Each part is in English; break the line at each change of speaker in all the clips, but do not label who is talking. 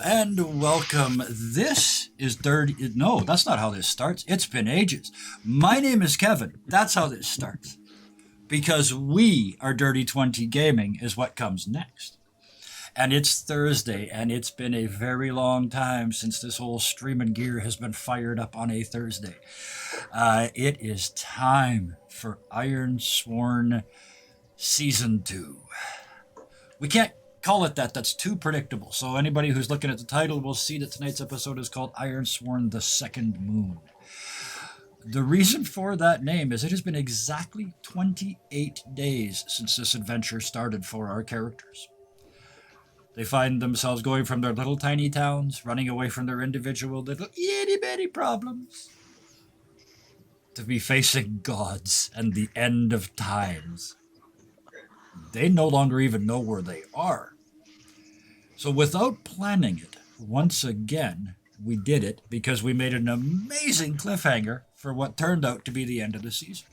and welcome. This is Dirty. No, that's not how this starts. It's been ages. My name is Kevin. That's how this starts. Because we are Dirty 20 Gaming is what comes next. And it's Thursday, and it's been a very long time since this whole streaming gear has been fired up on a Thursday. It is time for Ironsworn Season 2. We can't call it that. That's too predictable. So anybody who's looking at the title will see that tonight's episode is called Ironsworn the Second Moon. The reason for that name is it has been exactly 28 days since this adventure started for our characters. They find themselves going from their little tiny towns, running away from their individual little itty-bitty problems, to be facing gods and the end of times. They no longer even know where they are. So without planning it, once again, we did it because we made an amazing cliffhanger for what turned out to be the end of the season.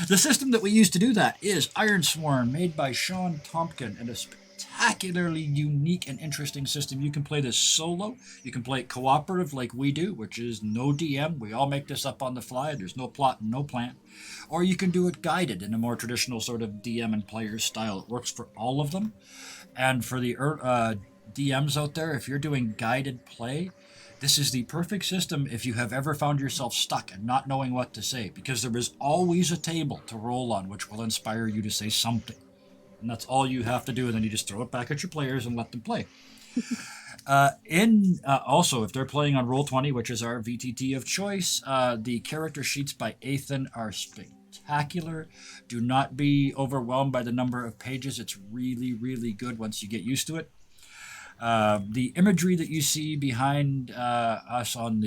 The system that we use to do that is Ironsworn, made by Sean Tompkin, and a spectacularly unique and interesting system. You can play this solo, you can play it cooperative like we do, which is no DM. We all make this up on the fly. There's no plot and no plan. Or you can do it guided in a more traditional sort of DM and player style. It works for all of them. And for the DMs out there, if you're doing guided play, this is the perfect system if you have ever found yourself stuck and not knowing what to say, because there is always a table to roll on which will inspire you to say something. And that's all you have to do, and then you just throw it back at your players and let them play. Also, if they're playing on Roll20, which is our VTT of choice, the character sheets by Ethan are spectacular. Do not be overwhelmed by the number of pages. It's really, really good once you get used to it. The imagery that you see behind us on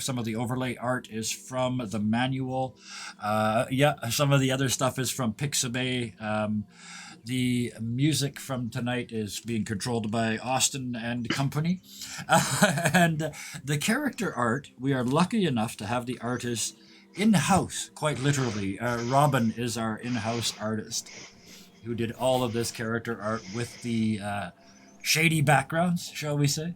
some of the overlay art is from the manual. Some of the other stuff is from Pixabay. The music from tonight is being controlled by Austin and company. And the character art, we are lucky enough to have the artist in-house, quite literally. Robin is our in-house artist, who did all of this character art with the shady backgrounds, shall we say?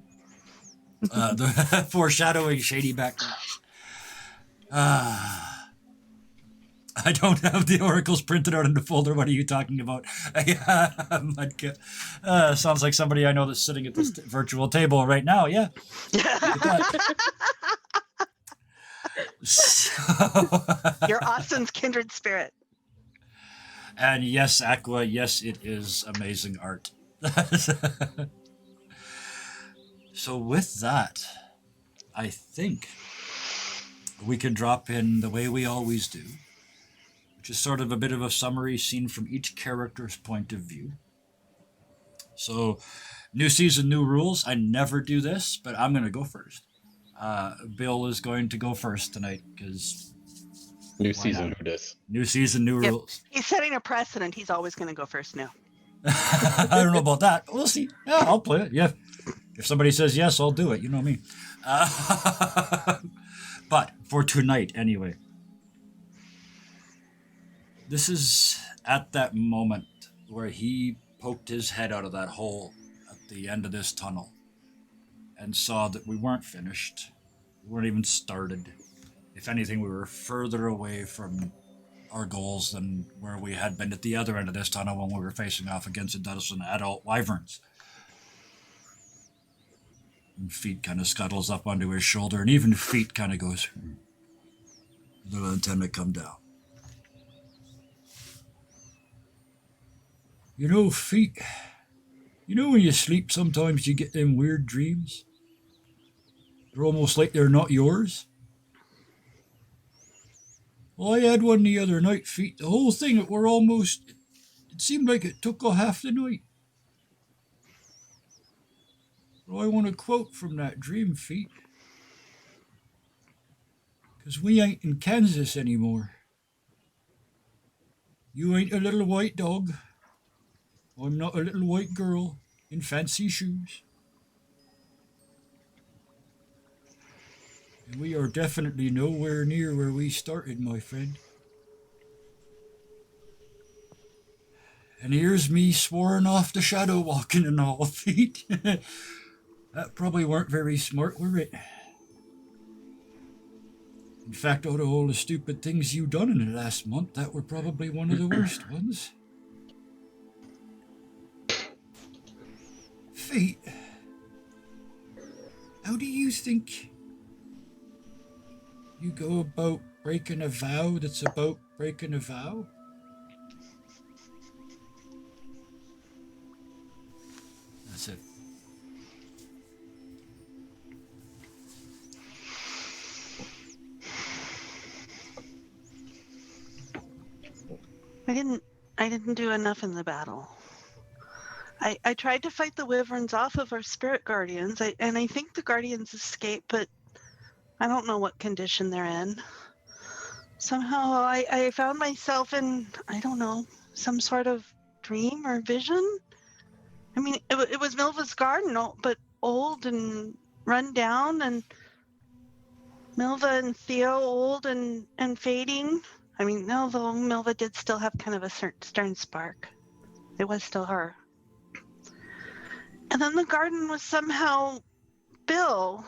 The foreshadowing shady backgrounds. I don't have the oracles printed out in the folder. What are you talking about? Mudka. Sounds like somebody I know that's sitting at this virtual table right now. Yeah. So,
You're Austin's kindred spirit.
And yes, Aqua, yes, it is amazing art. So with that, I think we can drop in the way we always do, which is sort of a bit of a summary scene from each character's point of view. So, new season, new rules. I never do this, but I'm going to go first. Bill is going to go first tonight because...
New season, who does?
New season, new rules.
He's setting a precedent. He's always going to go first now.
I don't know about that. We'll see. Yeah, I'll play it. Yeah. If somebody says yes, I'll do it. You know me. But for tonight, anyway. This is at that moment where he poked his head out of that hole at the end of this tunnel and saw that we weren't finished. We weren't even started. If anything, we were further away from our goals than where we had been at the other end of this tunnel when we were facing off against a dozen adult wyverns. And Feet kind of scuttles up onto his shoulder, and even Feet kind of goes, little antenna come down. You know, Feet, you know when you sleep sometimes you get them weird dreams? They're almost like they're not yours. Well, I had one the other night, Feet. The whole thing, it seemed like it took a half the night. Well, I want to quote from that dream, Feet. Because we ain't in Kansas anymore. You ain't a little white dog. I'm not a little white girl in fancy shoes. And we are definitely nowhere near where we started, my friend. And here's me sworn off the shadow walking in all feet. That probably weren't very smart, were it? In fact, out of all the stupid things you done in the last month, that were probably one of the worst ones. Fate, how do you think you go about breaking a vow that's about breaking a vow? That's it.
I didn't do enough in the battle. I tried to fight the wyverns off of our spirit guardians, and I think the guardians escaped, but I don't know what condition they're in. Somehow I found myself in, I don't know, some sort of dream or vision. I mean, it was Milva's garden, but old and run down, and Milva and Theo old and fading. I mean, although Milva did still have kind of a stern spark. It was still her. And then the garden was somehow Bill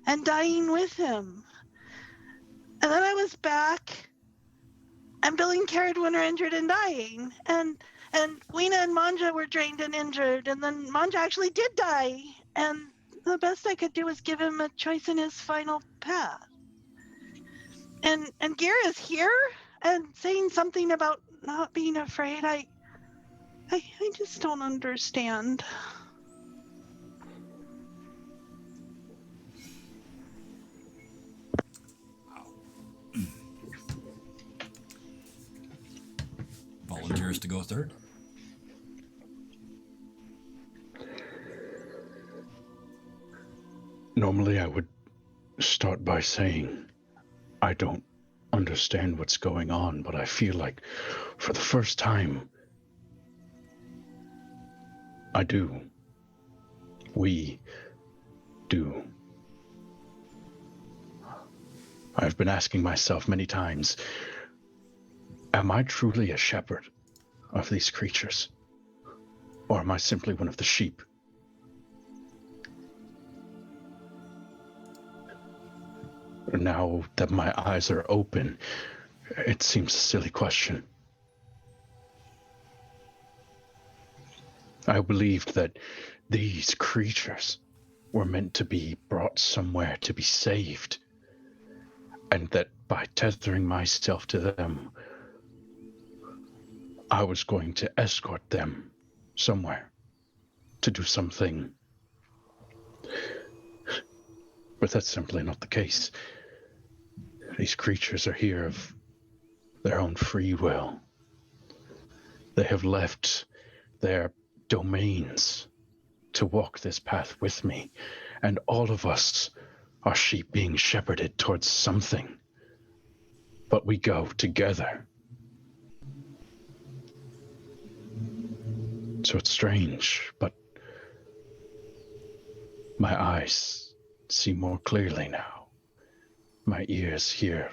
and dying with him. And then I was back, and Billy and Caradwin are injured and dying. And Weena and Manja were drained and injured, and then Manja actually did die. And the best I could do was give him a choice in his final path. And Gira is here and saying something about not being afraid. I just don't understand.
Volunteers to go third?
Normally I would start by saying I don't understand what's going on, but I feel like for the first time I do. We do. I've been asking myself many times, am I truly a shepherd of these creatures? Or am I simply one of the sheep? Now that my eyes are open, it seems a silly question. I believed that these creatures were meant to be brought somewhere to be saved, and that by tethering myself to them, I was going to escort them somewhere to do something. But that's simply not the case. These creatures are here of their own free will. They have left their domains to walk this path with me, and all of us are sheep being shepherded towards something. But we go together. So it's strange, but my eyes see more clearly now. My ears hear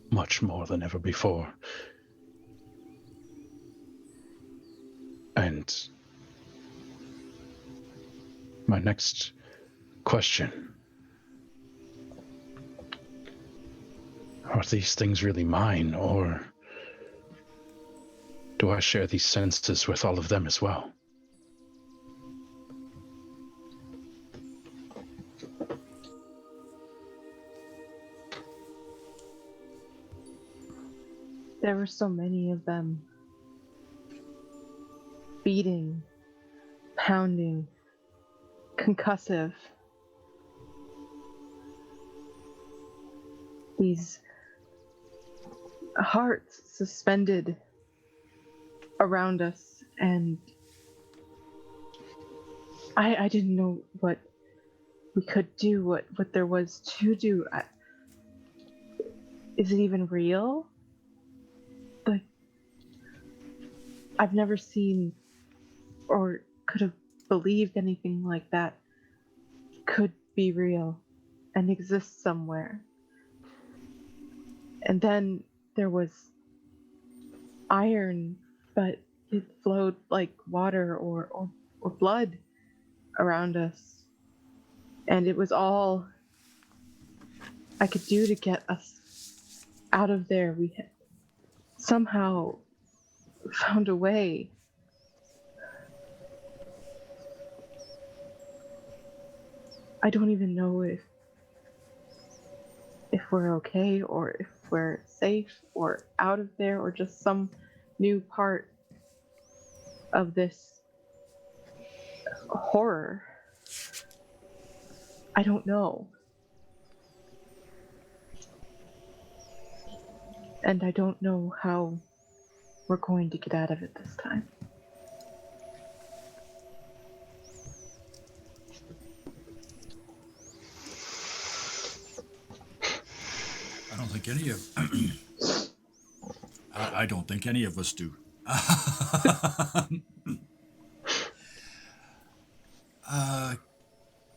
much more than ever before. And my next question, are these things really mine, or do I share these senses with all of them as well?
There were so many of them. Beating, pounding, concussive. These hearts suspended around us, and I didn't know what we could do, what there was to do. Is it even real? Like, I've never seen or could have believed anything like that could be real and exist somewhere. And then there was iron, but it flowed like water or blood around us. And it was all I could do to get us out of there. We had somehow found a way. I don't even know if we're okay or if we're safe or out of there or just some new part of this horror. I don't know. And I don't know how we're going to get out of it this time.
I don't think any of I don't think any of us do.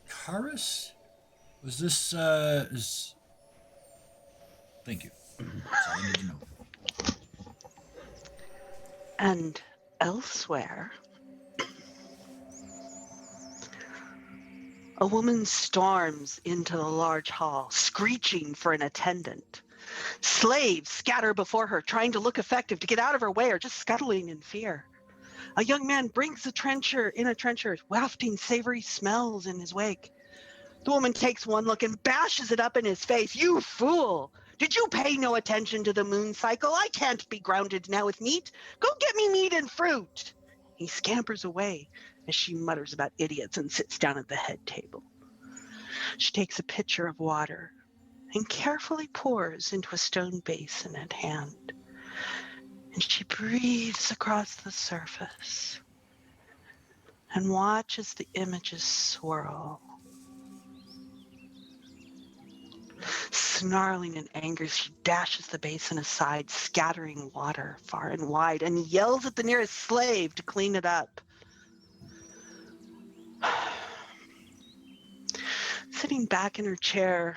Karis? Was this is thank you. That's all I need to know.
And elsewhere, a woman storms into the large hall, screeching for an attendant. Slaves scatter before her, trying to look effective, to get out of her way, or just scuttling in fear. A young man brings a trencher, wafting savory smells in his wake. The woman takes one look and bashes it up in his face. "You fool! Did you pay no attention to the moon cycle? I can't be grounded now with meat. Go get me meat and fruit." He scampers away as she mutters about idiots and sits down at the head table. She takes a pitcher of water and carefully pours into a stone basin at hand. And she breathes across the surface and watches the images swirl. Snarling in anger, she dashes the basin aside, scattering water far and wide, and yells at the nearest slave to clean it up. Sitting back in her chair,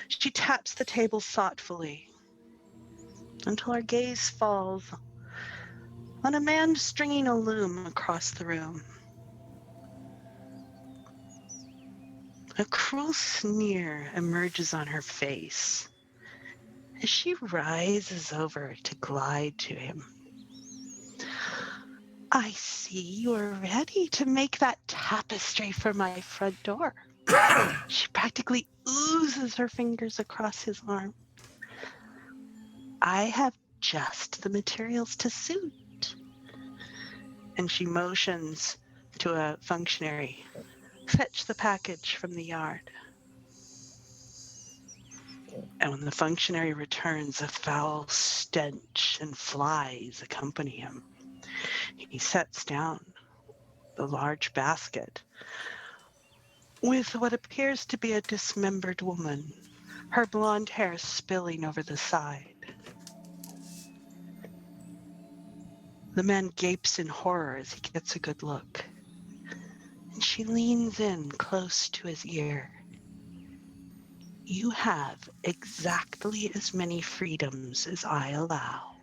she taps the table thoughtfully until her gaze falls on a man stringing a loom across the room. A cruel sneer emerges on her face as she rises over to glide to him. "I see you're ready to make that tapestry for my front door." She practically oozes her fingers across his arm. "I have just the materials to suit." And she motions to a functionary. "Fetch the package from the yard." And when the functionary returns, a foul stench and flies accompany him. He sets down the large basket with what appears to be a dismembered woman, her blonde hair spilling over the side. The man gapes in horror as he gets a good look, and she leans in close to his ear. "You have exactly as many freedoms as I allow.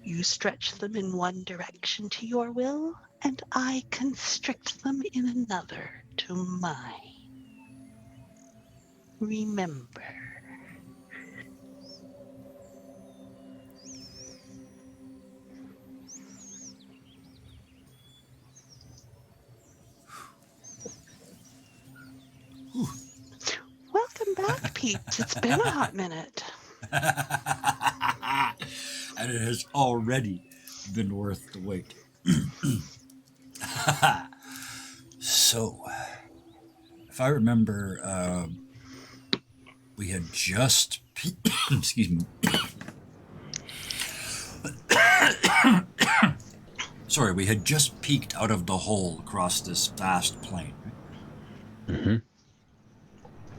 You stretch them in one direction to your will, and I constrict them in another to mine. Remember." Welcome back, peeps. It's been a hot minute.
And it has already been worth the wait. So, if I remember, we had just excuse me. Sorry, we had just peeked out of the hole across this vast plain.
Mm-hmm.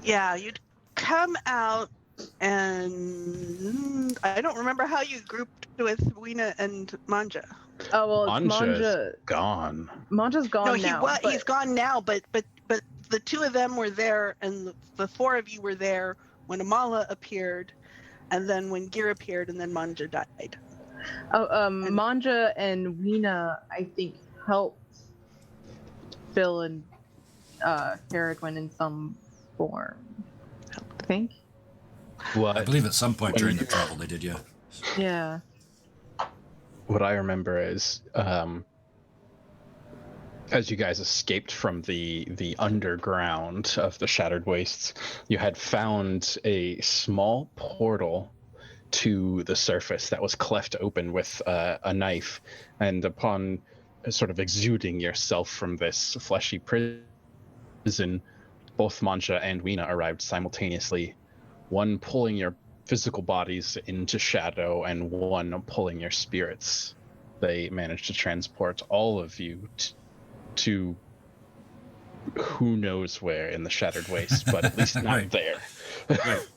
Yeah, you'd come out, and I don't remember how you grouped with Weena and Manja.
Oh well, it's
Manja's
Manja.
gone.
Manja's gone
No,
now.
he's gone now, but the two of them were there, and the four of you were there when Amala appeared, and then when Gear appeared, and then Manja died.
Manja and Weena, I think, helped Bill and Caradwin in some form. I think.
What
I believe at some point
When
during the
you-
travel they did, yeah.
Yeah.
what I remember is, as you guys escaped from the underground of the Shattered Wastes, you had found a small portal to the surface that was cleft open with a knife, and upon sort of exuding yourself from this fleshy prison, both Manja and Weena arrived simultaneously, one pulling your physical bodies into shadow and one pulling your spirits. They managed to transport all of you to who knows where in the Shattered Waste, but at least not
Right.
there.
Right.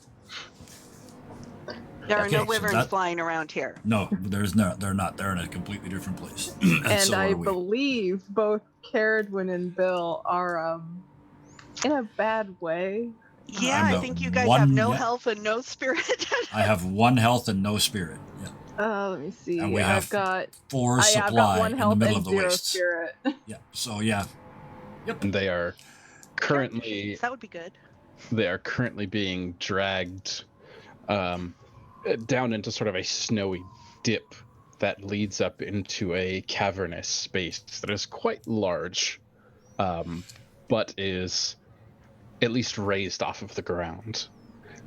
There are
Okay,
no
so
wyverns
that-
flying around here.
No, there's no. They're not. They're in a completely different place. and
And
so
I
are we.
believe both Caradwin and Bill are in a bad way.
Yeah,
I'm
I
at
think you guys
one
have no
yet.
health and no spirit.
I have 1 health and no spirit. Yeah.
Let me see.
And we
I've
have
got
4
I've
supply
got 1
in the
health
middle
and
of the
0
wastes.
spirit.
Yeah. So yeah.
And they are currently
That would be good.
being dragged down into sort of a snowy dip that leads up into a cavernous space that is quite large, but is at least raised off of the ground.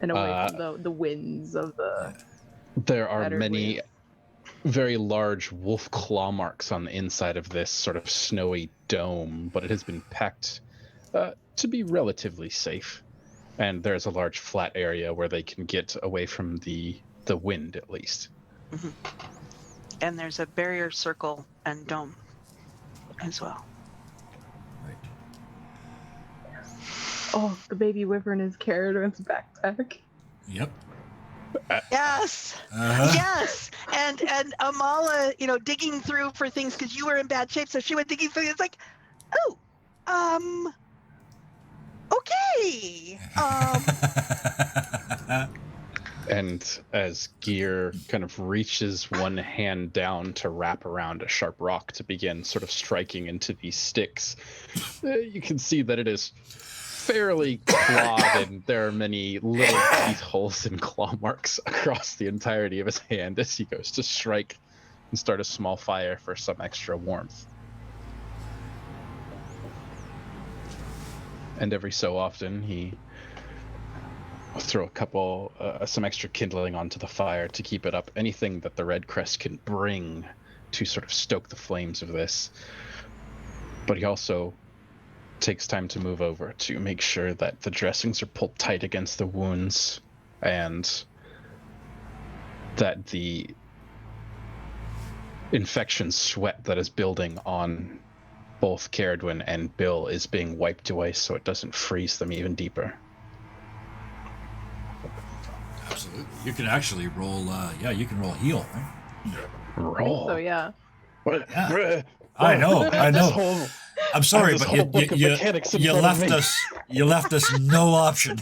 And away from the winds of the
There are
Shattered
many
Waste.
very large wolf claw marks on the inside of this sort of snowy dome, but it has been packed to be relatively safe. And there's a large flat area where they can get away from the wind, at least.
Mm-hmm. And there's a barrier circle and dome as well.
Right.
Oh, the baby wyvern is Caradwin's backpack.
Yep.
Yes.
Uh-huh.
Yes. And Amala, digging through for things because you were in bad shape, so she went digging through. It's like, oh, okay.
And as Gear kind of reaches one hand down to wrap around a sharp rock to begin sort of striking into these sticks, you can see that it is fairly clawed, and there are many little teeth holes and claw marks across the entirety of his hand as he goes to strike and start a small fire for some extra warmth. And every so often he will throw a couple, some extra kindling onto the fire to keep it up. Anything that the Red Crest can bring to sort of stoke the flames of this. But he also takes time to move over to make sure that the dressings are pulled tight against the wounds and that the infection sweat that is building on both Caradwin and Bill is being wiped away so it doesn't freeze them even deeper.
Absolutely. You can actually roll. You can roll heal, right?
Roll.
So yeah.
What?
Yeah. I know. I'm sorry,
this
but
whole book of mechanics in
you
front of
left
me.
us. You left us no option.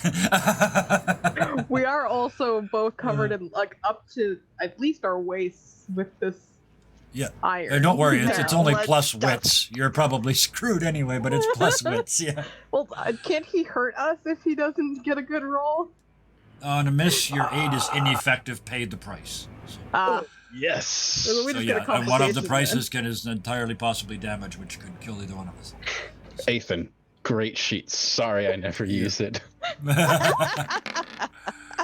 We are also both covered in up to at least our waists with this
Yeah.
iron.
And don't worry, it's
Yeah.
only
Blood
plus
stuff.
wits. You're probably screwed anyway, but it's plus wits. Yeah.
Well, can't he hurt us if he doesn't get a good roll?
On a miss, your aid is ineffective. Paid the price. So,
Yes.
We
so
just
yeah,
get a
and one of the
complication
prices is entirely possibly damage, which could kill either one of us.
Ethan, great sheet. Sorry I never used it.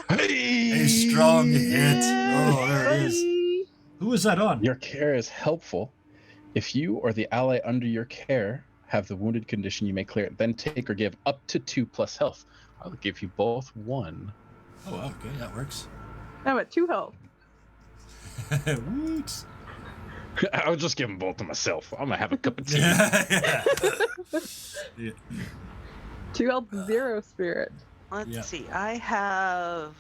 A strong hit. Oh, there it is.
Bye.
Who was that on?
Your care is helpful. If you or the ally under your care have the wounded condition, you may clear it. Then take or give up to 2 plus health. I'll give you both 1.
Oh, okay, that works.
I'm at 2 health.
Whoops.
I'll just give them both to myself. I'm gonna have a cup of tea.
Yeah.
2 health, 0 spirit.
Let's
Yeah.
see. I have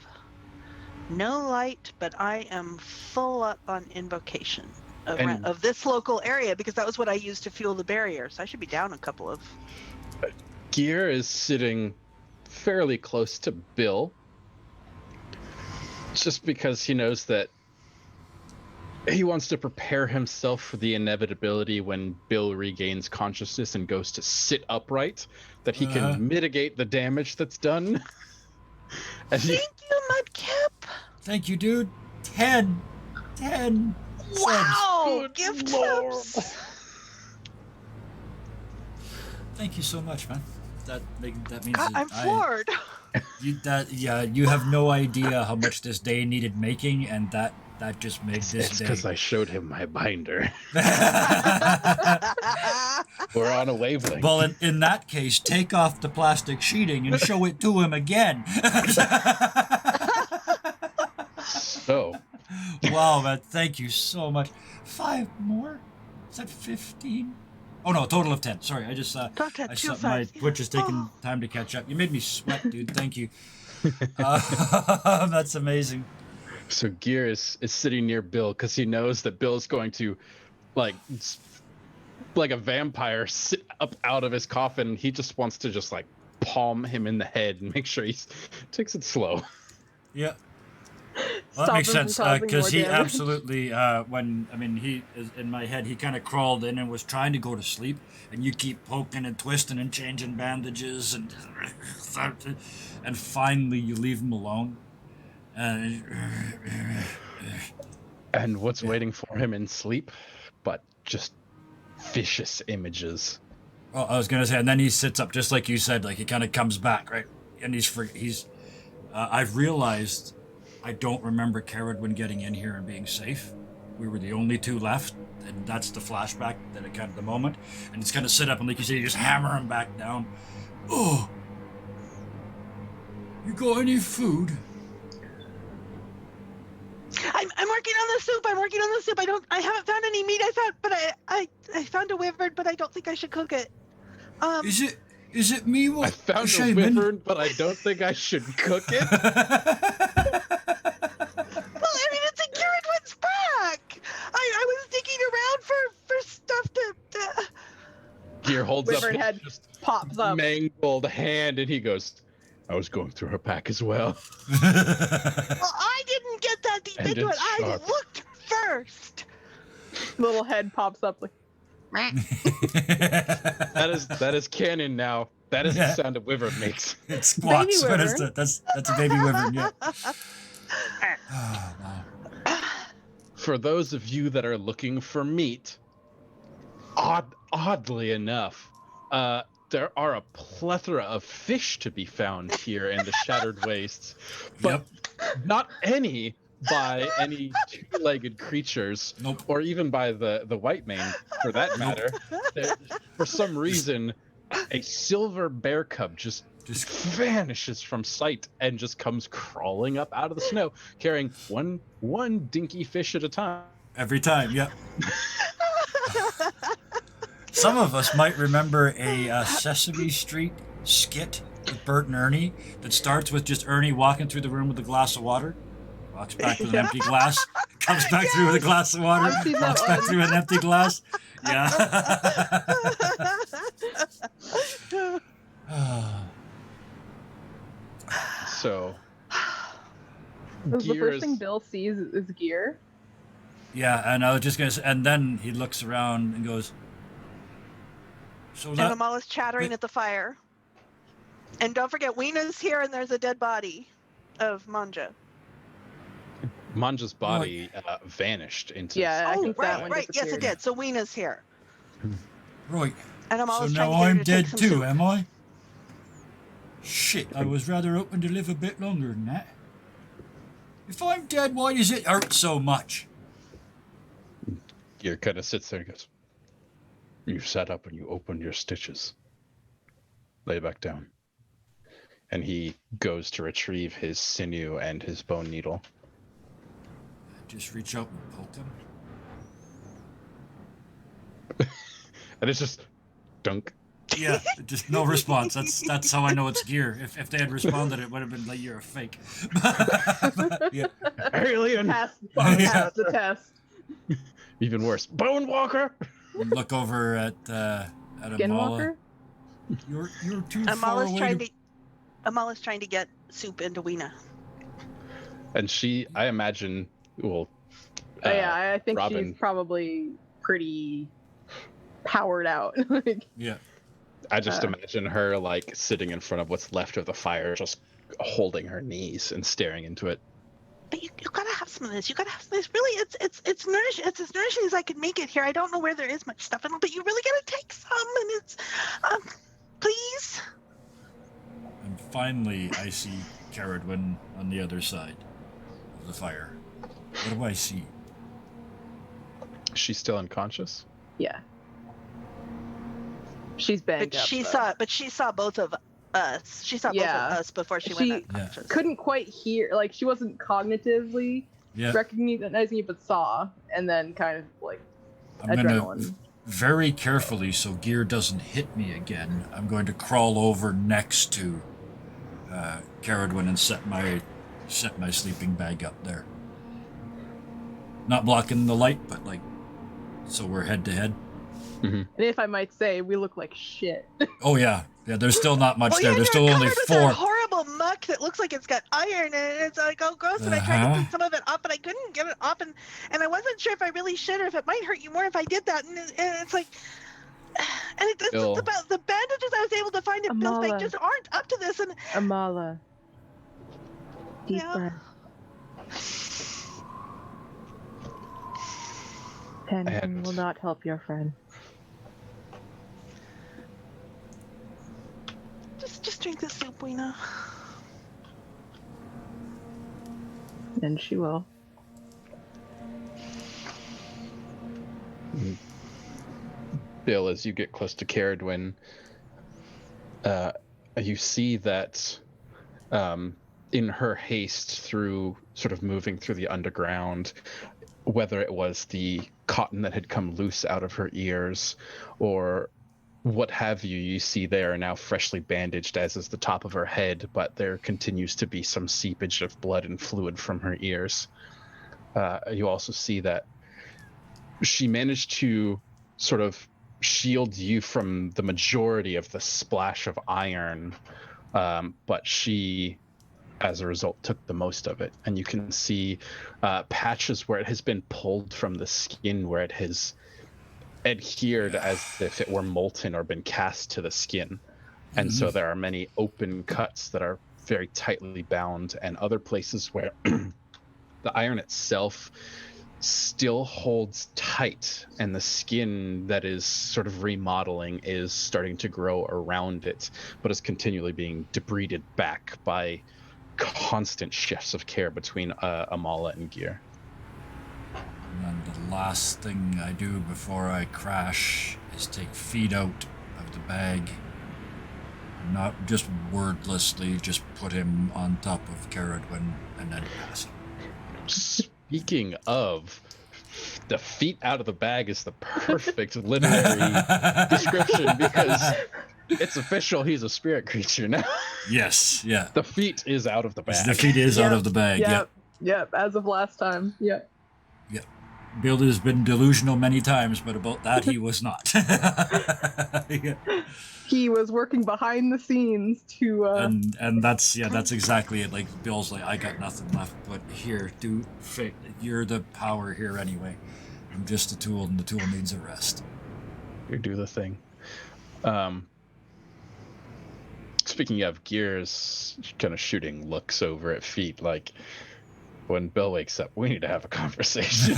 no light, but I am full up on invocation
And-
of this local area because that was what I used to fuel the barrier. So I should be down a couple of.
Gear is sitting fairly close to Bill, just because he knows that He wants to prepare himself for the inevitability when Bill regains consciousness and goes to sit upright, that he can mitigate the damage that's done.
Thank you, Mudkip.
Thank you, dude. 10
Wow!
Good
Gift
Lord.
subs.
Thank you so much, man. That means
God,
that
I'm floored.
you have no idea how much this day needed making, and that just made this
It's
day.
because I showed him my binder. We're on a wavelength.
Well, in that case, take off the plastic sheeting and show it to him again.
So,
Wow, man, thank you so much. 5 more? Is that 15? Oh no, a total of 10. Sorry, I just
Don't touch
I
two
saw my
fives.
Twitch is taking
Oh.
time to catch up. You made me sweat, dude. Thank you. That's amazing.
so Gear is sitting near Bill because he knows that Bill's going to, like a vampire, sit up out of his coffin. He just wants to just like palm him in the head and make sure he takes it slow.
Yeah. Well, that
Stop
makes
him from
sense
causing
because
more
he
damage.
absolutely he is in my head. He kind of crawled in and was trying to go to sleep, and you keep poking and twisting and changing bandages and finally you leave him alone.
And what's waiting for him in sleep but just vicious images.
Oh, I was gonna say, and then he sits up just like you said, like he kind of comes back, right? And he's. I've realized I don't remember Caradwin getting in here and being safe. We were the only two left, and that's the flashback that it kind of the moment. And it's kind of sit up and like you say, you just hammer him back down. Oh, you got any food?
I'm working on the soup. I haven't found any meat. I found a wyvern, but I don't think I should cook it.
Is it me? What?
I found a
Shaman?
wyvern, but I don't think I should cook it.
Well, I mean, it's in Caradwin's back. I was digging around for stuff to.
Gear holds up
Wyvern
his
head
just
pops up.
mangled hand, and he goes, "I was going through her pack as well."
Well, I didn't get that deep
And
into it.
it's
I
sharp.
looked first.
Little head pops up like.
That is canon now. That is
Yeah.
the sound a wyvern makes.
It squawks.
Baby
What is
wyvern.
that? That's a baby wyvern. Yeah. Oh, wow.
For those of you that are looking for meat, oddly enough, there are a plethora of fish to be found here in the Shattered Wastes, but not any by any two-legged creatures,
Nope.
or even by the white mane, for that matter. For some reason, a silver bear cub just vanishes from sight and just comes crawling up out of the snow, carrying one dinky fish at a time.
Every time, yeah. Some of us might remember a Sesame Street skit with Bert and Ernie that starts with just Ernie walking through the room with a glass of water, walks back with an empty glass, comes back through with a glass of water,
I've seen that
walks back
one.
through an empty glass. Yeah.
So,
The
Gear
first
is-
thing Bill sees is Gear.
Yeah, and I was just gonna say, and then he looks around and goes, "So
And
that
Amala's chattering at the fire. And don't forget, Weena's here, and there's a dead body of Manja.
Manja's body vanished into.
Yeah, I think that
right,
one
right. Yes, it
disappeared.
did. So Weena's here.
right?
And
So
Amala's
now
trying to get her
I'm
to
dead
take some
too,
soup.
am I? Shit, I was rather hoping to live a bit longer than that. If I'm dead, why does it hurt so much?
Gear kind of sits there and goes, "You sat up and you opened your stitches. Lay back down." And he goes to retrieve his sinew and his bone needle.
Just reach out and poke him.
And it's just dunk.
Yeah, just no response. That's how I know it's Gear. If they had responded, it would have been like, "You're a fake." Yeah.
Alien!
Pass
Yeah.
the test.
Even worse. Bone Walker!
Look over at Amala.
Skinwalker?
You're too far away.
Amala's trying to get soup into Weena.
And she, I imagine, will
Yeah, I think
Robin,
she's probably pretty powered out. Like,
Yeah.
I just imagine her like sitting in front of what's left of the fire, just holding her knees and staring into it.
But you gotta have some of this. You gotta have some of this. Really, it's nourishing. It's as nourishing as I can make it here. I don't know where there is much stuff in it, but you really gotta take some. And it's, please.
And finally, I see Caradwin on the other side of the fire. What do I see?
She's still unconscious.
yeah. She's banged
But
up.
she
though.
saw. But she saw both of us. She saw both
Yeah.
of us before she
She
went unconscious.
couldn't quite hear, like, she wasn't cognitively
Yeah.
recognizing it, but saw, and then kind of like
I'm gonna
adrenaline.
very carefully, so gear doesn't hit me again. I'm going to crawl over next to Caradwin and set my sleeping bag up there. Not blocking the light, but like, so we're head to head.
And if I might say, we look like shit.
Oh yeah. There's still not much
Well,
there.
yeah,
There's
you're
still only
covered with
4.
that horrible muck that looks like it's got iron in it. It's like, oh, gross. And I tried to clean some of it up, but I couldn't get it up. And I wasn't sure if I really should or if it might hurt you more if I did that. And it's like, and it's
Bill.
about the bandages I was able to find in Bill's bag
Amala.
just aren't up to this. And
Amala. Deep
Yeah.
breath. Pen
And-
will not help your friend.
just drink this soup, Weena.
And she will.
Bill, as you get close to Caradwin, you see that in her haste through sort of moving through the underground, whether it was the cotton that had come loose out of her ears or what have you, you see they are now freshly bandaged, as is the top of her head, but there continues to be some seepage of blood and fluid from her ears. You also see that she managed to sort of shield you from the majority of the splash of iron, but she, as a result, took the most of it. And you can see patches where it has been pulled from the skin, where it has adhered as if it were molten or been cast to the skin. And so there are many open cuts that are very tightly bound, and other places where the iron itself still holds tight, and the skin that is sort of remodeling is starting to grow around it, but is continually being debrided back by constant shifts of care between Amala and Gear.
And the last thing I do before I crash is take feet out of the bag. Not just wordlessly, just put him on top of Caradwin and then pass him.
Speaking of, the feet out of the bag is the perfect literary description, because it's official, he's a spirit creature now.
Yes, yeah.
The feet is out of the bag.
The feet is out of the bag, yep.
Yep, as of last time. Yep.
Bill has been delusional many times, but about that he was not. Yeah.
He was working behind the scenes to
And that's exactly it. Like Bill's like, I got nothing left, but here, you're the power here anyway. I'm just a tool, and the tool needs a rest.
You do the thing. Speaking of, Gears kind of shooting looks over at Feet, like, when Bill wakes up, we need to have a conversation.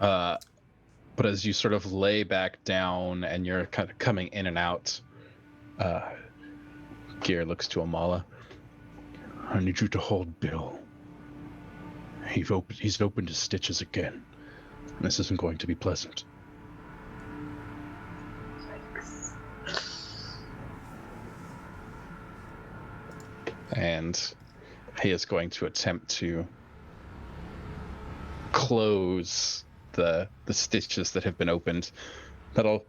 But as you sort of lay back down and you're kind of coming in and out, Gear looks to Amala.
I need you to hold Bill. He's opened his stitches again. This isn't going to be pleasant.
And he is going to attempt to close the stitches that have been opened. That'll,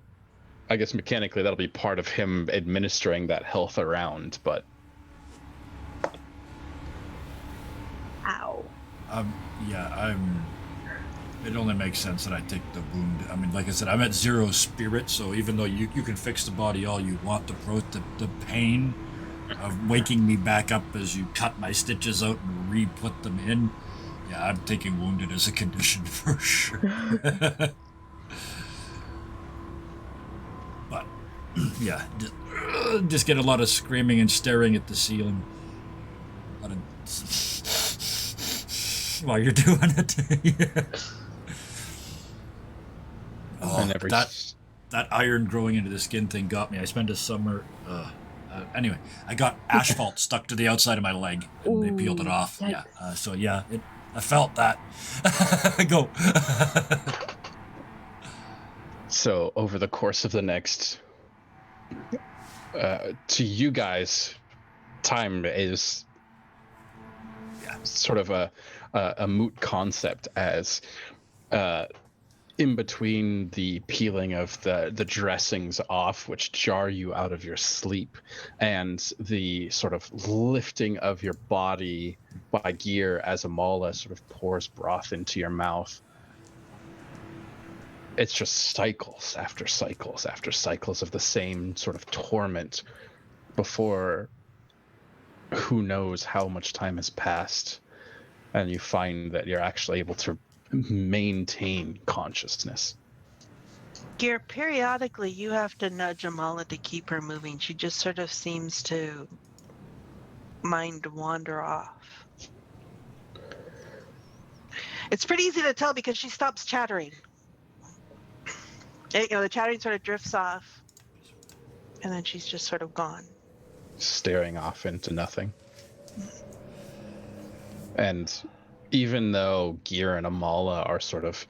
I guess mechanically, that'll be part of him administering that health around, but...
ow.
It only makes sense that I take the wound. I mean, like I said, I'm at 0 spirit, so even though you can fix the body all you want, the pain of waking me back up as you cut my stitches out and re-put them in. Yeah, I'm taking wounded as a condition for sure. But yeah, just get a lot of screaming and staring at the ceiling. A lot of while you're doing it. Yeah. Oh,
And every
that iron growing into the skin thing got me. I spent a summer. Anyway, I got asphalt stuck to the outside of my leg, and they peeled it off.
Yikes.
Yeah. So yeah, I felt that. Go.
So over the course of the next, to you guys, time is sort of a moot concept, as in between the peeling of the dressings off, which jar you out of your sleep, and the sort of lifting of your body by gear as Amala sort of pours broth into your mouth. It's just cycles after cycles after cycles of the same sort of torment before who knows how much time has passed, and you find that you're actually able to maintain consciousness.
Gear, periodically you have to nudge Amala to keep her moving. She just sort of seems to mind wander off. It's pretty easy to tell because she stops chattering. The chattering sort of drifts off, and then she's just sort of gone.
Staring off into nothing. And even though Gear and Amala are sort of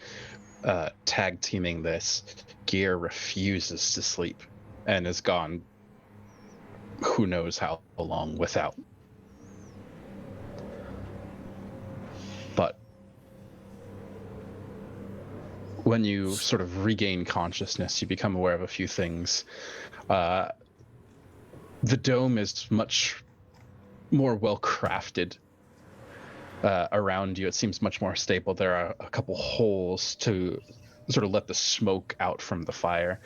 tag teaming this, Gear refuses to sleep and is gone who knows how long without. But when you sort of regain consciousness, you become aware of a few things. The dome is much more well crafted around you. It seems much more stable. There are a couple holes to sort of let the smoke out from the fire.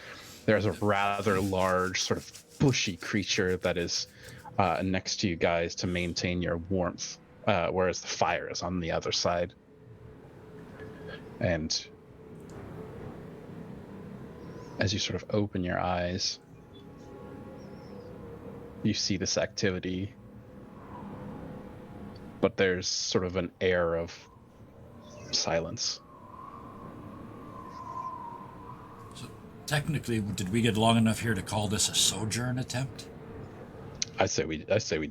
There's a rather large sort of bushy creature that is next to you guys to maintain your warmth, whereas the fire is on the other side. And as you sort of open your eyes, you see this activity, but there's sort of an air of silence.
So technically, did we get long enough here to call this a sojourn attempt?
I say we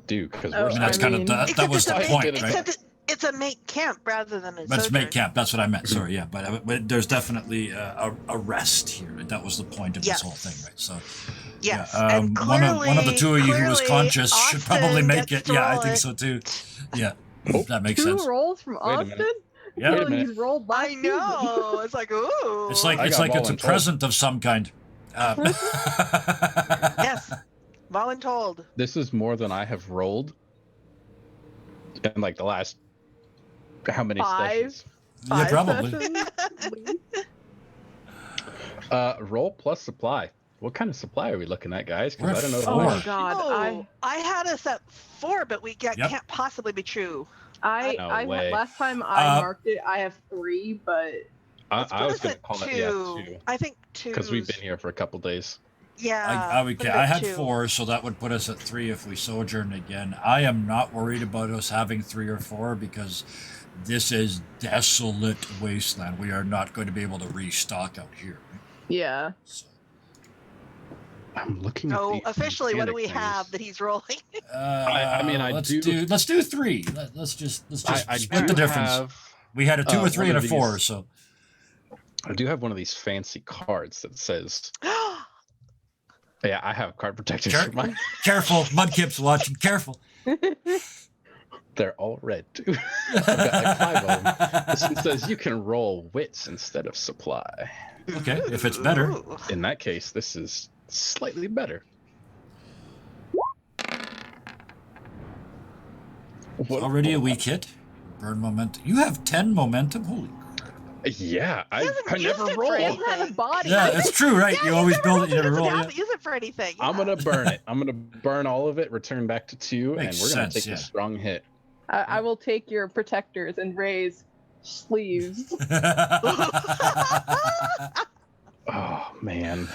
do, because
Oh,
I mean, that's
I
kind of
mean-
that was the point, right?
Except it's a make camp rather than a
Let's
sojourn.
make camp. That's what I meant. Sorry, yeah, but there's definitely a rest here. That was the point of this whole thing, right? So,
Yes,
yeah,
and
one of the two of you who was
clearly
conscious should probably
Austin
make
gets
it.
to
Yeah, I
roll
think
it.
so too. Yeah, that makes
Two
sense.
rolls from
a
Austin?
minute.
Yeah,
Wait a
Well,
minute.
he's rolled last
I know. It's like, ooh.
it's like
I
it's
got
like it's a
voluntold.
present of some kind.
Yes, voluntold.
This is more than I have rolled in like the last how many
Five?
sessions?
Yeah, probably.
Sessions, at least.
Roll plus supply. What kind of supply are we looking at, guys?
We're
Because I don't know.
at
the
Oh
four.
rules.
god,
Oh, I had us at 4, but we
Yep.
can't possibly be true.
No way.
last time I
Uh,
marked it, I have 3, but
Let's
I
put
was
us
going to
at
call
2.
it, yeah, 2.
I think 2.
Because we've been here for a couple days.
Yeah.
I
put it
I
at
had
2.
4, so that would put us at 3 if we sojourn again. I am not worried about us having 3 or 4 because this is desolate wasteland. We are not going to be able to restock out here. Right?
yeah.
So,
I'm looking at
So
these
officially, what do we
mechanic
have
things.
that he's rolling?
I mean, I
let's
do-
let's do 3. Let's just
I
split
do
the difference.
have-
We had a 2, a 3,
one
and a
of
4.
these-
So
I do have one of these fancy cards that says, yeah, I have card protection
Sure.
for mine.
careful, Mudkip's watching. Careful.
They're all red, too. I've got like 5 of them. This one says you can roll wits instead of supply.
Okay, if it's better.
Ooh.
In that case, this is slightly better. What-
Already a weak hit. Burn momentum. You have 10 momentum. Holy crap.
Yeah,
He
I
hasn't
never
used it for
roll.
He doesn't have a
anything.
body.
Yeah, it's true, right?
Yeah,
You
he's
always
never
build
rolled
it, you never
doesn't
roll
have
it.
to use it for anything.
I'm
yeah.
gonna burn it. I'm gonna burn all of it, return back to 2,
Makes
and we're gonna
sense,
take
yeah.
a strong hit.
I will take your protectors and raise sleeves.
Oh man.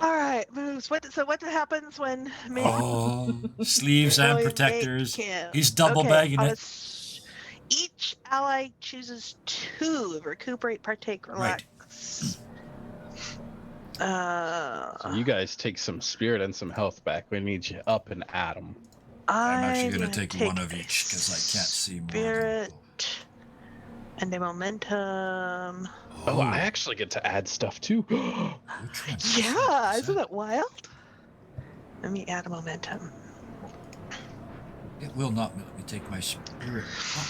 All right, moves. What happens when me
Oh, sleeves and
Roy
protectors.
can-
He's double
Okay,
bagging
on
it.
a each ally chooses 2 recuperate, partake,
Right.
relax.
So you guys take some spirit and some health back. We need you up and at 'em.
I'm actually
going
going
to
to take one of each because I can't see more.
Spirit and a momentum.
Oh, I actually get to add stuff too.
Which one? is
Yeah,
that? Is
isn't that wild? Let me add a momentum.
It will not let me take my spirit up.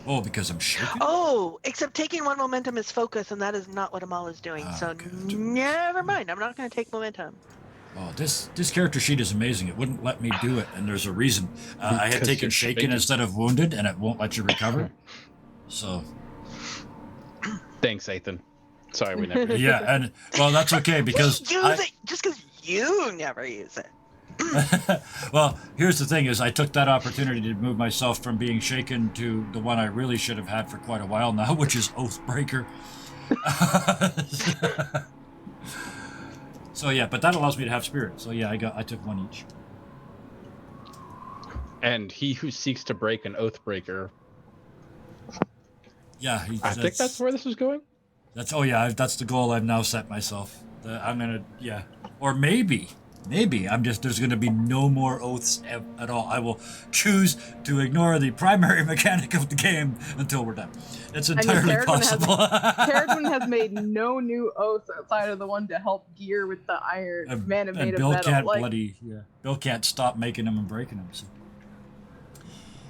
Oh, because I'm shaking?
Oh, except taking 1 momentum is focus, and that is not what Amal is doing.
Ah,
So
okay.
never mind. I'm not going to take momentum.
Oh, this character sheet is amazing. It wouldn't let me do it, and there's a reason. I had
Because
taken
you're
shaken
shaken.
instead of wounded, and it won't let you recover. So,
Thanks, Ethan. Sorry we never.
yeah, and well, that's okay because
We use it just because you never use it.
well, here's the thing: is I took that opportunity to move myself from being shaken to the one I really should have had for quite a while now, which is Oathbreaker. So yeah, but that allows me to have spirit. So yeah, I took 1 each.
And he who seeks to break an oath breaker.
Yeah,
I think that's where this is going.
That's that's the goal I've now set myself. I'm gonna or maybe there's gonna be no more oaths at all. I will choose to ignore the primary mechanic of the game until we're done. It's entirely possible.
Caradwin has made no new oaths outside of the one to help gear with the iron man
and
made of
Bill
metal.
can't Bill can't stop making them and breaking them. So.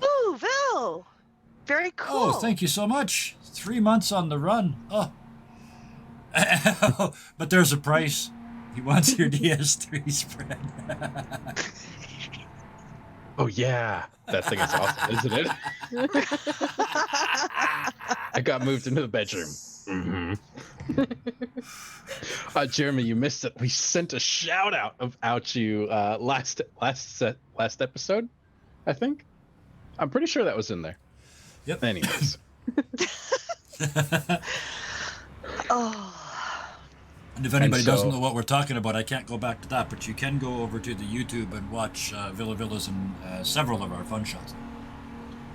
Ooh, Vil! Very cool.
Oh, thank you so much. 3 months on the run. Oh. But there's a price. He wants your DS3 spread.
Oh yeah, that thing is awesome, isn't it? I got moved into the bedroom. Mm-hmm. Jeremy, you missed it. We sent a shout out out you last episode, I think. I'm pretty sure that was in there.
Yep.
Anyways.
Oh.
And if anybody
And so-
doesn't know what we're talking about, I can't go back to that, but you can go over to the YouTube and watch Villa Villas and several of our fun shots.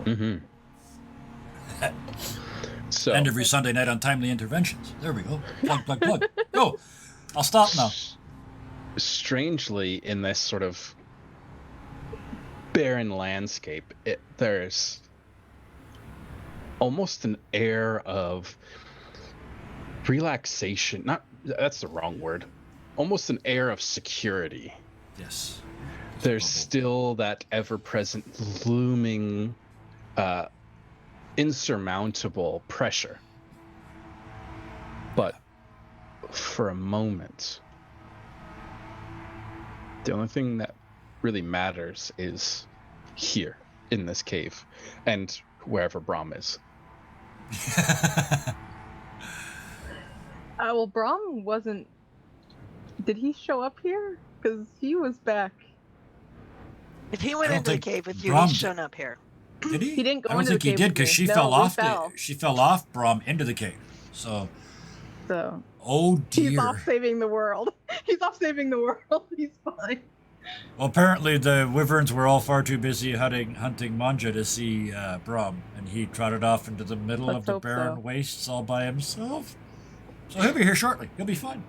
Mm-hmm. So
And every Sunday night on Timely Interventions. There we go. Plug. Go. I'll stop now.
strangely, in this sort of barren landscape, there's almost an air of relaxation. That's the wrong word. Almost an air of security.
Yes.
There's still that ever-present looming insurmountable pressure. But for a moment, the only thing that really matters is here in this cave and wherever Brahm is.
Well, Brahm wasn't. Did he show up here? Because he was back.
If he went
I don't
into the
think
cave with you,
Brom
he's
did.
shown up here.
Did he?
He didn't go
I don't
into
think
the
he
cave
did
with
because
me.
she
No,
fell
we
off.
fell.
She fell off Brom into the cave. So,
So
oh
he's
dear.
off saving the world. He's off saving the world. He's fine.
Well, apparently the wyverns were all far too busy hunting Manja to see Brom, and he trotted off into the middle
Let's
of the
hope
barren
so.
wastes all by himself. So he'll be here shortly. He'll be fine.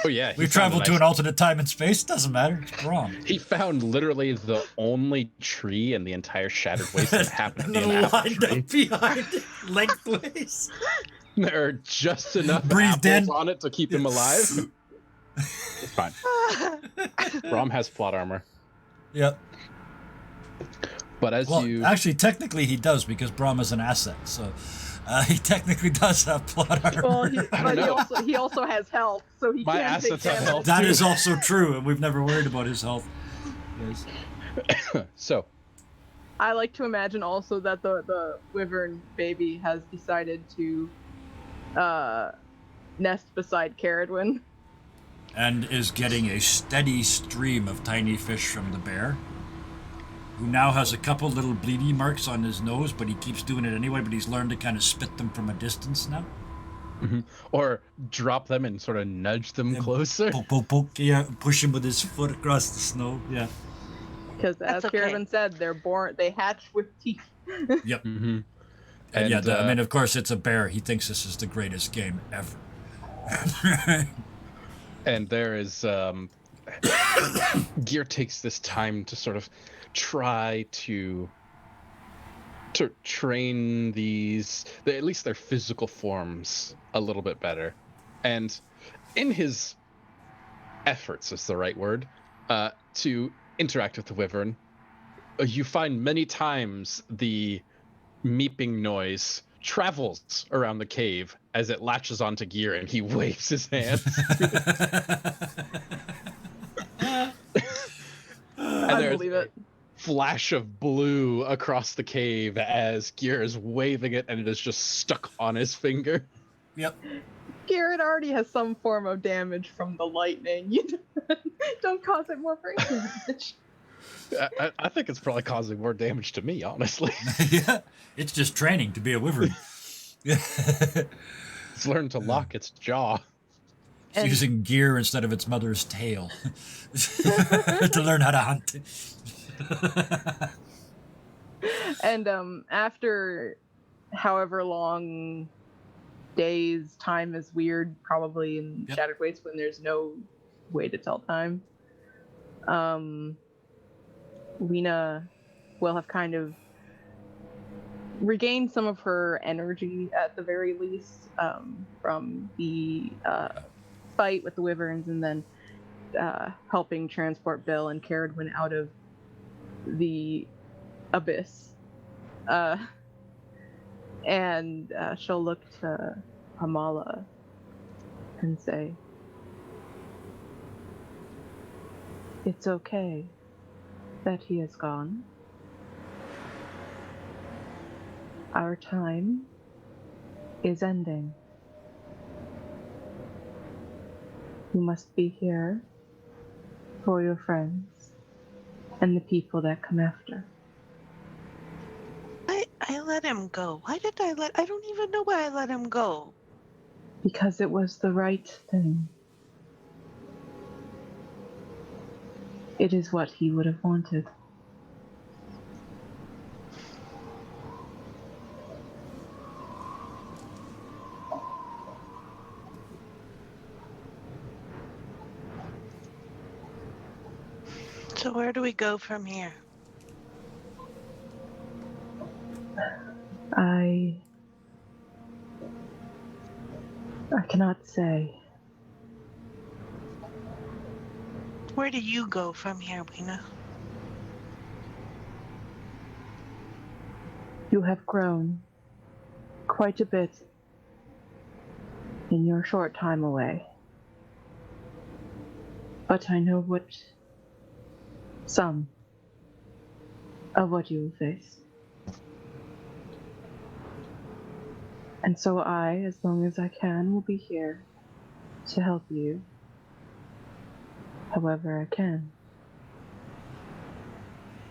Oh yeah,
We've traveled to an alternate time and space. Doesn't matter. It's Brom.
He found literally the only tree in the entire Shattered Waste that happened to
And
be
then
an apple
lined
tree.
up behind it, lengthways.
There are just enough
Breathed
apples
in.
on it to keep him alive. It's fine. Brahm has plot armor.
Yep.
But as
Well,
you
actually, technically he does because Brom is an asset. So he technically does have plot armor.
Well,
know.
he also has health, so he
My
can take
assets have
damage.
health.
That is also true, and we've never worried about his health. Yes.
so
I like to imagine also that the wyvern baby has decided to nest beside Caradwin.
And is getting a steady stream of tiny fish from the bear, who now has a couple little bleedy marks on his nose, but he keeps doing it anyway, but he's learned to kind of spit them from a distance now.
Or drop them and sort of nudge them
And
closer.
Poke, poke, poke, yeah, push him with his foot across the snow, yeah.
Because as
That's okay.
Caradwin said, they hatch with teeth.
Yep.
Mm-hmm.
And yeah,
And,
I mean, of course, it's a bear. He thinks this is the greatest game ever.
And there is Gear takes this time to sort of try to train at least their physical forms a little bit better. And in his efforts is the right word, to interact with the wyvern, you find many times the meeping noise travels around the cave as it latches onto Gear and he waves his hands.
I believe it.
Flash of blue across the cave as Gear is waving it and it is just stuck on his finger.
Yep.
Garrett already has some form of damage from the lightning. You don't cause it more brain damage.
I think it's probably causing more damage to me, honestly.
Yeah, it's just training to be a wyvern.
It's learned to lock its jaw.
It's using gear instead of its mother's tail to learn how to hunt.
And after however long days, time is weird, probably in Shattered Waste when there's no way to tell time. Lena will have kind of regained some of her energy at the very least from the fight with the wyverns, and then helping transport Bill and Caradwin out of the abyss. And she'll look to Amala and say, "It's okay that he is gone. Our time is ending. You must be here for your friends and the people that come after."
I let him go. Why did I don't even know why I let him go.
Because it was the right thing. It is what he would have wanted.
So where do we go from here?
I cannot say.
Where do you go from here, Weena?
You have grown quite a bit in your short time away. But I know some of what you will face. And so I, as long as I can, will be here to help you however I can.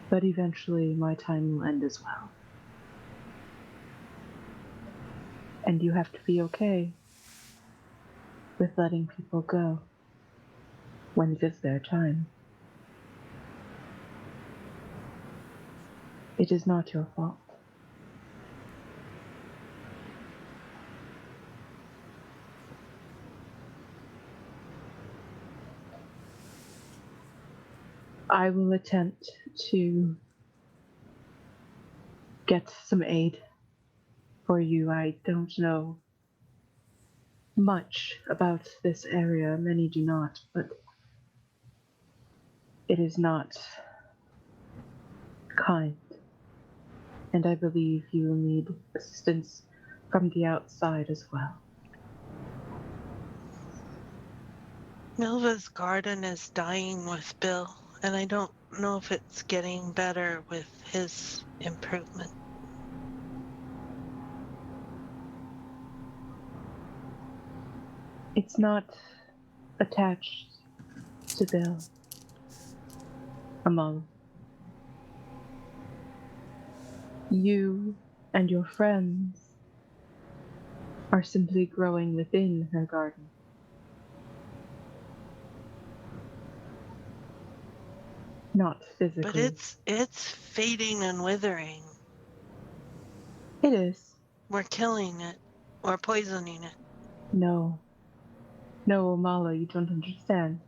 But eventually my time will end as well. And you have to be okay with letting people go when it is their time. It is not your fault. I will attempt to get some aid for you. I don't know much about this area. Many do not, but it is not kind. And I believe you will need assistance from the outside as well.
Milva's garden is dying with Bill. and I don't know if it's getting better with his improvement.
It's not attached to Bill. Among you and your friends are simply growing within her garden. Not physically.
But it's fading and withering.
It is.
We're killing it. We're poisoning it.
No. No, Amala, you don't understand.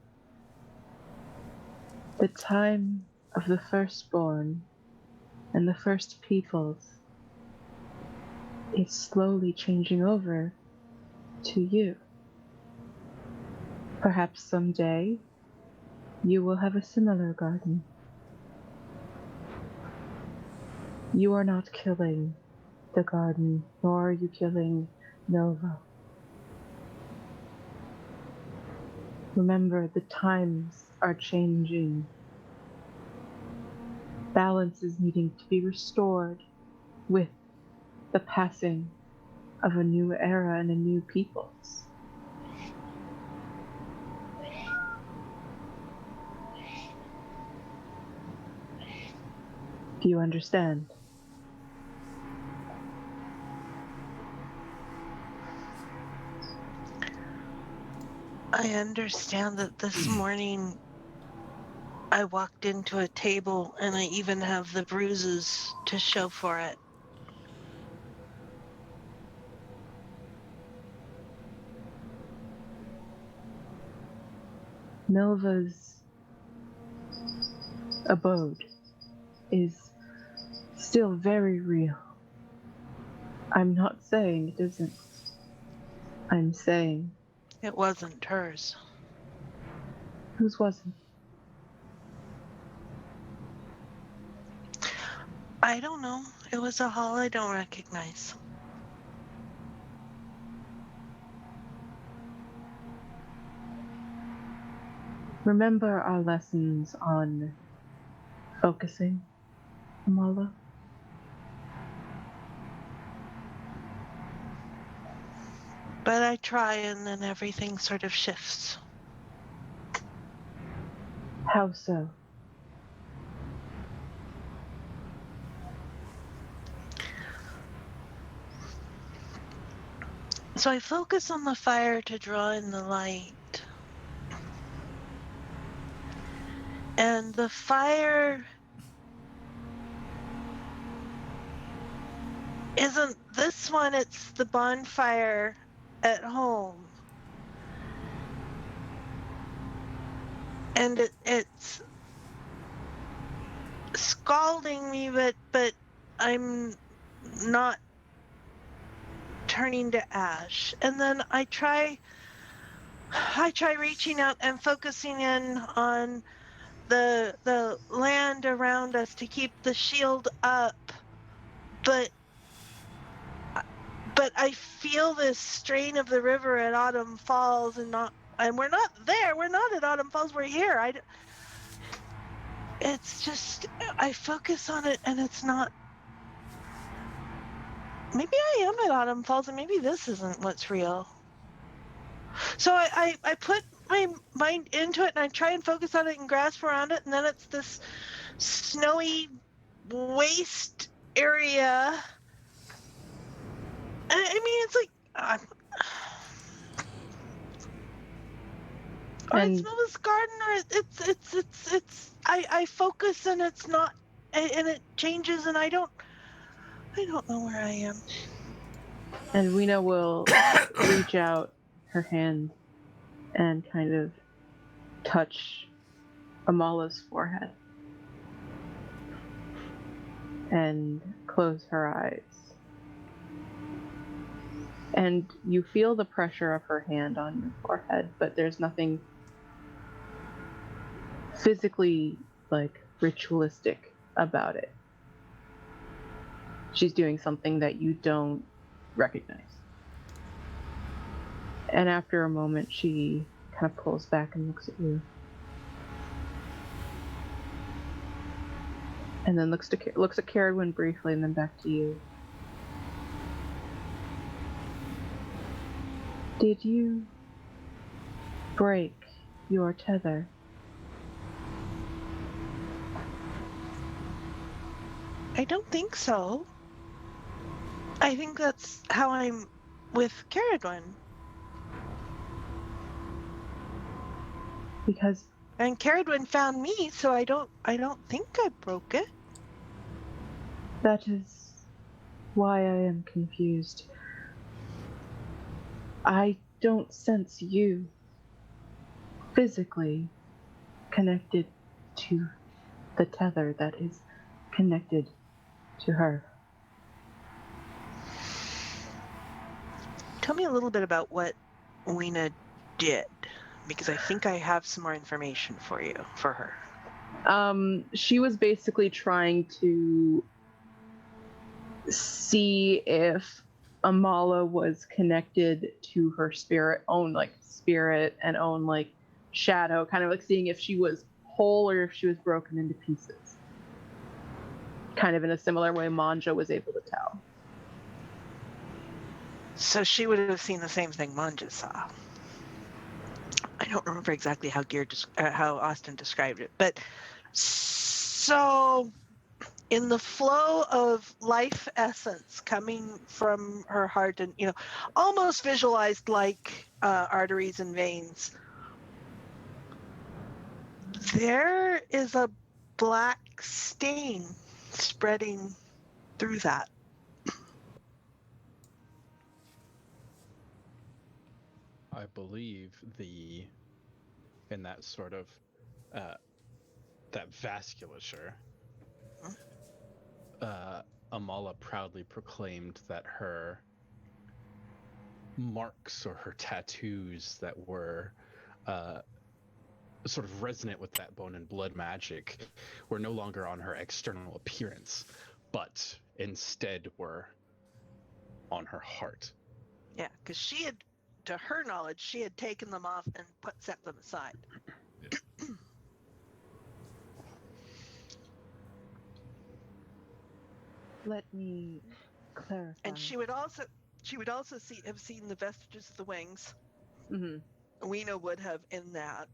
The time of the firstborn and the first peoples is slowly changing over to you. Perhaps someday you will have a similar garden. You are not killing the garden, nor are you killing Nova. Remember, the times are changing. Balance is needing to be restored with the passing of a new era and a new peoples. Do you understand?
I understand that this morning I walked into a table and I even have the bruises to show for it.
Milva's abode is still very real. I'm not saying it isn't. I'm saying
It wasn't hers.
whose wasn't?
I don't know. It was a hall I don't recognize.
Remember our lessons on focusing, Amala?
But I try and then everything sort of shifts.
How so?
So I focus on the fire to draw in the light. And the fire isn't this one, it's the bonfire at home. And it's scalding me, but I'm not turning to ash. And then I try reaching out and focusing in on the land around us to keep the shield up, but I feel this strain of the river at Autumn Falls, and we're not there. We're not at Autumn Falls. We're here. It's just I focus on it, and it's not. Maybe I am at Autumn Falls, and maybe this isn't what's real. So I put my mind into it, and I try and focus on it and grasp around it, and then it's this snowy waste area. I mean, it's like it's Nova's garden, or it's. I focus and it's not, and it changes, and I don't know where I am.
And Weena will reach out her hand and kind of touch Amala's forehead and close her eyes. And you feel the pressure of her hand on your forehead, but there's nothing physically, like, ritualistic about it. She's doing something that you don't recognize. And after a moment, she kind of pulls back and looks at you. And then looks at Carradwin briefly, and then back to you. Did you break your tether?
I don't think so. I think that's how I'm with Carradwin.
Because
And Carradwin found me, so I don't think I broke it.
that is why I am confused. I don't sense you physically connected to the tether that is connected to her.
Tell me a little bit about what Weena did, because I think I have some more information for her.
She was basically trying to see if Amala was connected to her own spirit and own like shadow, kind of like seeing if she was whole or if she was broken into pieces. Kind of in a similar way Manja was able to tell.
So she would have seen the same thing Manja saw. I don't remember exactly how how Austin described it, but so in the flow of life essence coming from her heart, and almost visualized like arteries and veins, there is a black stain spreading through that.
I believe in that sort of that vasculature, Amala proudly proclaimed that her marks or her tattoos that were sort of resonant with that bone and blood magic were no longer on her external appearance, but instead were on her heart.
Yeah, because she had, to her knowledge, she had taken them off and set them aside.
Let me clarify.
And she would also have seen the vestiges of the wings.
Mm-hmm.
Weena would have in that.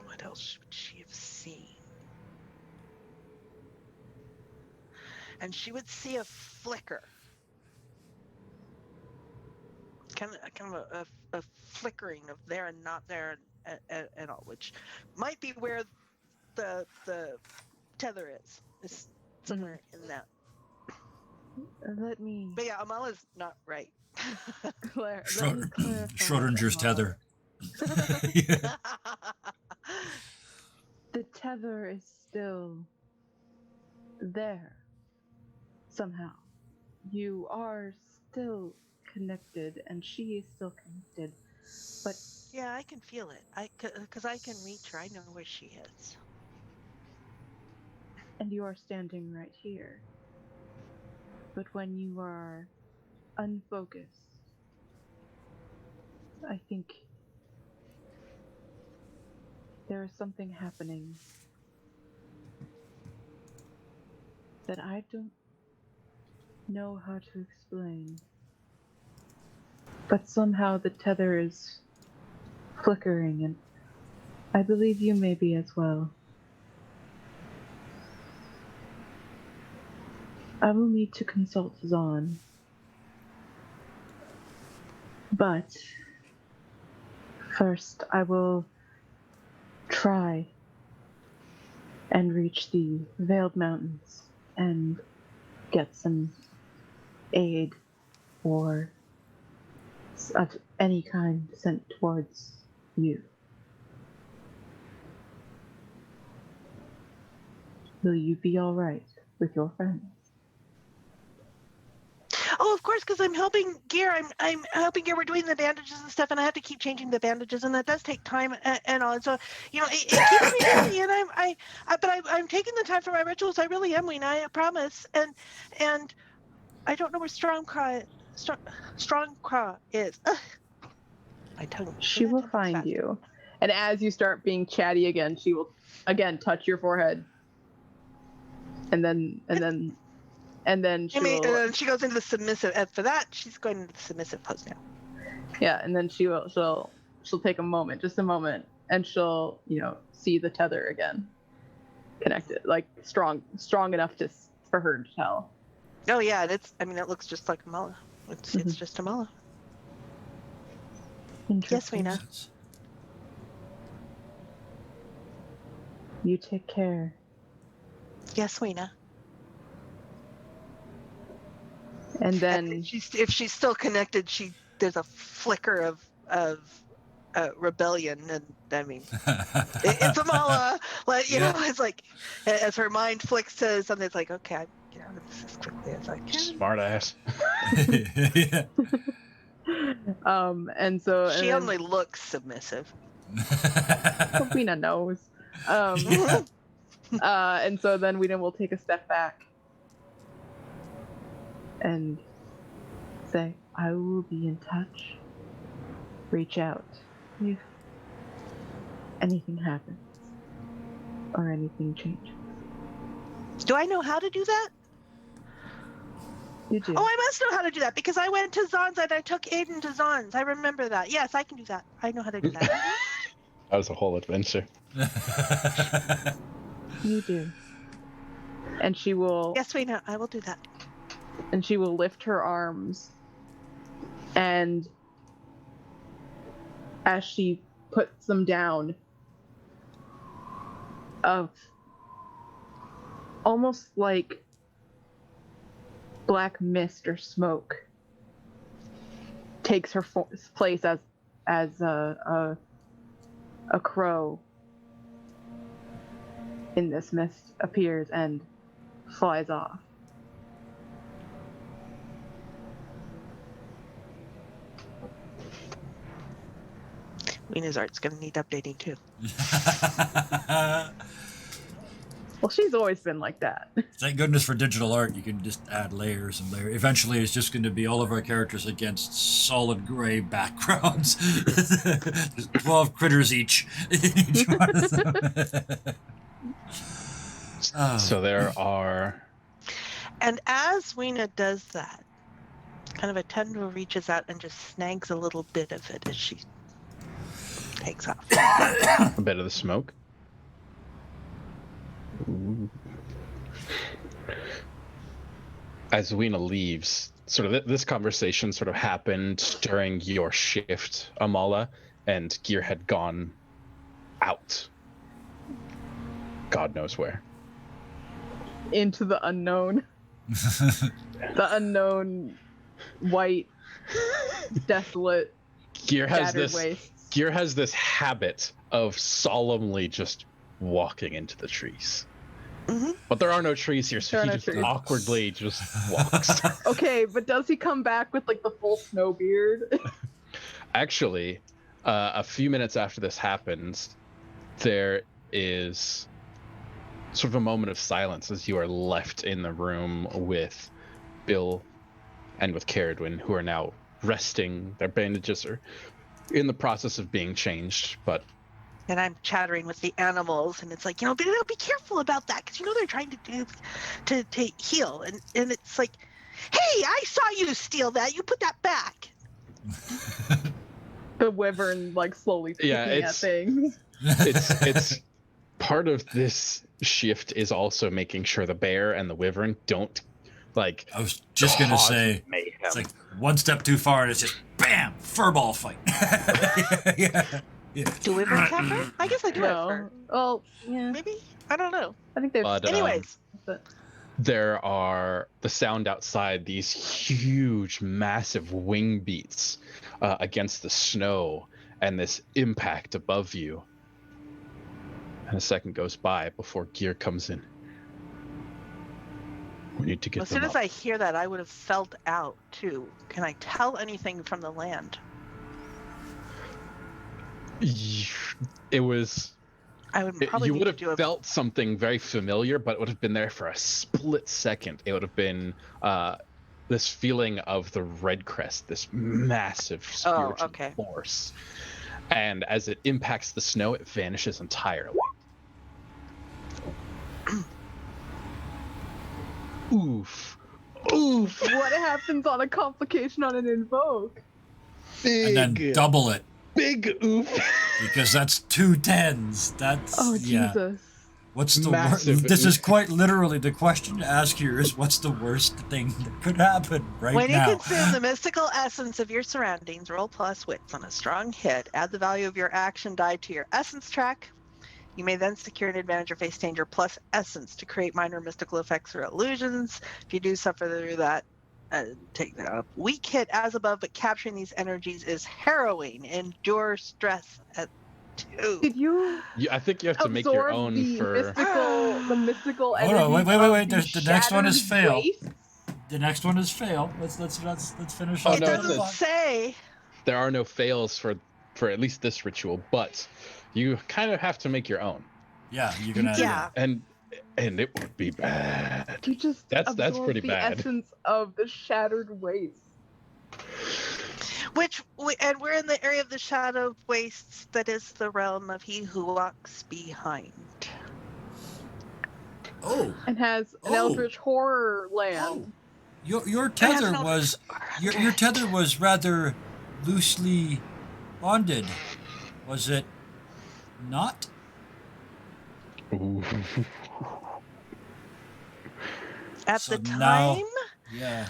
What else would she have seen? And she would see a flicker, kind of a flickering of there and not there at all, which might be where the tether is somewhere in that.
Let me.
But yeah, Amala's not right.
Schrodinger's tether. Yeah.
The tether is still there somehow. You are still connected, and she is still connected. But
yeah, I can feel it. Because I can reach her. I know where she is.
And you are standing right here. But when you are unfocused, I think there is something happening that I don't know how to explain. But somehow the tether is flickering, and I believe you may be as well. I will need to consult Zahn. But first, I will try and reach the Veiled Mountains and get some aid or of any kind sent towards you. Will you be all right with your friends?
Oh, of course, because I'm helping Gear. I'm helping Gear. We're doing the bandages and stuff, and I have to keep changing the bandages, and that does take time and all. And so, it keeps me busy, and I'm taking the time for my rituals. I really am, Weena. I promise. And I don't know where Strong Craw is. Ugh. My tongue.
She will find you. And as you start being chatty again, she will again touch your forehead. And then she will.
And then she goes into the submissive. And for that, she's going into the submissive pose now.
Yeah, and then she'll take a moment, just a moment, and she'll see the tether again, connected, like strong enough for her to tell.
Oh yeah, and it looks just like a mullah. It's just a mullah. Yes, Weena.
You take care.
Yes, Weena.
And then
if she's still connected, there's a flicker of rebellion, and I mean, it's a mullah. It's like as her mind flicks to something, it's like, okay, I get out of this as quickly as I can.
Smart ass.
Yeah.
And so
She only looks submissive.
Weena knows. And so then Weena will take a step back and say, I will be in touch. Reach out if anything happens or anything changes.
Do I know how to do that?
You do.
Oh, I must know how to do that because I went to Zon's and I took Aiden to Zon's. I remember that. Yes, I can do that. I know how to do that.
That was a whole adventure.
You do. And she will.
Yes, Weena, I will do that.
And she will lift her arms, and as she puts them down, of almost like black mist or smoke takes her place as a crow in this mist appears and flies off.
Weena's art's gonna need updating too.
Well, she's always been like that.
Thank goodness for digital art. You can just add layers and layers. Eventually, it's just going to be all of our characters against solid gray backgrounds. There's 12 critters each in each one of them.
So there are.
And as Weena does that, kind of a tendril reaches out and just snags a little bit of it as she takes off.
A bit of the smoke. Ooh. As Weena leaves, sort of this conversation sort of happened during your shift, Amala, and Gear had gone out. God knows where.
Into the unknown. The unknown, white, desolate,
Gear has
shattered
this.
wastes.
Gear has this habit of solemnly just walking into the trees.
Mm-hmm.
But there are no trees here, so
There are
he
no
just
trees.
awkwardly just walks.
Okay, but does he come back with like the full snow beard?
Actually, a few minutes after this happens, there is sort of a moment of silence as you are left in the room with Bill and with Caradwin, who are now resting. Their bandages are in the process of being changed, but
And I'm chattering with the animals, and it's like, be careful about that, because they're trying to heal, and it's like, hey, I saw you steal that. You put that back.
The wyvern like slowly picking at things.
it's part of this shift is also making sure the bear and the wyvern don't like.
I was just going to say,
mayhem.
it's like one step too far and it's just, bam, furball fight. Yeah.
Do wyverns have fur? I guess I do have
No.
fur.
Well, yeah.
Maybe? I don't know.
I think there's.
But,
Anyways.
but
there are the sound outside, these huge, massive wing beats against the snow, and this impact above you. And a second goes by before Gear comes in. We need to get
As
them
soon as
up.
I hear that, I would have felt out too. Can I tell anything from the land?
It was.
I would probably
You
need
would
to
have
do a
felt something very familiar, but it would have been there for a split second. It would have been this feeling of the Red Crest, this massive spiritual
okay.
force. And as it impacts the snow, it vanishes entirely. Oof. Oof.
What happens on a complication on an invoke?
Big,
And then double it,
big oof.
because that's 2 10s. That's,
Oh,
yeah.
Jesus.
What's the
Massive
worst? This is
oof.
quite literally the question to ask here is what's the worst thing that could happen right
When you
now?
consume the mystical essence of your surroundings, roll plus wits on a strong hit. Add the value of your action die to your essence track. You may then secure an advantage or face danger plus essence to create minor mystical effects or illusions. If you do suffer through that, take that up. Weak hit as above, but capturing these energies is harrowing. Endure stress at 2.
Did you
I think you have to make your
absorb
own
the
for.
mystical
Hold on,
energies
wait.
of
The next one is
shattered
fail.
wastes?
The next one is fail. Let's finish
Oh,
off
It
no,
the
it
doesn't
says-
say.
There are no fails for at least this ritual, but you kind of have to make your own.
Yeah, you're gonna.
Yeah.
And it would be bad.
You just
That's
absorb
pretty
the
bad.
essence of the shattered wastes.
And we're in the area of the shadow wastes that is the realm of he who walks behind.
Oh,
And has an
Oh.
eldritch horror land.
your tether
no-
was your tether was rather loosely bonded, was it not?
Ooh.
At
So
the
now-
time,
Yeah,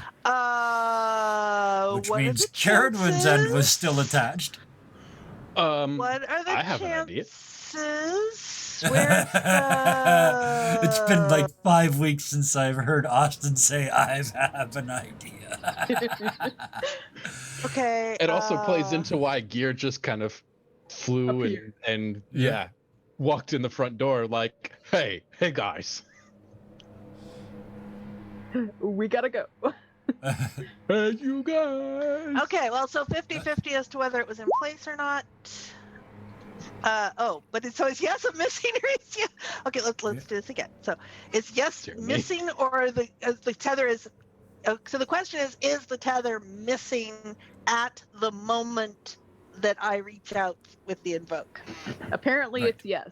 which
what
means
are the
Caradwin's end was
chances?
still attached.
What are the
I have an idea.
chances? Where's the...
It's been like 5 weeks since I've heard Austin say I have an idea.
Okay.
It also plays into why Gear just kind of flew
Appeared.
and
Yeah.
walked in the front door like, hey guys.
We gotta go.
Hey you guys.
Okay, well, so 50-50 as to whether it was in place or not. But it's yes a missing or is yes. Okay, let's do this again. So it's yes
Dear me.
missing or the tether is. So the question is the tether missing at the moment that I reach out with the invoke?
Apparently
Right.
it's yes.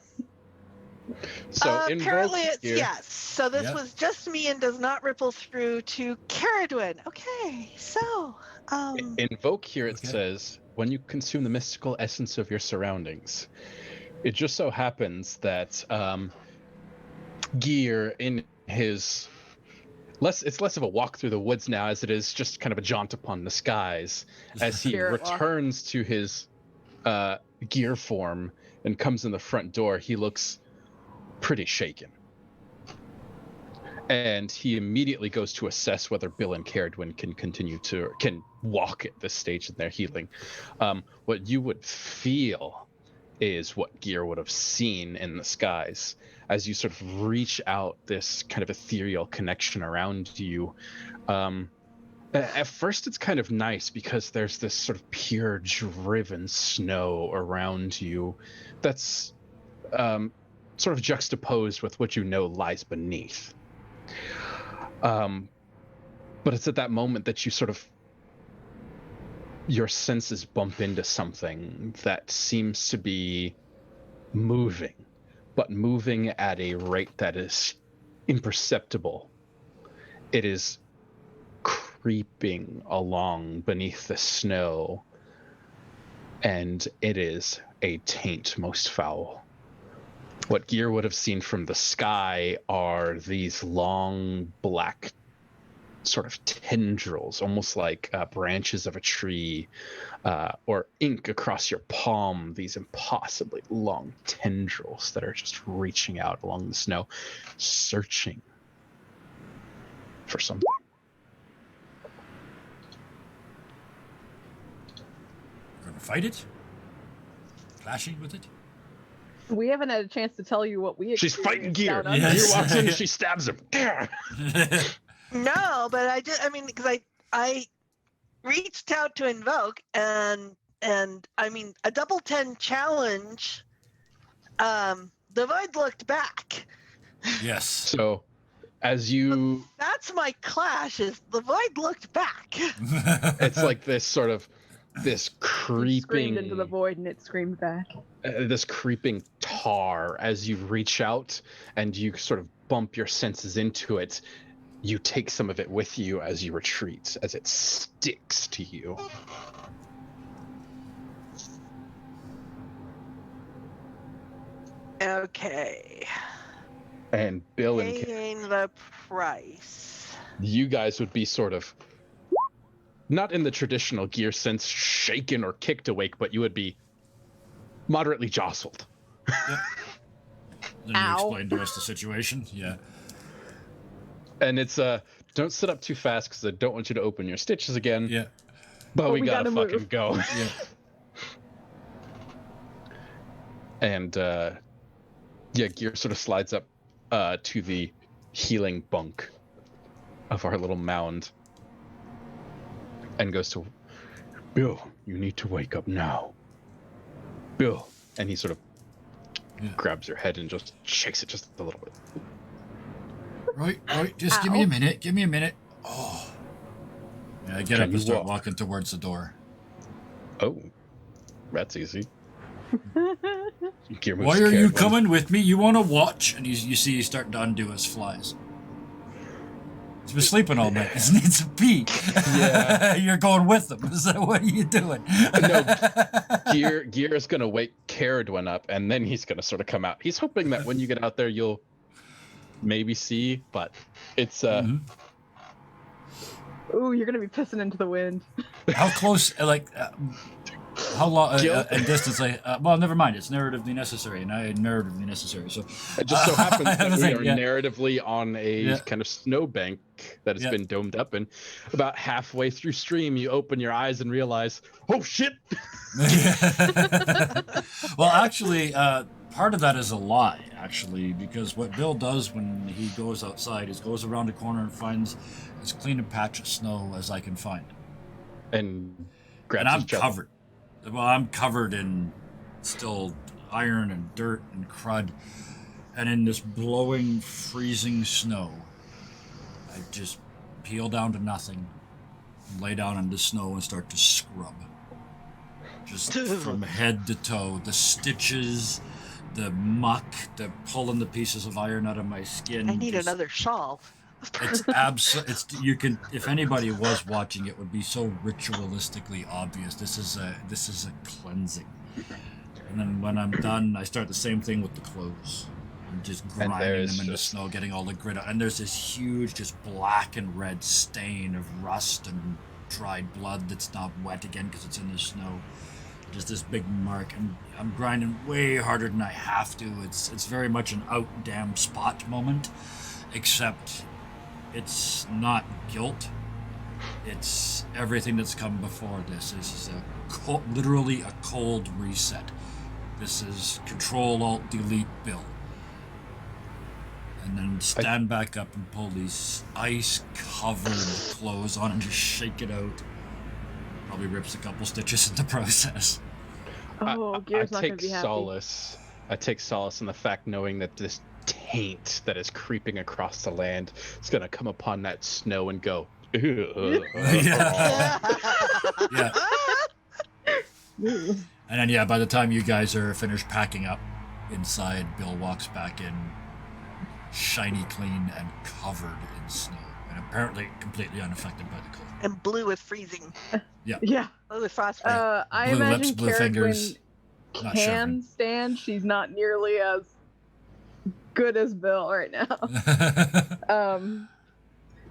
So
Apparently
invoke
it's
Gear.
yes. So this
Yep.
was just me and does not ripple through to Caradwin. Okay, so
Invoke here, it
Okay.
says, when you consume the mystical essence of your surroundings. It just so happens that Gear in his it's less of a walk through the woods now as it is just kind of a jaunt upon the skies as he
Spirit walk.
returns to his gear form and comes in the front door. He looks pretty shaken. And he immediately goes to assess whether Bill and Caradwin can walk at this stage in their healing. What you would feel is what Gear would have seen in the skies as you sort of reach out this kind of ethereal connection around you. At first it's kind of nice because there's this sort of pure driven snow around you that's sort of juxtaposed with what you know lies beneath. But it's at that moment that you sort of your senses bump into something that seems to be moving, but moving at a rate that is imperceptible. It is creeping along beneath the snow, and it is a taint most foul. What Gear would have seen from the sky are these long black sort of tendrils, almost like branches of a tree, or ink across your palm, these impossibly long tendrils that are just reaching out along the snow, searching for something.
We're gonna fight it? Clashing with it?
We haven't had a chance to tell you what we
She's fighting Gear.
experienced
Yeah.
down
Gear
under.
walks in and she stabs him.
no, but I did. I mean, because I reached out to invoke and I mean a double 10 challenge. The void looked back.
Yes.
So, as you,
That's my clash. Is the void looked back?
it's like this sort of this
You screamed into the
creeping,
void and it screamed back.
this creeping tar as you reach out and you sort of bump your senses into it. You take some of it with you as you retreat, as it sticks to you.
Okay.
And Bill and Karen,
Paying the price.
you guys would be sort of, not in the traditional gear sense, shaken or kicked awake, but you would be moderately jostled.
Yep. Then you
Ow.
explain to us the situation. Yeah.
And it's don't sit up too fast because I don't want you to open your stitches again.
Yeah.
But we
gotta
gotta fucking
move.
go.
Yeah.
And Gear sort of slides up to the healing bunk of our little mound and goes to
Bill, you need to wake up now.
Bill, and he sort of
Yeah.
grabs your head and just shakes it just a little bit.
Right. Just give me a minute. Give me a minute. Oh. Yeah, I get
Can
up
you
and start
walk?
walking towards the door.
Oh, that's easy. Gear moves
Why are you
carried one.
coming with me? You want to watch? And you see he's starting to undo his flies. He's been sleeping all night. He needs a pee.
Yeah.
You're going with him. So what are you doing?
Gear is gonna wake Caradwin up, and then he's gonna sort of come out. He's hoping that when you get out there, you'll maybe see, but it's
Mhm.
Ooh, you're gonna be pissing into the wind.
How close? How long?
Gil-
And distance? Well, never mind. It's narratively necessary, and I narratively necessary. So
It just so happens
I
that
was
we
like,
are
yeah.
narratively on a
Yeah.
kind of snowbank that has
Yeah.
been domed up, and about halfway through stream, you open your eyes and realize, oh shit!
Well, actually, part of that is a lie, actually, because what Bill does when he goes outside is goes around the corner and finds as clean a patch of snow as I can find.
And grabs
And I'm
his shovel.
covered. Well, I'm covered in still iron and dirt and crud. And in this blowing, freezing snow, I just peel down to nothing, lay down in the snow and start to scrub. Just from head to toe. The stitches, the muck, the pulling the pieces of iron out of my skin.
I need
just-
another shawl.
It's you can, if anybody was watching, it would be so ritualistically obvious. This is a cleansing. And then when I'm done, I start the same thing with the clothes. I'm just grinding
there's
them in the
just-
snow, getting all the grit out. And there's this huge, just black and red stain of rust and dried blood that's not wet again because it's in the snow. Just this big mark, and I'm grinding way harder than I have to. It's very much an out damn spot moment, except it's not guilt. It's everything that's come before this. This is literally a cold reset. This is Control Alt Delete Bill, and then stand back up and pull these ice covered clothes on and just shake it out. Probably rips a couple stitches in the process.
Oh, Gear's not gonna
take
be happy.
solace. I take solace in the fact knowing that this taint that is creeping across the land is gonna come upon that snow and go.
Yeah. Yeah.
Ooh.
And then, yeah, by the time you guys are finished packing up inside, Bill walks back in, shiny clean and covered in snow, and apparently completely unaffected by the cold.
And blue with freezing.
Yeah.
Blue with frostbite.
I
Blue
imagine
lips, blue
Caradwin
fingers, not
can
shivering.
stand. She's not nearly as good as Bill right now.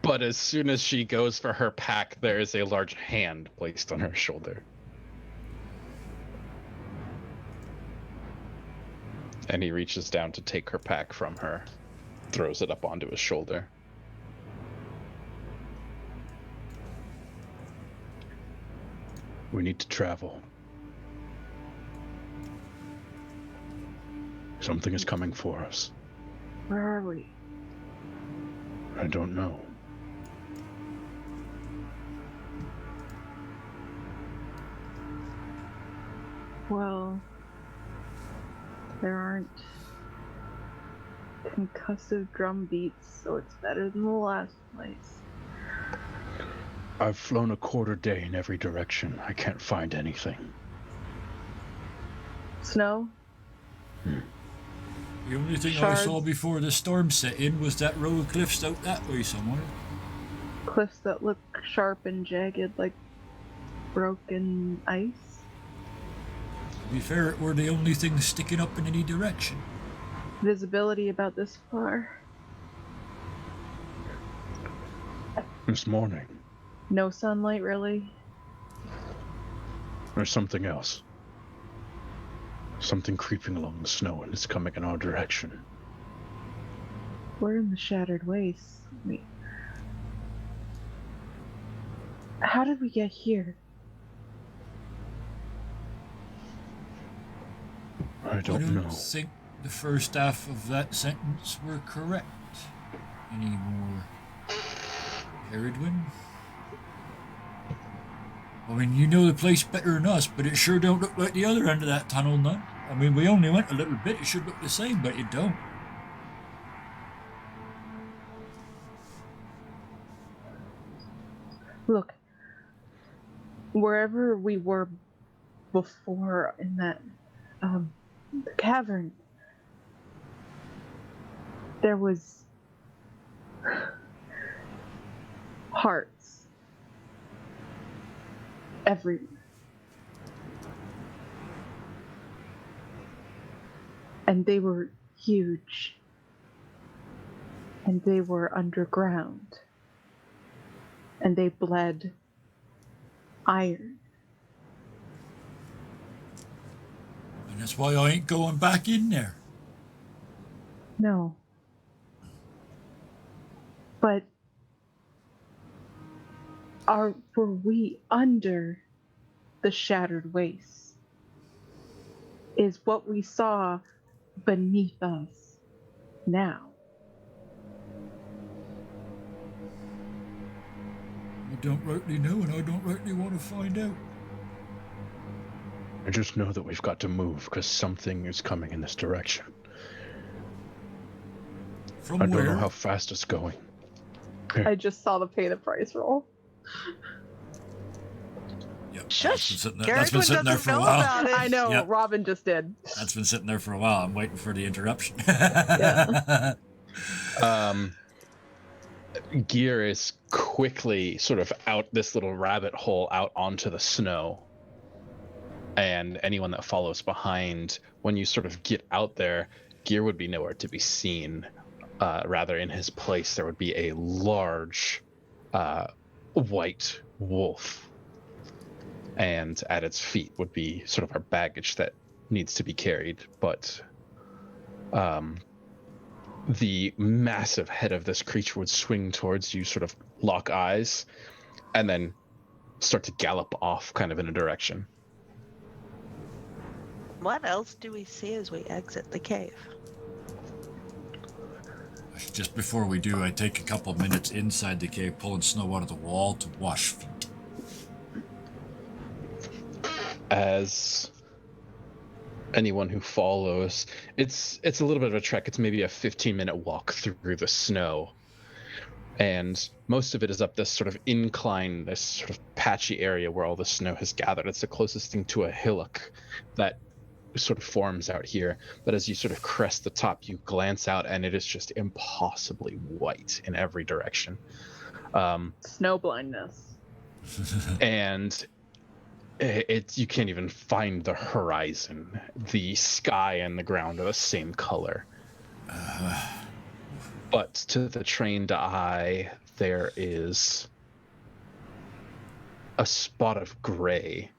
But as soon as she goes for her pack, there is a large hand placed on her shoulder. And he reaches down to take her pack from her, throws it up onto his shoulder.
We need to travel. Something is coming for us.
Where are we?
I don't know.
Well, there aren't concussive drum beats, so it's better than the last place.
I've flown a quarter day in every direction. I can't find anything.
Snow?
The only thing I
Shards.
saw before the storm set in was that row of cliffs out that way somewhere.
Cliffs that look sharp and jagged like broken ice?
To be fair, it were the only thing sticking up in any direction.
Visibility about this far?
This morning,
No sunlight, really?
there's something else. Something creeping along the snow, and it's coming in our direction.
We're in the Shattered Wastes. How did we get here?
I don't know.
Think the first half of that sentence were correct anymore. Herodwin? I mean, you know the place better than us, but it sure don't look like the other end of that tunnel, none. I mean, we only went a little bit. It should look the same, but it don't.
Look, wherever we were before in that cavern, there was hearts everywhere. And they were huge. And they were underground. And they bled iron.
And that's why I ain't going back in there.
No. But were we under the Shattered Wastes? Is what we saw beneath us now?
I don't rightly know, and I don't rightly want to find out.
I just know that we've got to move because something is coming in this direction.
From
I
where?
don't know how fast it's going.
I just saw the pay the price roll.
Yep,
Shush!
that's been sitting there for a
know
while.
about it.
I know,
Yep.
Robin just did.
That's been sitting there for a while. I'm waiting for the interruption.
Gear is quickly sort of out this little rabbit hole out onto the snow. And anyone that follows behind, when you sort of get out there, Gear would be nowhere to be seen. Rather, in his place, there would be a large white wolf. And at its feet would be sort of our baggage that needs to be carried. But the massive head of this creature would swing towards you, sort of lock eyes, and then start to gallop off kind of in a direction.
What else do we see as we exit the cave?
Just before we do, I take a couple minutes inside the cave, pulling snow out of the wall to wash feet.
As anyone who follows, it's a little bit of a trek. It's maybe a 15-minute walk through the snow, and most of it is up this sort of incline, this sort of patchy area where all the snow has gathered. It's the closest thing to a hillock that sort of forms out here. But as you sort of crest the top, you glance out, and it is just impossibly white in every direction.
Snow blindness.
And you can't even find the horizon. The sky and the ground are the same color. But to the trained eye, there is a spot of gray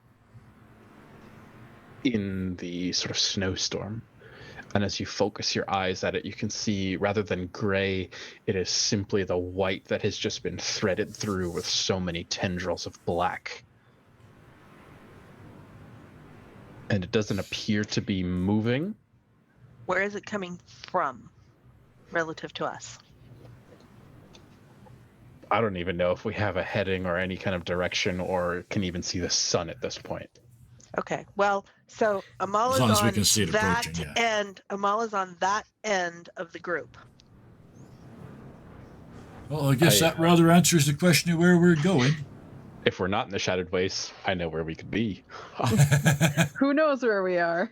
in the sort of snowstorm. And as you focus your eyes at it, you can see, rather than gray, it is simply the white that has just been threaded through with so many tendrils of black. And it doesn't appear to be moving.
Where is it coming from relative to us?
I don't even know if we have a heading or any kind of direction or can even see the sun at this point.
Okay, well, so Amal
As
is
long as we
on
can see it
that
approaching, yeah.
end. Amal is on that end of the group.
Well, I guess that rather answers the question of where we're going.
If we're not in the Shattered Wastes, I know where we could be.
Who knows where we are?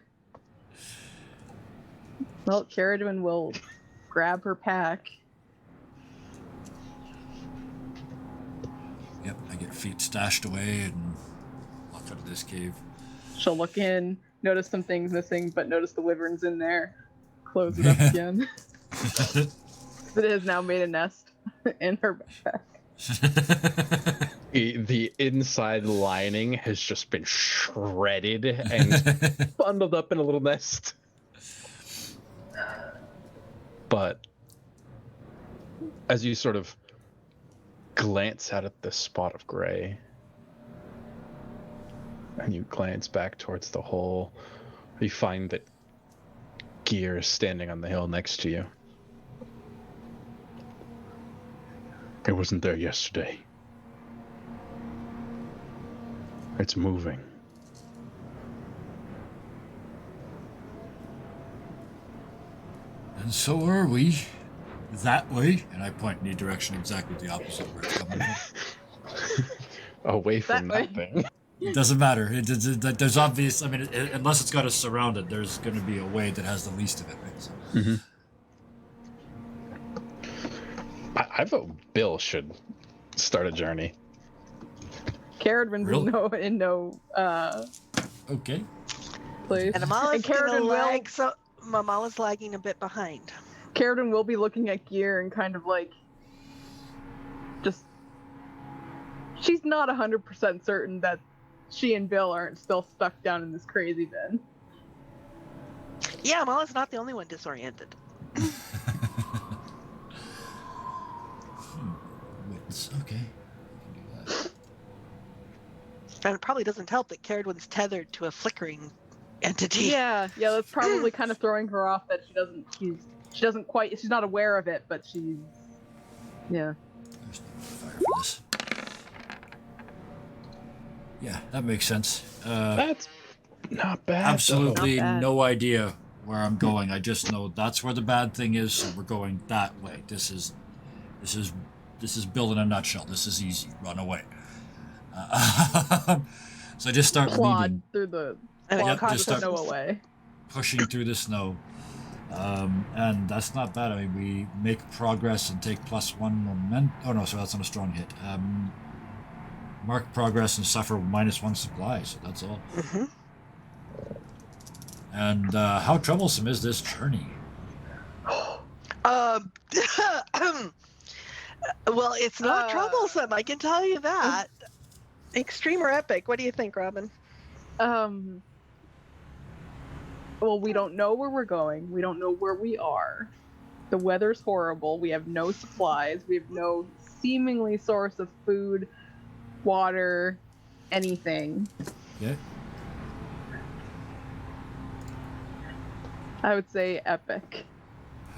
Well, Caradwin will grab her pack.
Yep, I get feet stashed away and walk out of this cave.
She'll look in, notice some things missing, but notice the wyvern's in there. Close it up again. It has now made a nest in her backpack.
The inside lining has just been shredded and bundled up in a little nest. But as you sort of glance out at this spot of gray, and you glance back towards the hole, you find that Gear is standing on the hill next to you.
It wasn't there yesterday. It's moving.
And so are we. That way. And I point in the direction exactly the opposite where it's coming from.
Away from
That
that thing.
It doesn't matter. There's obvious. I mean, unless it's got us surrounded, there's going to be a way that has the least of it. Right? So.
Mm-hmm. I vote Bill should start a journey.
Caradwin's
Really?
in no
Okay.
place.
And Amala's
Caradwin
gonna lag, so Amala's lagging a bit behind.
Caradwin will be looking at Gear and kind of like just she's not 100% certain that she and Bill aren't still stuck down in this crazy bin.
Yeah, Amala's not the only one disoriented.
Wits. Okay. I can do that.
And it probably doesn't help that Caradwin's tethered to a flickering entity.
Yeah, that's probably kind of throwing her off that she's not aware of it, but she's yeah.
There's no fire for this. Yeah, that makes sense.
That's not bad.
Absolutely
Not bad.
no idea where I'm going. I just know that's where the bad thing is, so we're going that way. This is Bill in a nutshell. This is easy. Run away. So I just start
Plod
leading,
through the
And it
Yep,
causes
just
the
start-
snow away.
pushing through the snow. And that's not bad. I mean, we make progress and take +1 moment. Oh no, so that's not a strong hit. Mark progress and suffer -1 supply. So that's all.
Mhm.
And how troublesome is this journey?
Well, it's not troublesome, I can tell you that. Extreme or epic? What do you think, Robin?
Well, we don't know where we're going. We don't know where we are. The weather's horrible. We have no supplies. We have no seemingly source of food, water, anything.
Yeah.
I would say epic.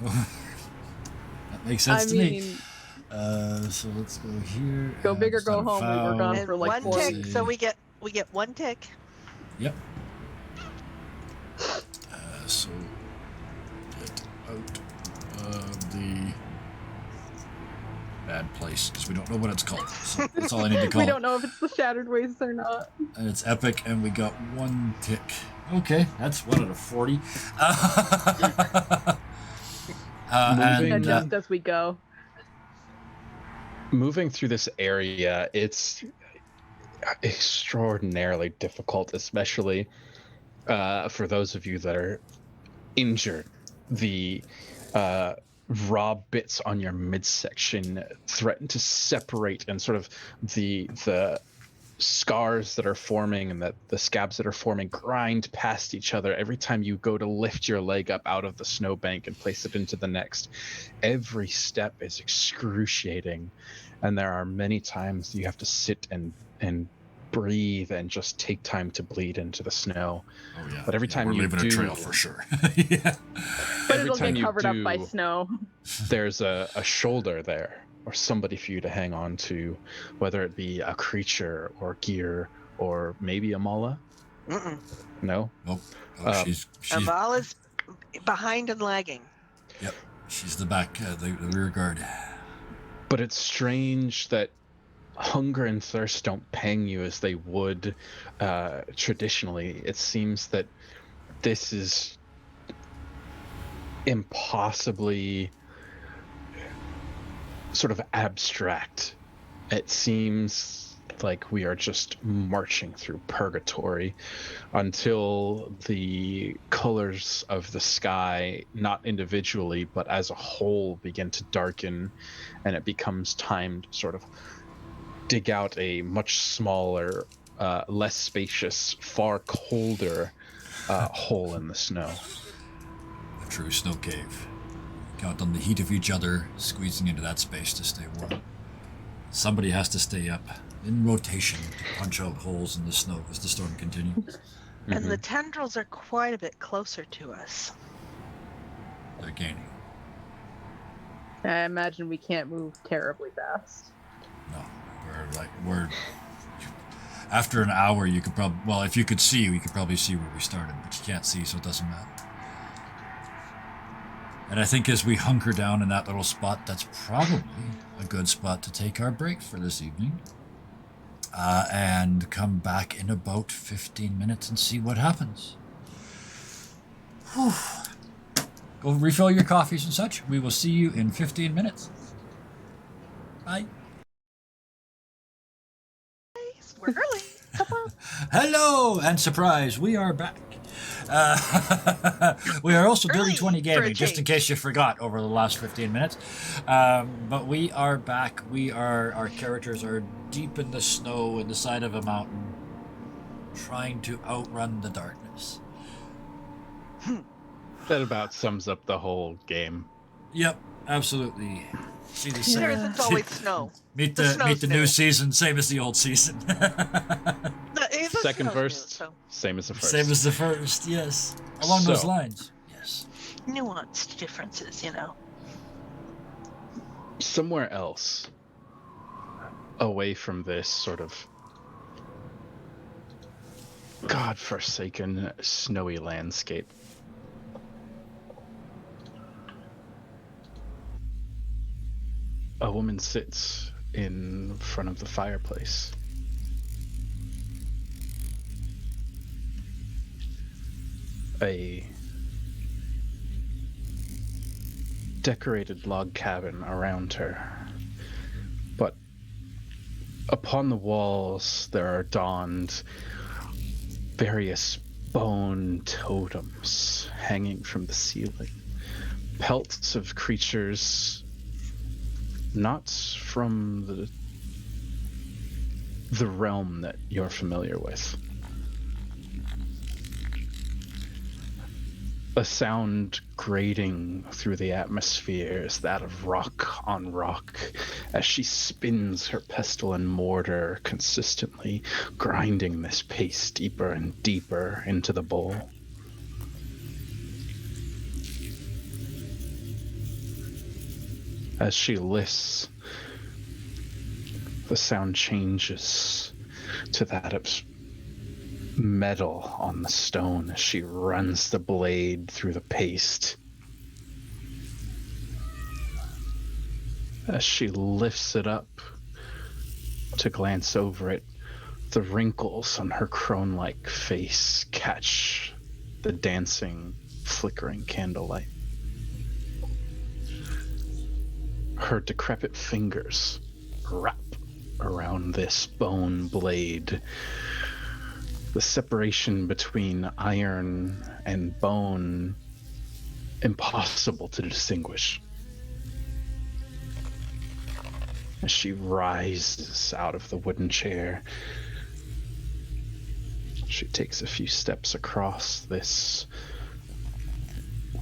That makes sense
I
to me.
mean,
So let's go here.
Go big or
It's
go
not a
home. We were
foul.
gone
And
for like
one
4
tick,
weeks.
so we get one tick.
Yep. So get out of the bad place because we don't know what it's called. So that's all I need to call
We
it.
don't know if it's the Shattered Wastes or not.
And it's epic, and we got 1 tick. Okay, that's 1 out of 40.
Moving
and
Adjust as we go.
Moving through this area, it's extraordinarily difficult, especially for those of you that are injured. The raw bits on your midsection threaten to separate, and sort of the scars that are forming and the scabs that are forming grind past each other every time you go to lift your leg up out of the snowbank and place it into the next. Every step is excruciating, and there are many times you have to sit and breathe and just take time to bleed into the snow.
oh yeah,
But every time
we're
you
leaving
do,
a trail for sure. Yeah.
But
every
it'll
time
get
you
covered up by
do,
snow.
there's a shoulder there, or somebody for you to hang on to, whether it be a creature or gear or maybe a mala.
Mm-mm.
No?
Nope. Oh, she's
Amala's behind and lagging.
she's the back, the rear guard.
But it's strange that hunger and thirst don't pang you as they would traditionally. It seems that this is impossibly sort of abstract. It seems like we are just marching through purgatory until the colors of the sky, not individually but as a whole, begin to darken, and it becomes time to sort of dig out a much smaller, less spacious, far colder hole in the snow.
A true snow cave. Count on the heat of each other squeezing into that space to stay warm. Somebody has to stay up in rotation to punch out holes in the snow as the storm continues.
And the tendrils are quite a bit closer to us.
They're gaining.
I imagine we can't move terribly fast.
No, we're after an hour you could probably, well, if you could see, we could probably see where we started, but you can't see, so it doesn't matter. And I think as we hunker down in that little spot, that's probably a good spot to take our break for this evening. And come back in about 15 minutes and see what happens. Whew. Go refill your coffees and such. We will see you in 15 minutes. Bye.
We're early.
Hello, and surprise, we are back. We are also Dirty
Early
20
for a
Gaming, just in
change.
case you forgot over the last 15 minutes. But we are back. Our characters are deep in the snow in the side of a mountain, trying to outrun the darkness.
That about sums up the whole game.
Yep, absolutely. See the
There isn't always snow.
meet
The
the
snow's
new
new.
season, same as the old season.
The
Second
snow's
verse,
new, so
same as the first.
Same as the first, yes. Along those
So-
lines, yes.
nuanced differences, you know.
Somewhere else, away from this sort of godforsaken snowy landscape, a woman sits in front of the fireplace. A decorated log cabin around her, but upon the walls there are donned various bone totems hanging from the ceiling, pelts of creatures not from the realm that you're familiar with. A sound grating through the atmosphere is that of rock on rock as she spins her pestle and mortar, consistently grinding this paste deeper and deeper into the bowl. As she lifts, the sound changes to that of metal on the stone as she runs the blade through the paste. As she lifts it up to glance over it, the wrinkles on her crone-like face catch the dancing, flickering candlelight. Her decrepit fingers wrap around this bone blade. The separation between iron and bone, impossible to distinguish. As she rises out of the wooden chair, she takes a few steps across this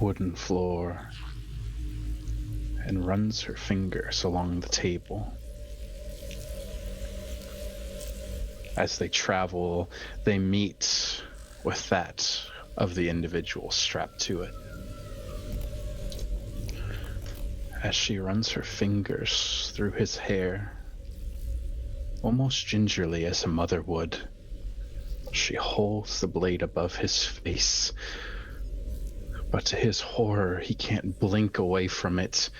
wooden floor and runs her fingers along the table. As they travel, they meet with that of the individual strapped to it. As she runs her fingers through his hair, almost gingerly as a mother would, she holds the blade above his face. But to his horror, he can't blink away from it.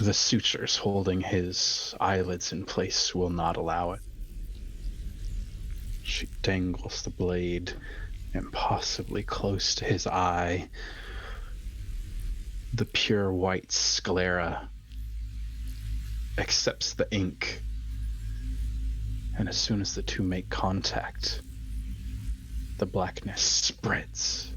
The sutures holding his eyelids in place will not allow it. She dangles the blade impossibly close to his eye. The pure white sclera accepts the ink, and as soon as the two make contact, the blackness spreads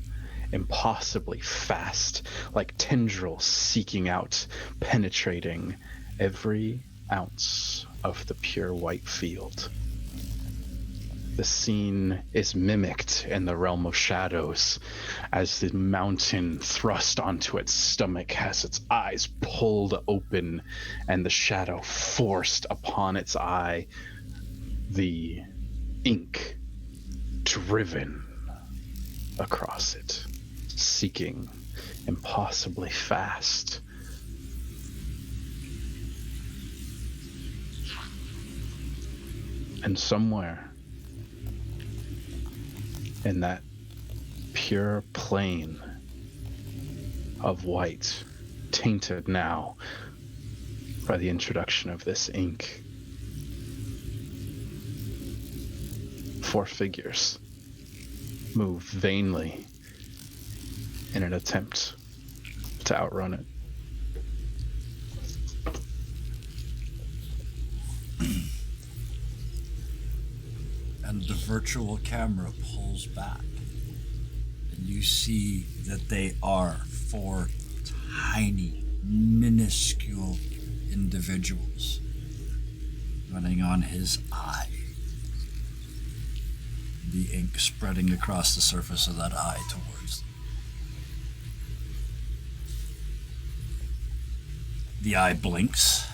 impossibly fast, like tendrils seeking out, penetrating every ounce of the pure white field. The scene is mimicked in the realm of shadows as the mountain thrust onto its stomach has its eyes pulled open and the shadow forced upon its eye, the ink driven across it, seeking impossibly fast. And somewhere in that pure plane of white, tainted now by the introduction of this ink, 4 figures move vainly in an attempt to outrun it.
And the virtual camera pulls back, and you see that they are 4 tiny, minuscule individuals running on his eye. The ink spreading across the surface of that eye towards them. The eye blinks,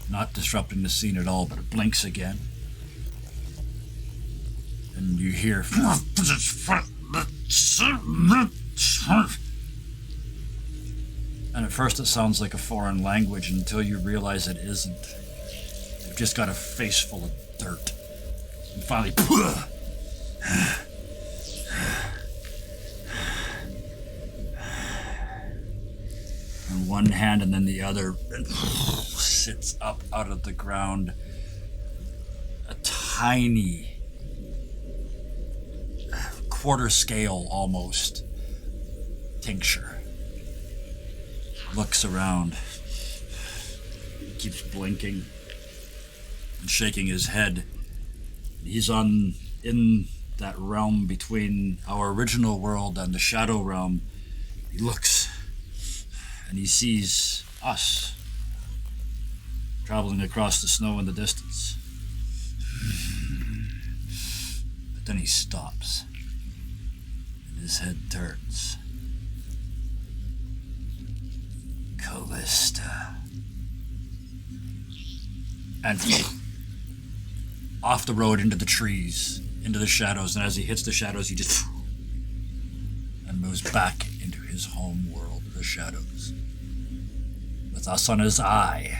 not disrupting the scene at all, but it blinks again. And you hear, and at first it sounds like a foreign language until you realize it isn't. You've just got a face full of dirt. And finally, and one hand and then the other sits up out of the ground. A tiny, quarter scale almost tincture. Looks around, keeps blinking and shaking his head. He's in that realm between our original world and the shadow realm. He looks and he sees us traveling across the snow in the distance. But then he stops. His head turns. Callista. And off the road into the trees, into the shadows, and as he hits the shadows, he just and moves back into his home world, the shadows, with us on his eye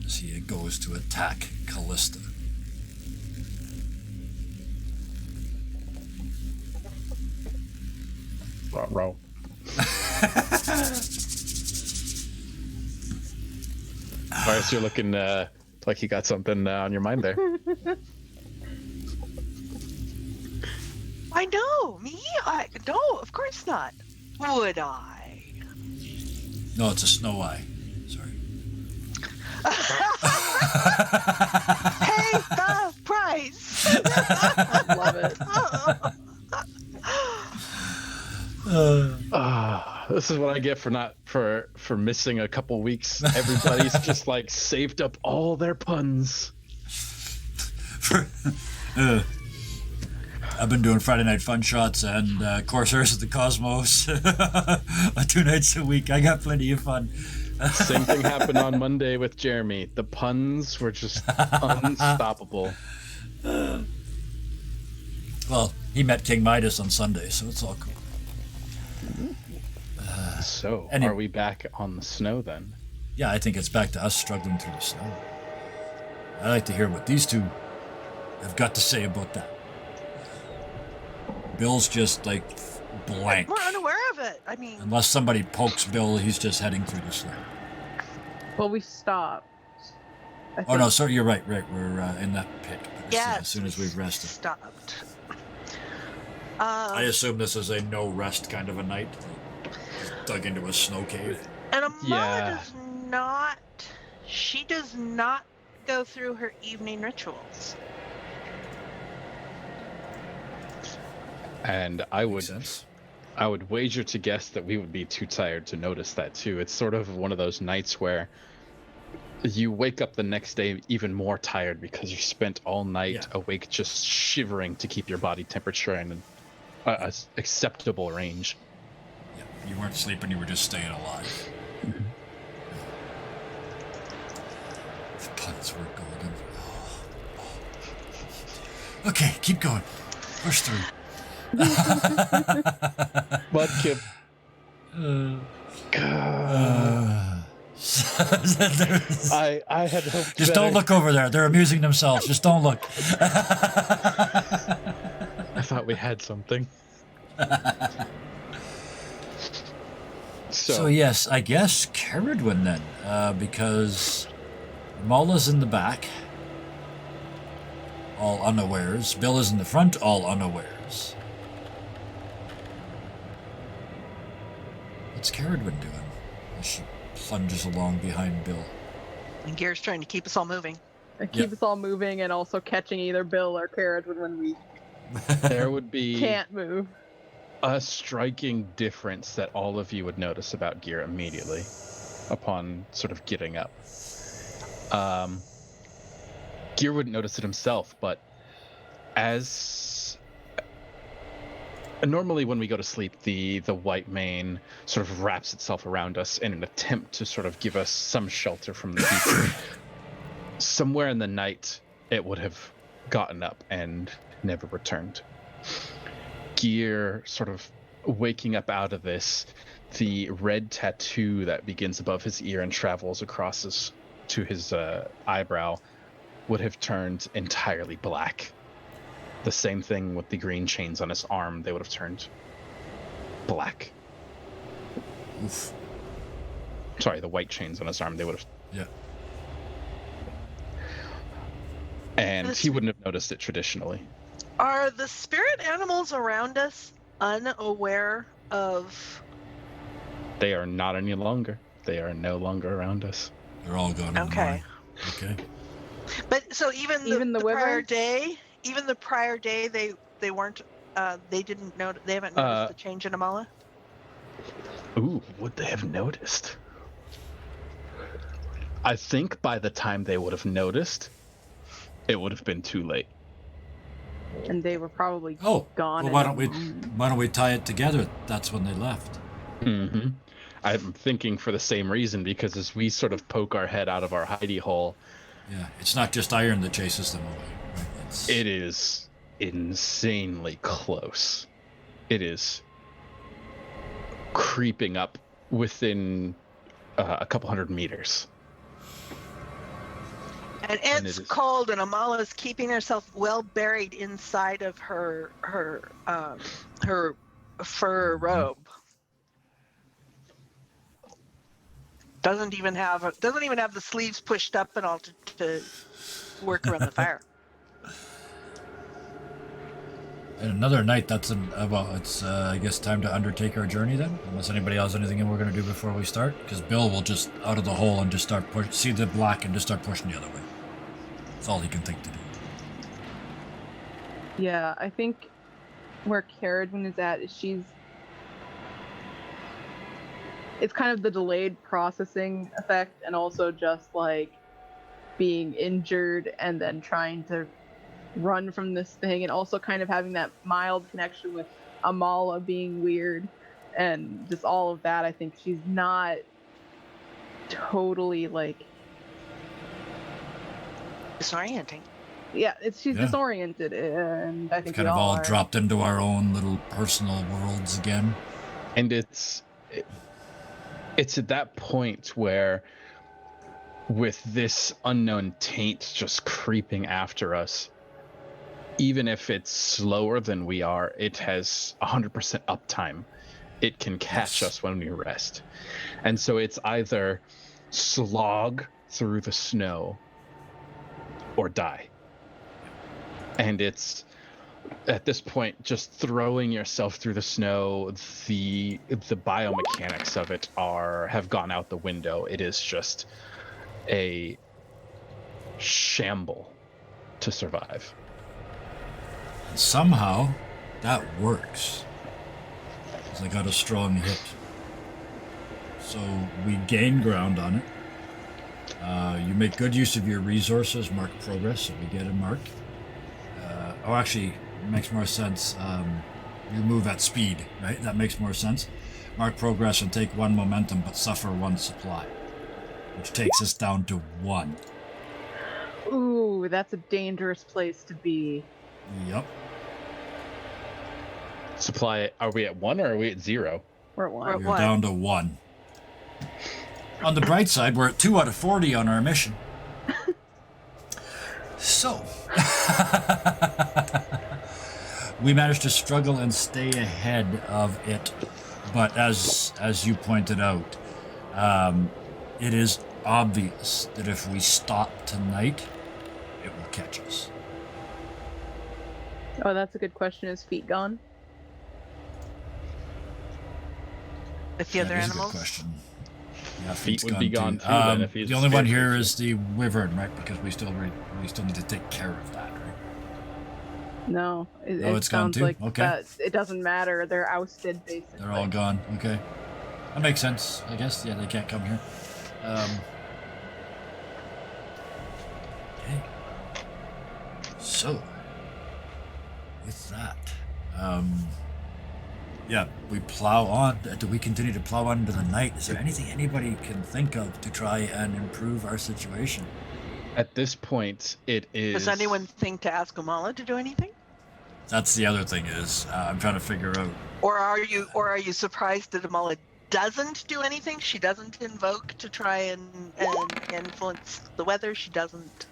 as he goes to attack Callista.
Row. Virus, you're looking like you got something on your mind there.
I know, me? No, of course not. Would I?
No, it's a snow eye. Sorry.
Pay the price.
I love it.
This is what I get for missing a couple weeks. Everybody's just like saved up all their puns.
I've been doing Friday Night Fun Shots and Corsairs of the Cosmos 2 nights a week. I got plenty of fun.
Same thing happened on Monday with Jeremy. The puns were just unstoppable.
Well, he met King Midas on Sunday, so it's all cool.
So,
anyway.
Are we back on the snow then?
Yeah, I think it's back to us struggling through the snow. I'd like to hear what these two have got to say about that. Bill's just like blank.
We're unaware of it. I mean,
Unless somebody pokes Bill, he's just heading through the snow.
Well, we stopped. I
Oh
think.
no, sorry, you're right. Right, we're in that pit. But
Yeah.
as soon as we've rested.
Stopped.
I assume this is a no rest kind of a night. Just dug into a snow cave.
And Amala
Yeah.
does not. She does not go through her evening rituals.
And I
Makes
would
sense.
I would wager to guess that we would be too tired to notice that too. It's sort of one of those nights where you wake up the next day even more tired because you spent all night awake just shivering to keep your body temperature in a acceptable range.
Yeah, you weren't sleeping, you were just staying alive. The puns were golden. Okay, keep going. Push through.
Mudkip. I had hoped
Just
better.
don't look over there. They're amusing themselves. Just don't look.
I thought we had something.
So yes, I guess Caradwin then, because Mola's in the back, all unawares. Bill is in the front, all unawares. What's Caradwin doing as she plunges along behind Bill?
And Gear's trying to keep us all moving.
Keep us all moving and also catching either Bill or Carrot when we
there would be
can't move.
a striking difference that all of you would notice about Gear immediately upon sort of getting up. Gear wouldn't notice it himself, but as normally when we go to sleep, the white mane sort of wraps itself around us in an attempt to sort of give us some shelter from the heat. Somewhere in the night, it would have gotten up and never returned. Gear sort of waking up out of this, the red tattoo that begins above his ear and travels across to his eyebrow would have turned entirely black. The same thing with the green chains on his arm, they would have turned black.
Oof.
Sorry, the white chains on his arm, they would have...
Yeah.
And he wouldn't have noticed it traditionally.
Are the spirit animals around us unaware of...
They are not any longer. They are no longer around us.
They're all gone.
Okay.
Okay.
But so even the prior
wyverns?
day, they weren't, they didn't know, they haven't noticed the change in Amala?
Ooh, would they have noticed? I think by the time they would have noticed, it would have been too late.
And they were probably
Oh,
gone.
well, why don't we tie it together? That's when they left.
Mm-hmm. I'm thinking for the same reason, because as we sort of poke our head out of our hidey hole,
Yeah, it's not just iron that chases them away. Right?
it is insanely close. It is creeping up within a couple hundred meters.
And
And
it's
it is-
cold, and Amala's keeping herself well buried inside of her fur robe. Doesn't even have the sleeves pushed up and all to work around the fire.
And another night, that's it's I guess time to undertake our journey then. Unless anybody else has anything we're going to do before we start, because Bill will just out of the hole and just start see the black and just start pushing the other way. That's all he can think to do.
Yeah, I think where Caradwin is at is it's kind of the delayed processing effect, and also just like being injured and then trying to run from this thing, and also kind of having that mild connection with Amala being weird and just all of that. I think she's not totally like
Disorienting.
she's
Yeah.
disoriented, and I think
Kind
we
of all
are.
dropped into our own little personal worlds again.
And it's at that point where, with this unknown taint just creeping after us, even if it's slower than we are, it has 100% uptime. It can catch
Yes.
us when we rest. And so it's either slog through the snow or die. And it's at this point just throwing yourself through the snow. The biomechanics of it have gone out the window. It is just a shamble to survive.
Somehow, that works. 'Cause I got a strong hit. So we gain ground on it. You make good use of your resources, mark progress, so we get a mark. Actually, it makes more sense. You move at speed, right? That makes more sense. Mark progress and take 1 momentum, but suffer 1 supply, which takes us down to 1.
Ooh, that's a dangerous place to be.
Yep.
Supply, are we at 1 or are we at 0?
We're at 1.
We're at
You're
1.
down to 1. On the bright side, we're at 2 out of 40 on our mission. So, we managed to struggle and stay ahead of it. But as you pointed out, it is obvious that if we stop tonight, it will catch us.
Oh, that's a good question. Is feet gone?
With the other
That is a
animals?
good question. Yeah,
Feet
feet's
would be gone
too.
too, then, if he's
the only one
scared
here
of
is the wyvern, right? Because we still need to take care of that, right?
No. It
Oh, it's gone
sounds
too?
like
Okay.
that. It doesn't matter. They're ousted, basically.
They're all gone. Okay, that makes sense, I guess. Yeah, they can't come here. Okay. So, with that, yeah, we plow on. Do we continue to plow on into the night? Is there anything anybody can think of to try and improve our situation?
At this point, it is.
Does anyone think to ask Amala to do anything?
That's the other thing is I'm trying to figure out.
Or are you surprised that Amala doesn't do anything? She doesn't invoke to try and influence the weather. She doesn't.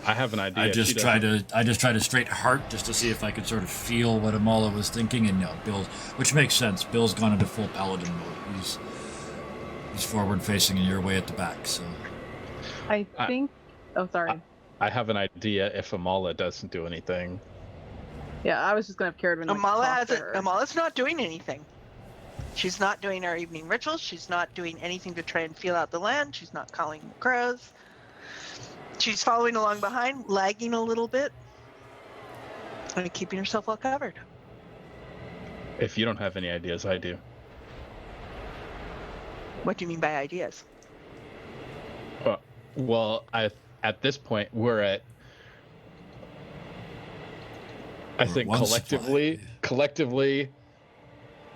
I have an idea.
I just tried a straight heart just to see if I could sort of feel what Amala was thinking, and no, Bill's, which makes sense. Bill's gone into full paladin mode. He's forward facing, and you're way at the back. So
I think. Oh, sorry.
I have an idea if Amala doesn't do anything.
Yeah, I was just gonna have Caradwin.
Amala's not doing anything. She's not doing our evening rituals. She's not doing anything to try and feel out the land. She's not calling the crows. She's following along behind, lagging a little bit, and keeping herself well covered.
If you don't have any ideas, I do.
What do you mean by ideas?
Well, at this point, we're at. I think collectively,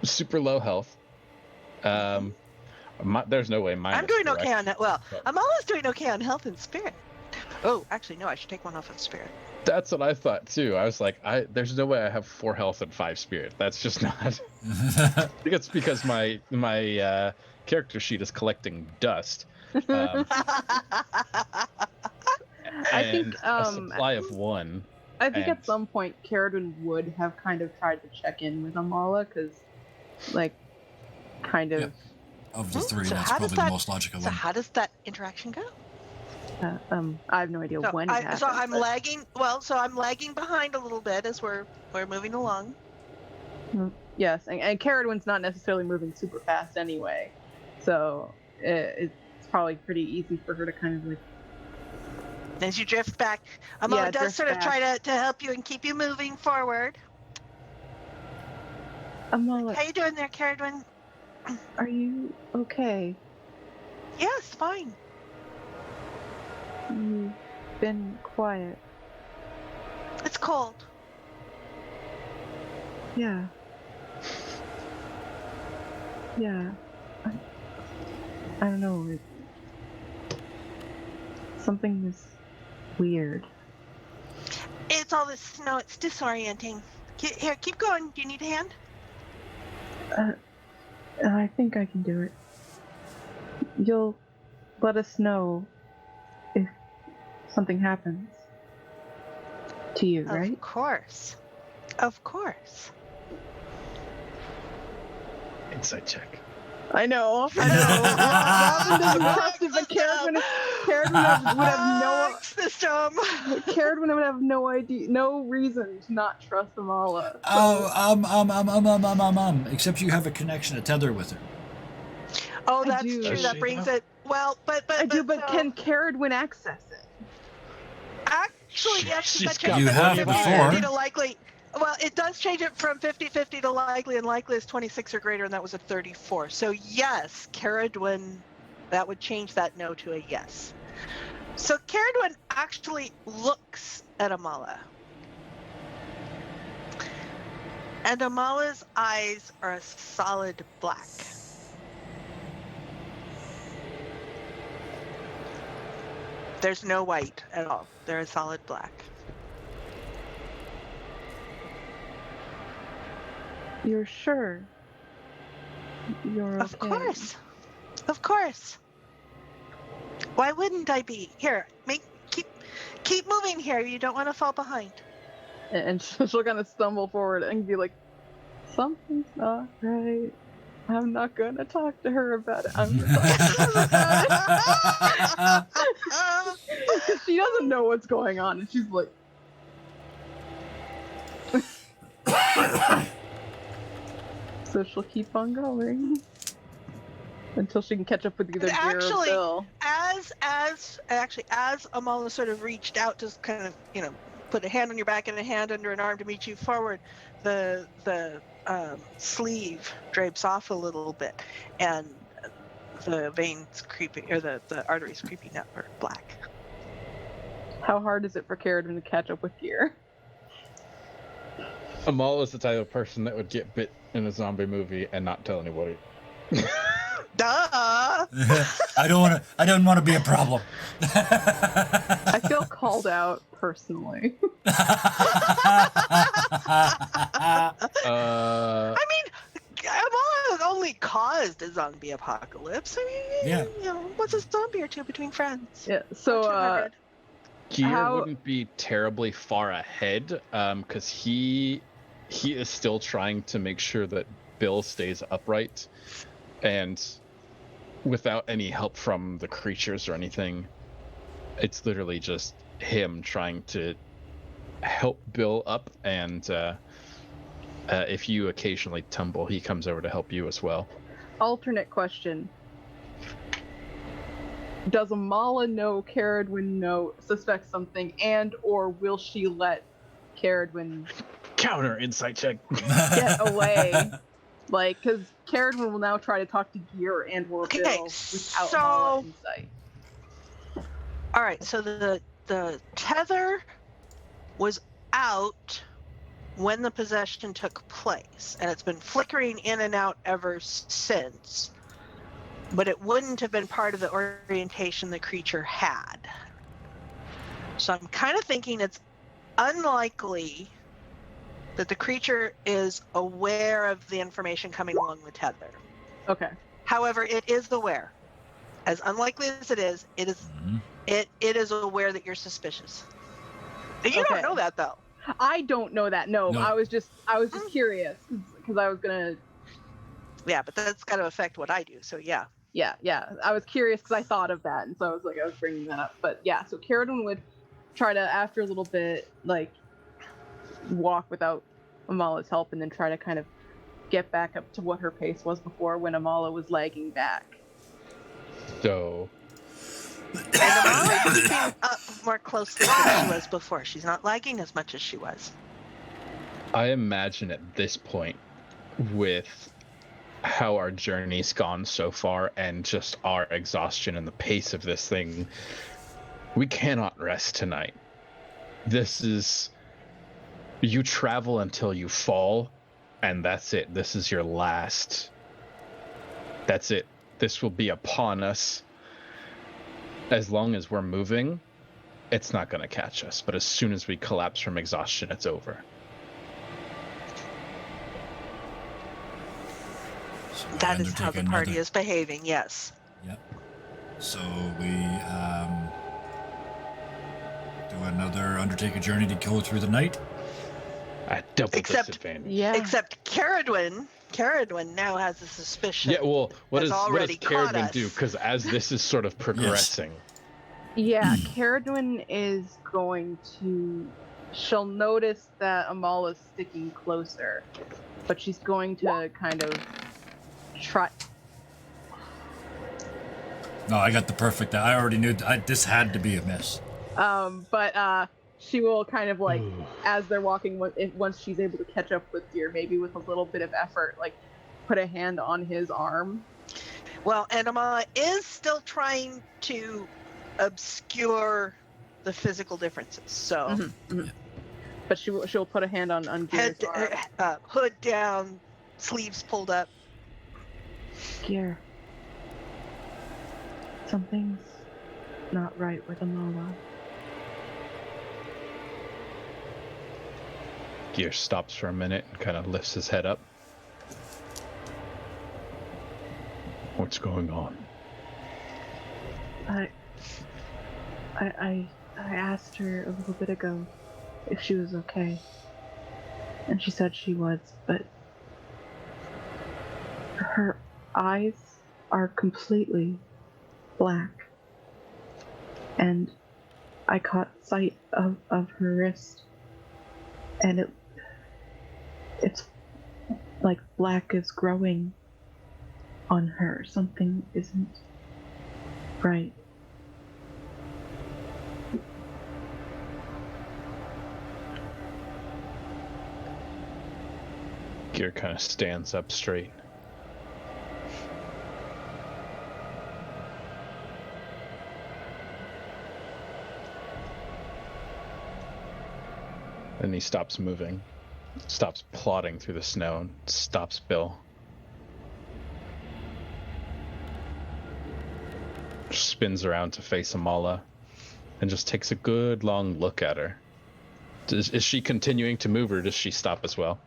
super low health. There's no way mine.
I'm doing okay on that. Well, Amala's doing okay on health and spirit. Oh, actually, no, I should take 1 off of spirit.
That's what I thought too. I was like, there's no way I have 4 health and 5 spirit. That's just not. It's because my character sheet is collecting dust.
I think
a supply of 1.
I think at some point Caradwin would have kind of tried to check in with Amala because, like, kind of.
Yep. Of the 3,
So
that's
how
probably
does
the most logical
So
one.
how does that interaction go?
I have no idea when it happens.
So I'm
but-
lagging. Well, so I'm lagging behind a little bit as we're moving along.
Yes, and Caradwin's not necessarily moving super fast anyway, so it's probably pretty easy for her to kind of like.
As you drift back, Amala does
drift
sort of
back.
try to help you and keep you moving forward.
Amala,
How you doing there, Caradwin?
are you okay?
Yes, fine.
You've been quiet.
It's cold.
Yeah. Yeah. I don't know. Something is weird.
It's all this snow. It's disorienting. Here, keep going. Do you need a hand?
I think I can do it. You'll let us know if something happens to you, right?
Of course. Of course.
Insight check.
I know. Robin doesn't have to Caradwin would have no
system.
Caradwin would have no idea, no reason to not trust Amala.
Except you have a connection, a tether with her.
Oh,
I
that's
do.
true.
Does
That
she,
brings
though?
it. Well, but
I do, but
so-
can Caradwin access it?
Actually, yes,
She's
that
got
changes
You
it
have
from
before.
50-50 to likely. Well, it does change it from 50-50 to likely, and likely is 26 or greater, and that was a 34. So yes, Caradwin, that would change that no to a yes. So Caradwin actually looks at Amala. And Amala's eyes are a solid black. There's no white at all. They're a solid black.
You're sure? You're
Of
okay.
course. Of course. Why wouldn't I be? Here, keep moving here. You don't want to fall behind.
And she'll kind of stumble forward and be like, "Something's not right. I'm not gonna talk to her about it. I'm gonna talk to her about it." She doesn't know what's going on, and she's like, so she'll keep on going until she can catch up with either Gear or
Actually,
Bill.
as Amala sort of reached out to kind of, put a hand on your back and a hand under an arm to meet you forward, the sleeve drapes off a little bit, and the veins creeping, or the arteries creeping up are black.
How hard is it for Caradwin to catch up with Gear?
Amal is the type of person that would get bit in a zombie movie and not tell anybody.
Duh!
I don't want to be a problem.
I feel called out personally.
I mean, Amala only caused a zombie apocalypse. I mean,
Yeah.
What's a zombie or two between friends?
Yeah. So,
200.
Gear
How-
wouldn't be terribly far ahead, because he is still trying to make sure that Bill stays upright, and without any help from the creatures or anything, it's literally just him trying to help Bill up, and if you occasionally tumble, he comes over to help you as well.
alternate question. Does Amala know Caradwin suspects something, and or will she let Caradwin
Counter insight check.
get away? Like, because Caradwin will now try to talk to Gear and or
Okay,
Bill without
so-
Amala in sight.
All right, so the tether was out when the possession took place, and it's been flickering in and out ever since. But it wouldn't have been part of the orientation the creature had. So I'm kind of thinking it's unlikely that the creature is aware of the information coming along the tether.
Okay.
However, it is aware. As unlikely as it is, it is aware that you're suspicious. You
Okay.
don't know that though.
I don't know that. No,
No.
I was just curious because I was gonna.
Yeah, but that's got to affect what I do. So yeah.
Yeah. I was curious because I thought of that, and so I was bringing that up. But yeah, so Caradwin would try to, after a little bit, walk without Amala's help, and then try to kind of get back up to what her pace was before when Amala was lagging back.
So,
And Amala is keeping up more closely than she was before. She's not lagging as much as she was.
I imagine at this point, with how our journey's gone so far and just our exhaustion and the pace of this thing, we cannot rest tonight. This is... You travel until you fall, and that's it. This is your last. That's it. This will be upon us. As long as we're moving, it's not going to catch us. But as soon as we collapse from exhaustion, it's over.
So we
That is how
undertake
the party
another-
is behaving, yes.
Yep. So we undertake a journey to go through the night.
At double
Except-
disadvantage.
Yeah.
Except Caradwin Caradwin now has a suspicion.
Yeah, well, what
has
does
already caught
Caradwin do?
us.
Because as this is sort of progressing,
Yeah, Caradwin is going to. She'll notice that Amal is sticking closer, but she's going to kind of try.
No, I got the perfect. I already knew this had to be a miss.
But she will kind of like, as they're walking, once she's able to catch up with Deer, maybe with a little bit of effort, like put a hand on his arm.
Well, Enema is still trying to obscure the physical differences. So,
But she'll put a hand on Gear's arm.
hood down, sleeves pulled up.
Gear. Something's not right with Amala.
Gear stops for a minute and kind of lifts his head up. What's going on?
I asked her a little bit ago if she was okay, and she said she was, but her eyes are completely black, and I caught sight of her wrist, and it's like black is growing on her. Something isn't right.
Gear kind of stands up straight. And he stops moving, stops plodding through the snow, and stops Bill. Spins around to face Amala and just takes a good long look at her. Is she continuing to move, or does she stop as well?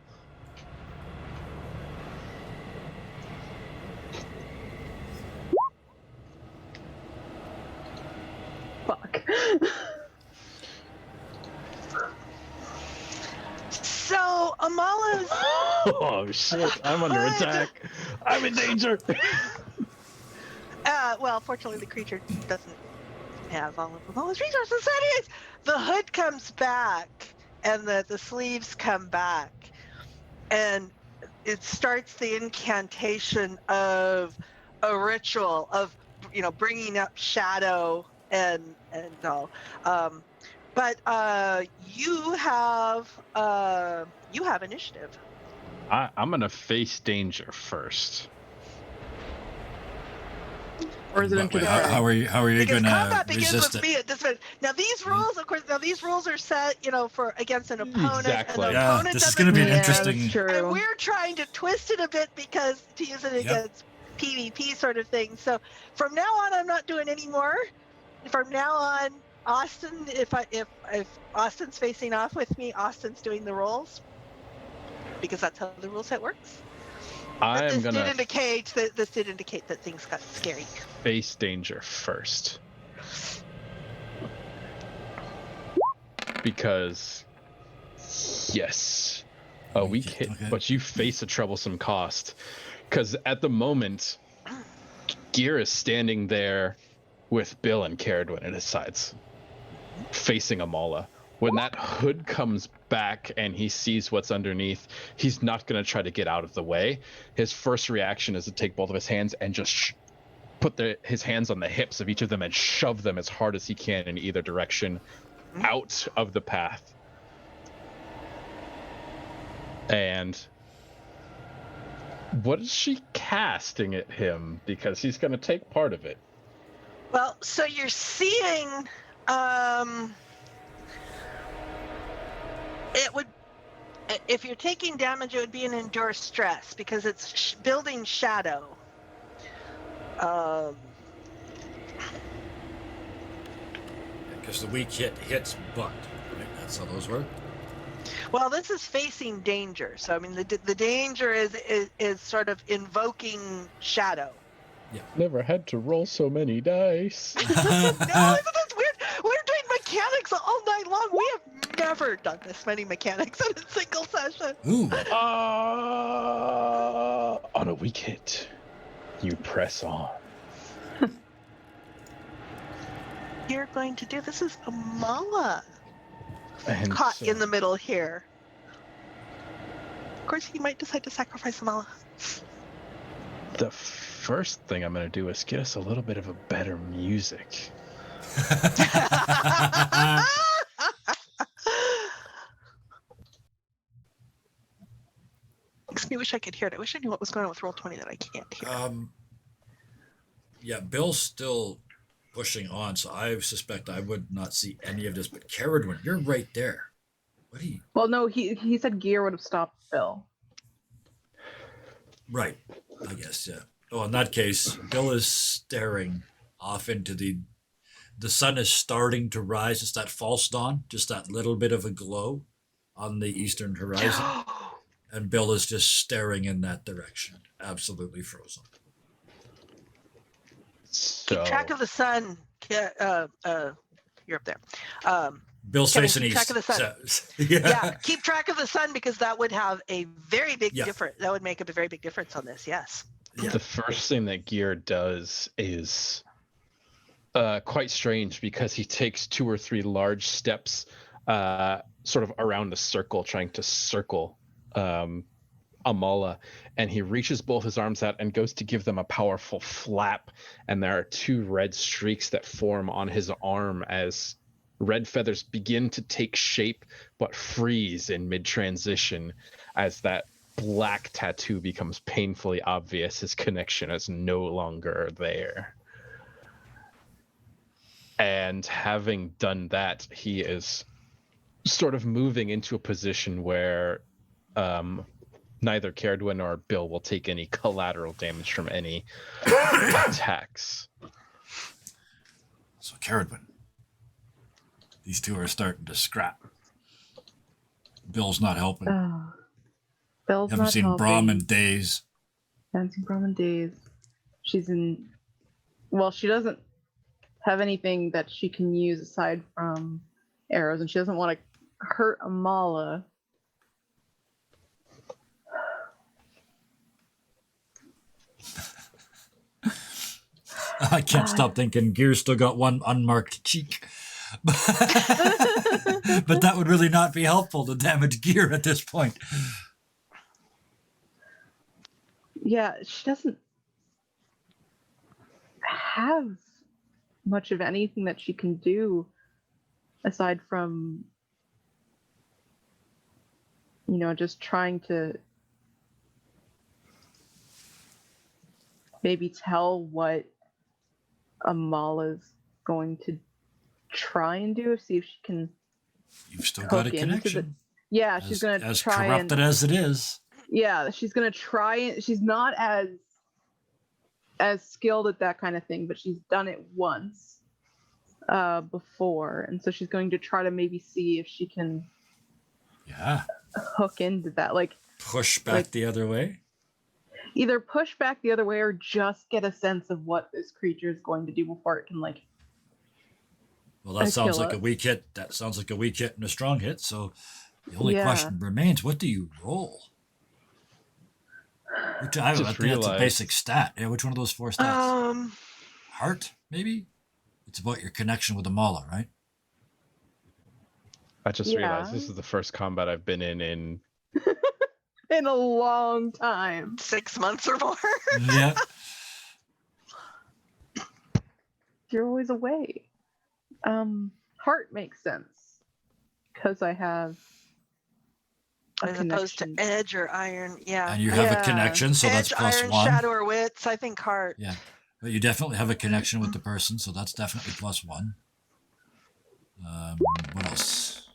Fuck.
So, Amala's...
Oh shit, I'm under attack. I'm in danger.
Well, fortunately, the creature doesn't have all of Amala's resources. So anyways, the hood comes back, and the sleeves come back, and it starts the incantation of a ritual of, bringing up shadow and all. But you have initiative.
I'm gonna face danger first.
Or is it
Wait,
into the
how are you
Because
going to
combat begins
resist
with
it?
me at this point. Now these rules, of course, these rules are set, for against an opponent.
Exactly.
And the
Yeah,
opponent
this is
doesn't
going to be an
Yeah,
interesting.
that's true.
And we're trying to twist it a bit because to use it against PvP sort of thing. So from now on, I'm not doing any more. From now on, Austin, if Austin's facing off with me, Austin's doing the rolls because that's how the rule set works. This did indicate that things got scary.
Face danger first. Because yes, a weak hit,
okay.
but you face a troublesome cost. Because at the moment, Gear is standing there with Bill and Caradwin at his sides, facing Amala. When that hood comes back and he sees what's underneath, he's not going to try to get out of the way. His first reaction is to take both of his hands and just put his hands on the hips of each of them and shove them as hard as he can in either direction out of the path. And what is she casting at him? Because he's going to take part of it.
Well, so you're seeing... It would, if you're taking damage, it would be an endure stress because it's building shadow.
Because the weak hits butt. Right? That's how those work.
Well, this is facing danger. So I mean, the danger is sort of invoking shadow.
Yeah.
Never had to roll so many dice.
No, isn't this weird? We're doing mechanics all night long. We have never done this many mechanics in a single session.
Ooh.
On a weak hit, you press on.
You're going to do this is Amala
And
caught
so-
in the middle here. Of course, he might decide to sacrifice Amala.
The first thing I'm going to do is get us a little bit of a better music.
Makes me wish I could hear it. I wish I knew what was going on with Roll20 that I can't hear.
Yeah, Bill's still pushing on, so I suspect I would not see any of this. But Caradwin, you're right there. What do you?
Well, no, he said gear would have stopped Bill.
Right, I guess, yeah. Oh, in that case, Bill is staring off into the sun is starting to rise. It's that false dawn, just that little bit of a glow on the eastern horizon. And Bill is just staring in that direction, absolutely frozen.
So,
Keep track of the sun. You're up there.
Bill's
Kevin,
facing
keep track
east.
of the sun.
So,
Yeah, keep track of the sun because that would have a very big
Yeah.
difference. That would make a very big difference on this. Yes.
Yeah.
the first thing that Gear does is quite strange because he takes 2 or 3 large steps sort of around the circle, trying to circle Amala, and he reaches both his arms out and goes to give them a powerful flap, and there are 2 red streaks that form on his arm as red feathers begin to take shape but freeze in mid-transition as that black tattoo becomes painfully obvious. His connection is no longer there. And having done that, he is sort of moving into a position where neither Caradwin or Bill will take any collateral damage from any attacks.
So Caradwin, these 2 are starting to scrap. Bill's not helping.
Bill's
Haven't
not
seen
helping.
Brahm in days.
Haven't seen Brahm in days. She's in. Well, she doesn't have anything that she can use aside from arrows, and she doesn't want to hurt Amala.
I can't stop thinking Gear's still got one unmarked cheek. But that would really not be helpful to damage Gear at this point.
Yeah, she doesn't have much of anything that she can do aside from, just trying to maybe tell what Amala's going to try and do, see if she can.
You've still got a
hook into
connection.
Yeah, she's gonna
as
try
corrupted as it is.
Yeah, she's gonna try. She's not as skilled at that kind of thing, but she's done it once before, and so she's going to try to maybe see if she can hook into that, like
Push back the other way.
either push back the other way or just get a sense of what this creature is going to do before it can
Well, that sounds
kill
like a
us.
weak hit. That sounds like a weak hit and a strong hit. So the only
Yeah.
question remains: what do you roll? I think that's a
realized-
basic stat. Yeah, which one of those 4 stats?
Um,
Heart, maybe. It's about your connection with the Mala, right?
I just
Yeah.
realized this is the first combat I've been in
in a long time.
6 months or more.
Yeah.
You're always away. Heart makes sense because I have a
As opposed to
connection.
edge or iron. Yeah.
And you have a
Yeah.
connection, so that's
edge,
plus
iron,
1.
shadow, or wits. I think heart.
Yeah. But you definitely have a connection with the person, so that's definitely plus 1. What else?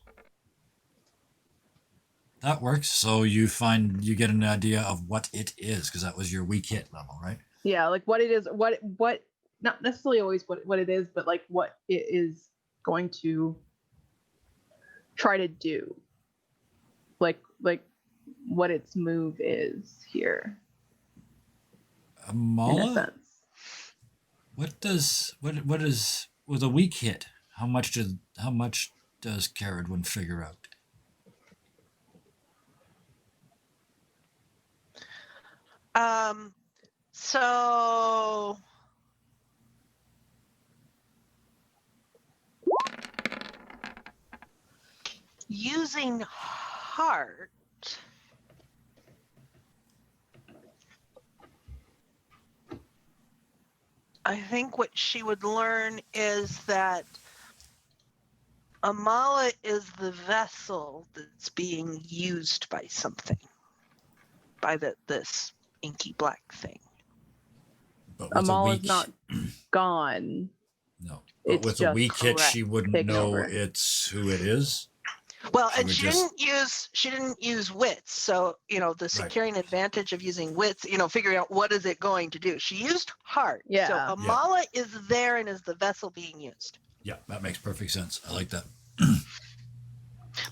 That works. So you get an idea of what it is, because that was your weak hit level, right?
Yeah, like what it is, what not necessarily always what it is, but like what it is going to try to do. Like what its move is here. In a
Mala?
sense.
What is with a weak hit? How much does Caradwin figure out?
So using heart, I think what she would learn is that Amala is the vessel that's being used by something, by this inky black thing.
But with
Amala's not gone.
No. But
It's
with a
just
weak hit, she wouldn't
taken
know
over.
it's who it is.
Well,
She
and
would
she didn't use wits. So, the securing advantage of using wits, figuring out what is it going to do. She used heart.
Yeah.
So Amala is there and is the vessel being used.
Yeah, that makes perfect sense. I like that.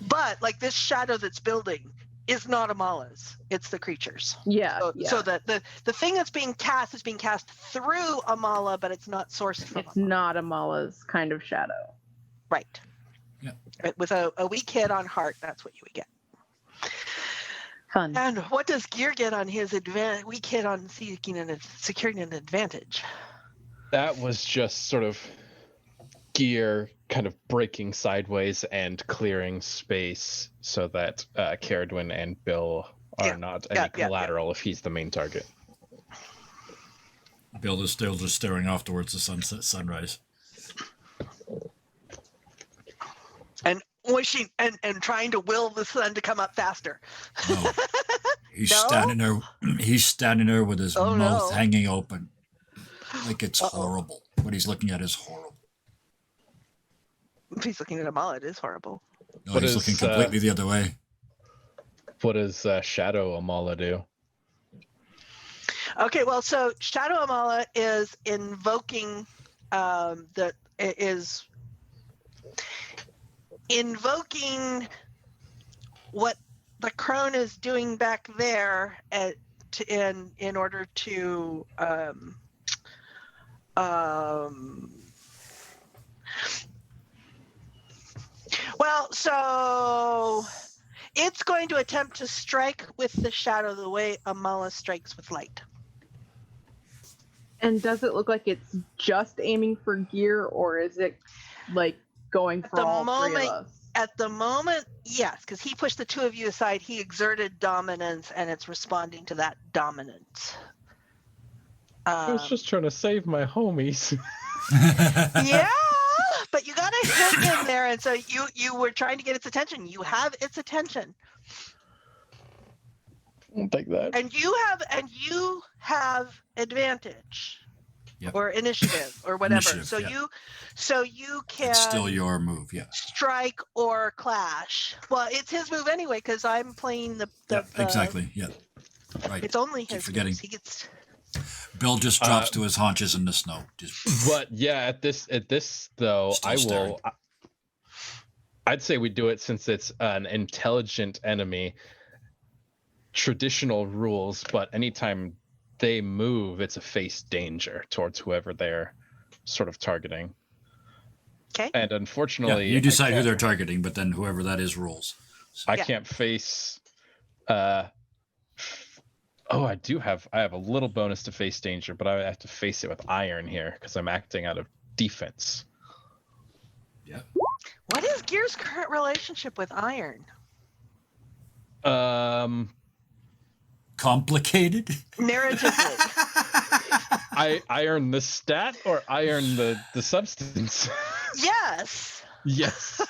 But like this shadow that's building is not Amala's. It's the creature's.
Yeah.
So that the thing that's being cast is being cast through Amala, but it's not sourced from
It's
Amala.
not Amala's kind of shadow.
Right.
Yeah.
Right, with a weak hit on heart, that's what you would get.
Fun.
And what does Gear get on his weak hit on securing an advantage?
That was just sort of Gear kind of breaking sideways and clearing space so that Caradwin and Bill are not any collateral if he's the main target.
Bill is still just staring off towards the sunrise.
And wishing and trying to will the sun to come up faster.
No. He's
No?
standing there. He's standing there with his
Oh,
mouth
no.
hanging open, like it's horrible. What he's looking at is horrible.
If he's looking at Amala, it is horrible.
No,
What
he's
is,
looking completely the other way.
What does Shadow Amala do?
Okay, well, so Shadow Amala is invoking invoking what the crone is doing back there in order to well, so it's going to attempt to strike with the shadow the way Amala strikes with light.
And does it look like it's just aiming for Gear, or is it like going for all three of us?
At the moment, yes, because he pushed the two of you aside. He exerted dominance, and it's responding to that dominance.
I was just trying to save my homies.
Yeah, but you got a hit in there, and so you were trying to get its attention. You have its attention.
I'll take that.
And you have advantage.
Yep.
Or initiative or whatever.
Initiative,
so you can
It's still your move, yeah.
strike or clash. Well, it's his move anyway because I'm playing the
exactly. Yeah. Right.
It's only
Keep
his
forgetting.
moves. He gets
Bill just drops to his haunches in the snow.
But yeah, at this though,
Still
I
staring.
will. I'd say we do it since it's an intelligent enemy. Traditional rules, but anytime they move, it's a face danger towards whoever they're sort of targeting.
okay.
And
Yeah,
unfortunately,
you decide who they're targeting, but then whoever that is rules. So,
I can't face. I have a little bonus to face danger, but I have to face it with iron here because I'm acting out of defense.
yeah.
What is Gear's current relationship with iron?
Complicated?
Narratively.
I iron the stat or iron the substance?
Yes.
Yes.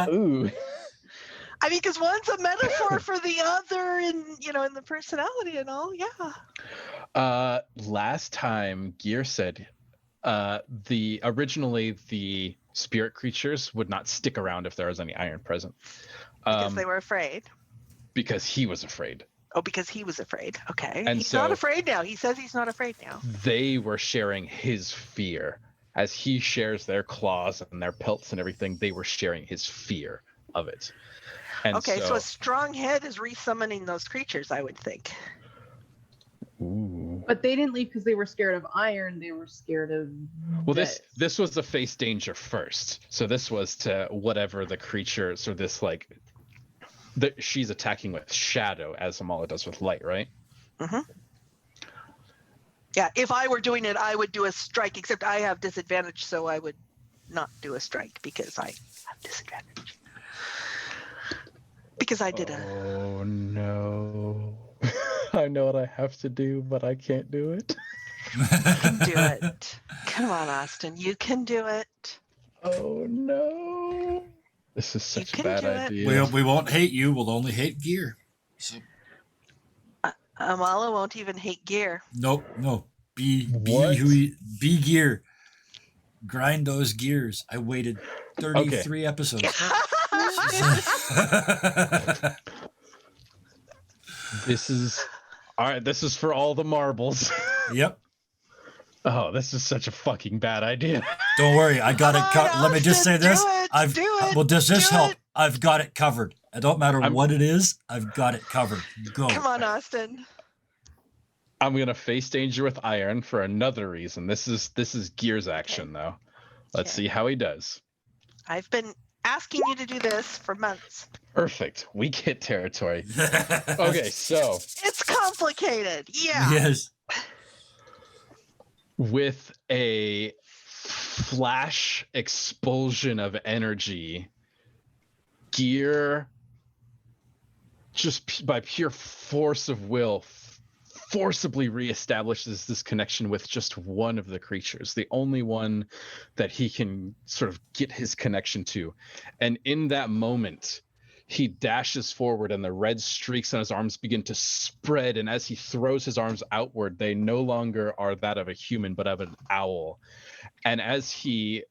Ooh.
I mean, because one's a metaphor for the other, in the personality and all. Yeah.
Last time Gear said originally the spirit creatures would not stick around if there was any iron present.
Because they were afraid.
Because he was afraid.
Oh, because he was afraid. Okay.
And
he's not afraid now. He says he's not afraid now.
They were sharing his fear. As he shares their claws and their pelts and everything, they were sharing his fear of it. And
Okay, so a strong head is resummoning those creatures, I would think.
Ooh.
But they didn't leave because they were scared of iron. They were scared of.
Well, this was the face danger first. So this was to whatever the creature. So this she's attacking with shadow as Amala does with light, right?
Mm-hmm. Yeah, if I were doing it, I would do a strike, except I have disadvantage, so I would not do a strike because I have disadvantage. Because I did
Oh no. I know what I have to do, but I can't do it.
You can do it. Come on, Austin. You can do it.
Oh no. This is such a bad idea.
We won't hate you. We'll only hate gear. So.
Amala won't even hate gear.
Nope. No. Be gear. Grind those gears. I waited 33 episodes.
This is all right. This is for all the marbles.
Yep.
Oh, this is such a fucking bad idea.
Don't worry, I got it covered. Let me just say this. Does this help? I've got it covered. It don't matter what it is. I've got it covered. Go.
Come on, Austin.
I'm gonna face danger with iron for another reason. This is Gear's action though. Let's see how he does.
I've been asking you to do this for months.
Perfect. Weak hit territory. Okay, so
it's complicated. Yeah.
Yes.
With a flash expulsion of energy, Gear, just by pure force of will, forcibly reestablishes this connection with just one of the creatures, the only one that he can sort of get his connection to. And in that moment, he dashes forward and the red streaks on his arms begin to spread. And as he throws his arms outward, they no longer are that of a human, but of an owl. And as he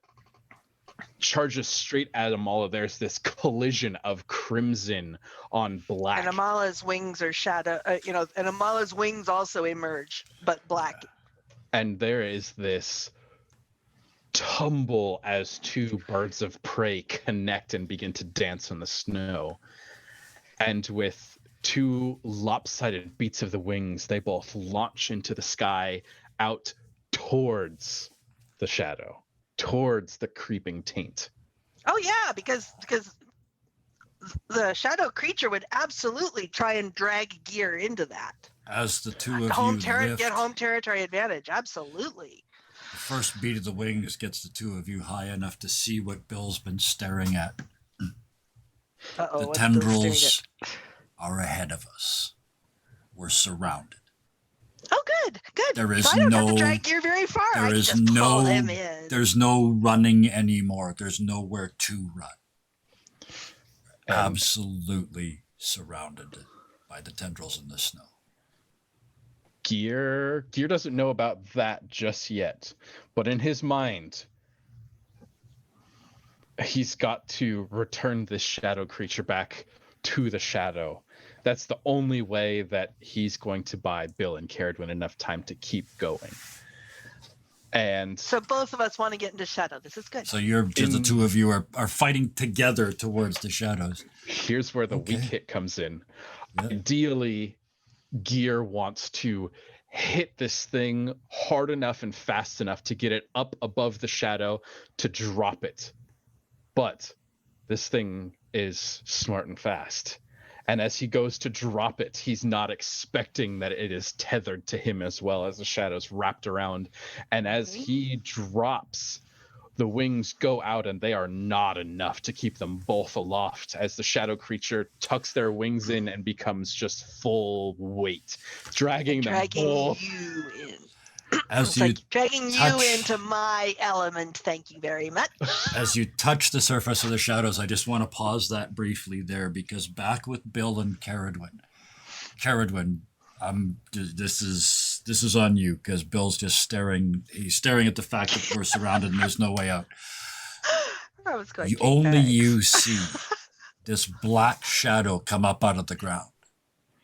charges straight at Amala, there's this collision of crimson on black.
And Amala's wings are shadow, and Amala's wings also emerge, but black.
And there is this tumble as two birds of prey connect and begin to dance on the snow. And with two lopsided beats of the wings, they both launch into the sky out towards the shadow, towards the creeping taint.
Oh yeah, because the shadow creature would absolutely try and drag Gear into that.
As the two of you
get home territory advantage, absolutely.
The first beat of the wings gets the two of you high enough to see what Bill's been staring at. The tendrils are ahead of us. We're surrounded.
Oh, good.
There is
so I don't have to drag Gear very far. Pull him in.
There's no running anymore. There's nowhere to run. Absolutely surrounded by the tendrils in the snow.
Gear doesn't know about that just yet, but in his mind, he's got to return this shadow creature back to the shadow. That's the only way that he's going to buy Bill and Caradwin enough time to keep going. And
so both of us want to get into shadow. This is good.
So the two of you are fighting together towards the shadows.
Here's where the weak hit comes in. Yep. Ideally, Gear wants to hit this thing hard enough and fast enough to get it up above the shadow to drop it. But this thing is smart and fast. And as he goes to drop it, he's not expecting that it is tethered to him as well, as the shadow's wrapped around. And as he drops, the wings go out and they are not enough to keep them both aloft as the shadow creature tucks their wings in and becomes just full weight, dragging them both.
You in.
As
dragging you into my element, thank you very much.
As you touch the surface of the shadows, I just want to pause that briefly there, because back with Bill and Caradwin, this is on you, because Bill's just staring. He's staring at the fact that we're surrounded and there's no way out.
I was going.
You see this black shadow come up out of the ground,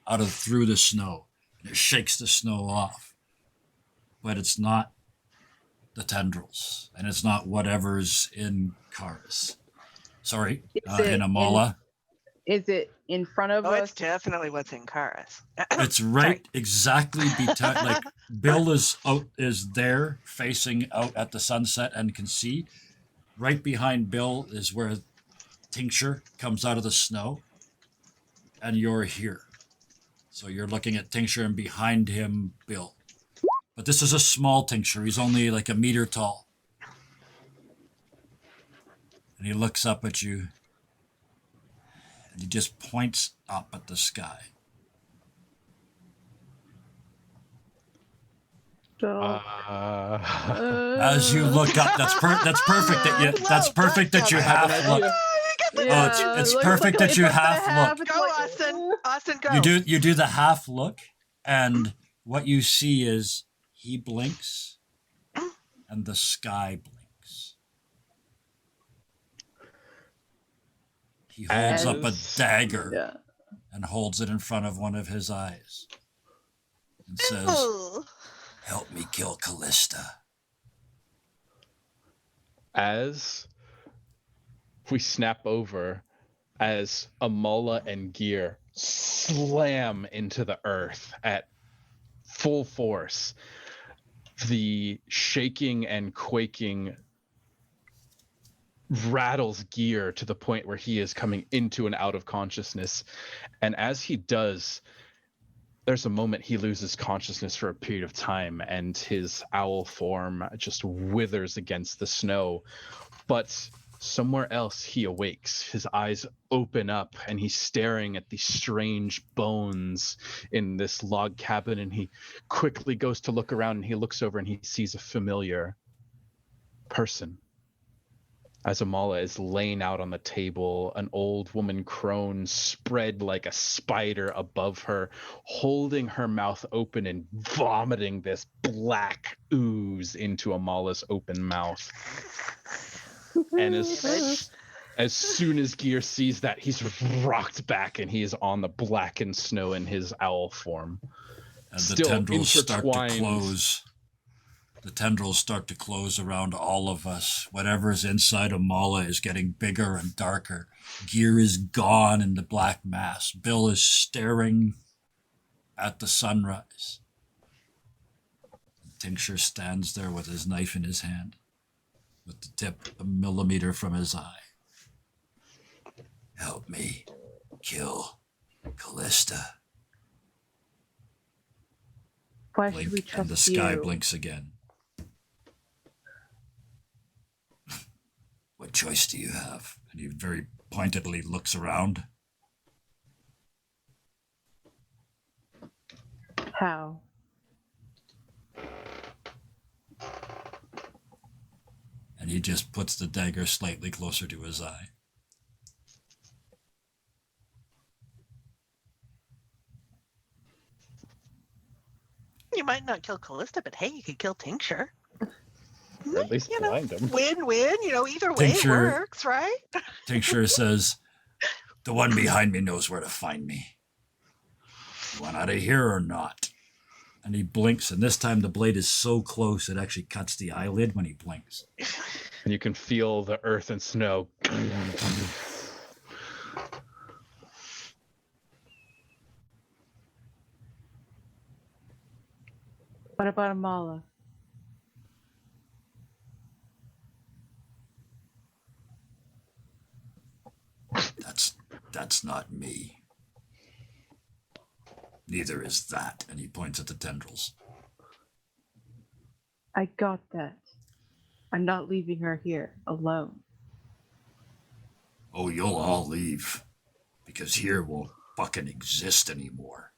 through the snow, and it shakes the snow off. But it's not the tendrils, and it's not whatever's in Karis. Sorry, in Amala.
Is it in front of
Oh,
us?
it's definitely what's in Karis.
It's right exactly like Bill is there facing out at the sunset and can see. Right behind Bill is where Tincture comes out of the snow, and you're here. So you're looking at Tincture, and behind him, Bill. But this is a small Tincture. He's only like a meter tall. And he looks up at you, and he just points up at the sky. As you look up, that's perfect that you half look. It's perfect that you half look.
Go, Austin. Austin, go.
You do the half look, and what you see is he blinks, and the sky blinks. He holds up a dagger and holds it in front of one of his eyes and says, "Help me kill Callista."
As we snap over, as Amala and Gear slam into the earth at full force, the shaking and quaking rattles Gear to the point where he is coming into and out of consciousness. And as he does, there's a moment he loses consciousness for a period of time, and his owl form just withers against the snow. But somewhere else he awakes. His eyes open up, and he's staring at these strange bones in this log cabin, and he quickly goes to look around, and he looks over and he sees a familiar person. As Amala is laying out on the table, an old woman crone spread like a spider above her, holding her mouth open and vomiting this black ooze into Amala's open mouth. And as soon as Gear sees that, he's rocked back and he is on the blackened snow in his owl form.
And the tendrils start to close. The tendrils start to close around all of us. Whatever's inside Amala is getting bigger and darker. Gear is gone in the black mass. Bill is staring at the sunrise. Tincture stands there with his knife in his hand, with the tip a millimeter from his eye. Help me kill Callista.
Why
Blink,
should we trust
and the sky
you?
blinks again. What choice do you have? And he very pointedly looks around.
How?
And he just puts the dagger slightly closer to his eye.
You might not kill Callista, but hey, you could kill Tincture.
At least blind him.
Win-win, either way
Tincture-
works, right?
Tincture says, "The one behind me knows where to find me. You want out of here or not?" And he blinks, and this time the blade is so close it actually cuts the eyelid when he blinks.
And you can feel the earth and snow.
What about Amala?
That's not me. Neither is that. And he points at the tendrils.
I got that. I'm not leaving her here alone.
Oh, you'll all leave. Because here won't fucking exist anymore.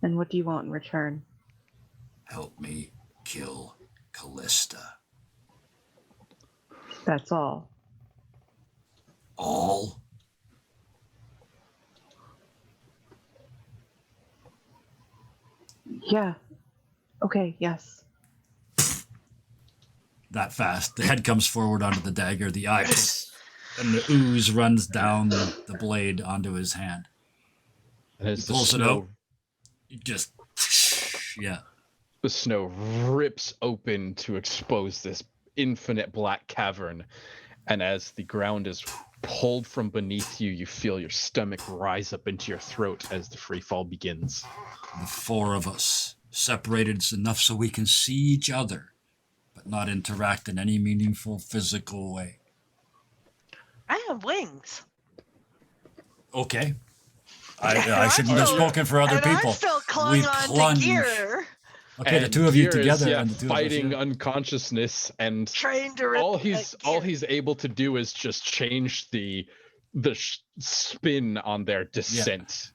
And what do you want in return?
Help me kill Callista.
That's all.
All?
Yeah. Okay, yes.
That fast. The head comes forward onto the dagger, the eye, and the ooze runs down the blade onto his hand.
And as
He pulls it out. He just, yeah.
The snow rips open to expose this infinite black cavern, and as the ground is pulled from beneath you, you feel your stomach rise up into your throat as the free fall begins.
The four of us, separated enough so we can see each other, but not interact in any meaningful physical way.
I have wings.
Okay. I shouldn't have spoken for other
and
people.
I'm still clung
We
on
plunge.
to gear.
Okay,
And
the two of you
Gear is,
together
yeah,
and the two
fighting
of us. Yeah.
unconsciousness, and
Trying to rip
all
gear.
he's able to do is just change the spin on their descent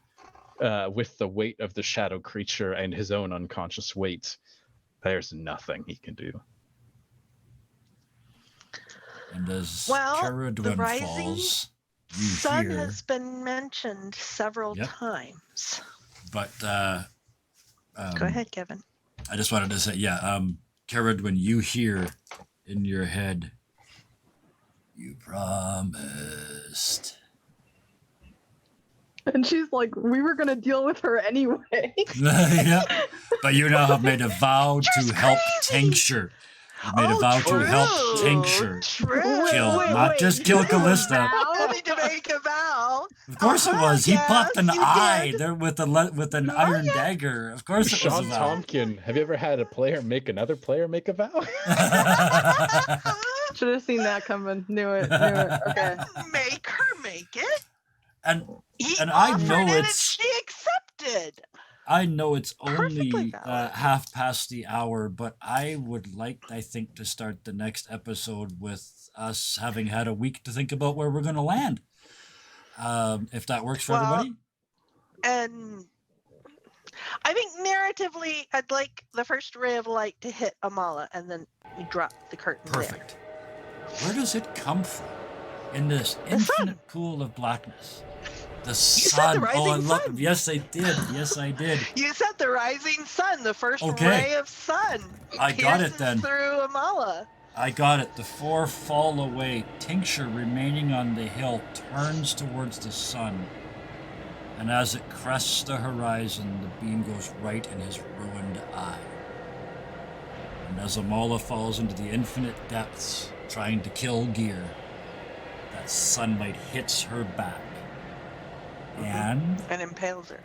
with the weight of the shadow creature and his own unconscious weight. There's nothing he can do.
And as
Well,
Caradwen
the rising
falls, you
sun
hear.
has been mentioned several
Yep.
times.
But
Go ahead, Kevin.
I just wanted to say, Caradwen, you hear in your head, you promised.
And she's like, we were gonna deal with her anyway.
Yeah. But you now have made a vow to help
crazy.
Tincture. You made a vow to help Tincture
True.
kill,
Wait,
not
wait,
just kill
you
Callista.
Wanted to make a vow.
Of course it was. He popped an
yes, you
eye
did.
there with an iron dagger. Of course it was a
Sean
vow.
Tompkin, have you ever had a player make another player make a vow?
Should have seen that coming. Knew it. Okay.
Make her make it.
and
He
And I
offered
know
it and
it's-
she accepted.
I know it's
Perfectly
only
valid.
half past the hour, but I would like, I think, to start the next episode with us having had a week to think about where we're going to land. If that works for
Well,
everybody.
And I think narratively, I'd like the first ray of light to hit Amala, and then we drop the curtain
Perfect. Where does it come from in this
The sun.
infinite pool of blackness? The
said
sun.
the
Oh, I
rising
love.
sun.
Yes, I did. Yes, I did.
there. You said the rising sun, the first
Okay.
ray of sun.
I got it
pierces
then.
Through Amala.
I got it. The four fall away. Tincture remaining on the hill turns towards the sun. And as it crests the horizon, the beam goes right in his ruined eye. And as Amala falls into the infinite depths, trying to kill Gear, that sunlight hits her back. And
impales her.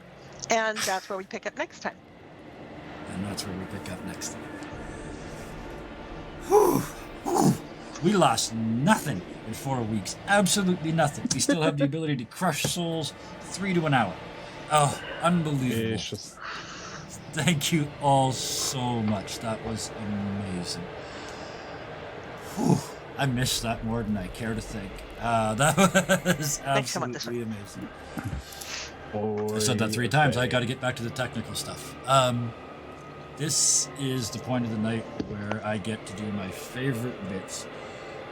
And that's where we pick up next time.
that's where we pick up next time. Whew. Whew. We lost nothing in 4 weeks. Absolutely nothing. We still have the ability to crush souls 3 to an hour. Oh, unbelievable.
It's just
Thank you all so much. That was amazing. Whew. I missed that more than I care to think. That was absolutely amazing. I said that 3 times. I got to get back to the technical stuff. This is the point of the night where I get to do my favorite bits,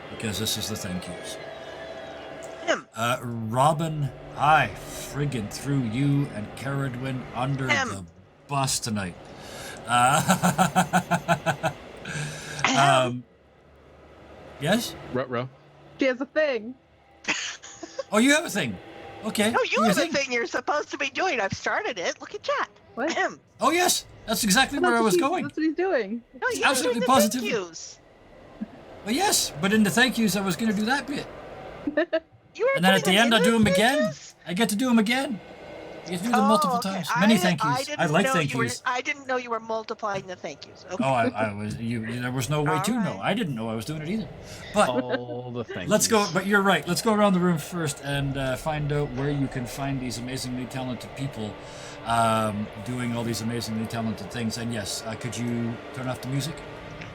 because this is the thank yous. Robin, I friggin' threw you and Caradwen under the bus tonight. Yes?
Ruh-roh.
She has a thing.
Oh, you have a thing. Okay.
No, you
do your
have a thing you're supposed to be doing. I've started it. Look at chat.
What?
Him.
Oh, yes. That's exactly where I was going.
That's what he's doing.
No, you
Absolutely
doing the
positively.
thank yous.
Well, yes, but in the thank yous, I was going to do that bit.
You were
And then at the
putting
end,
them
I do
in
them
the
again.
thank-yous?
I get to do them again. I get to do them multiple
okay.
times. Many thank yous. I
didn't
like
know
thank
you were-
yous.
I didn't know you were multiplying the thank yous. Okay.
Oh, I was. There was no way
All
to know.
right.
I didn't know I was doing it either. But
All the things.
let's go. But you're right. Let's go around the room first and find out where you can find these amazingly talented people doing all these amazingly talented things. And yes, could you turn off the music?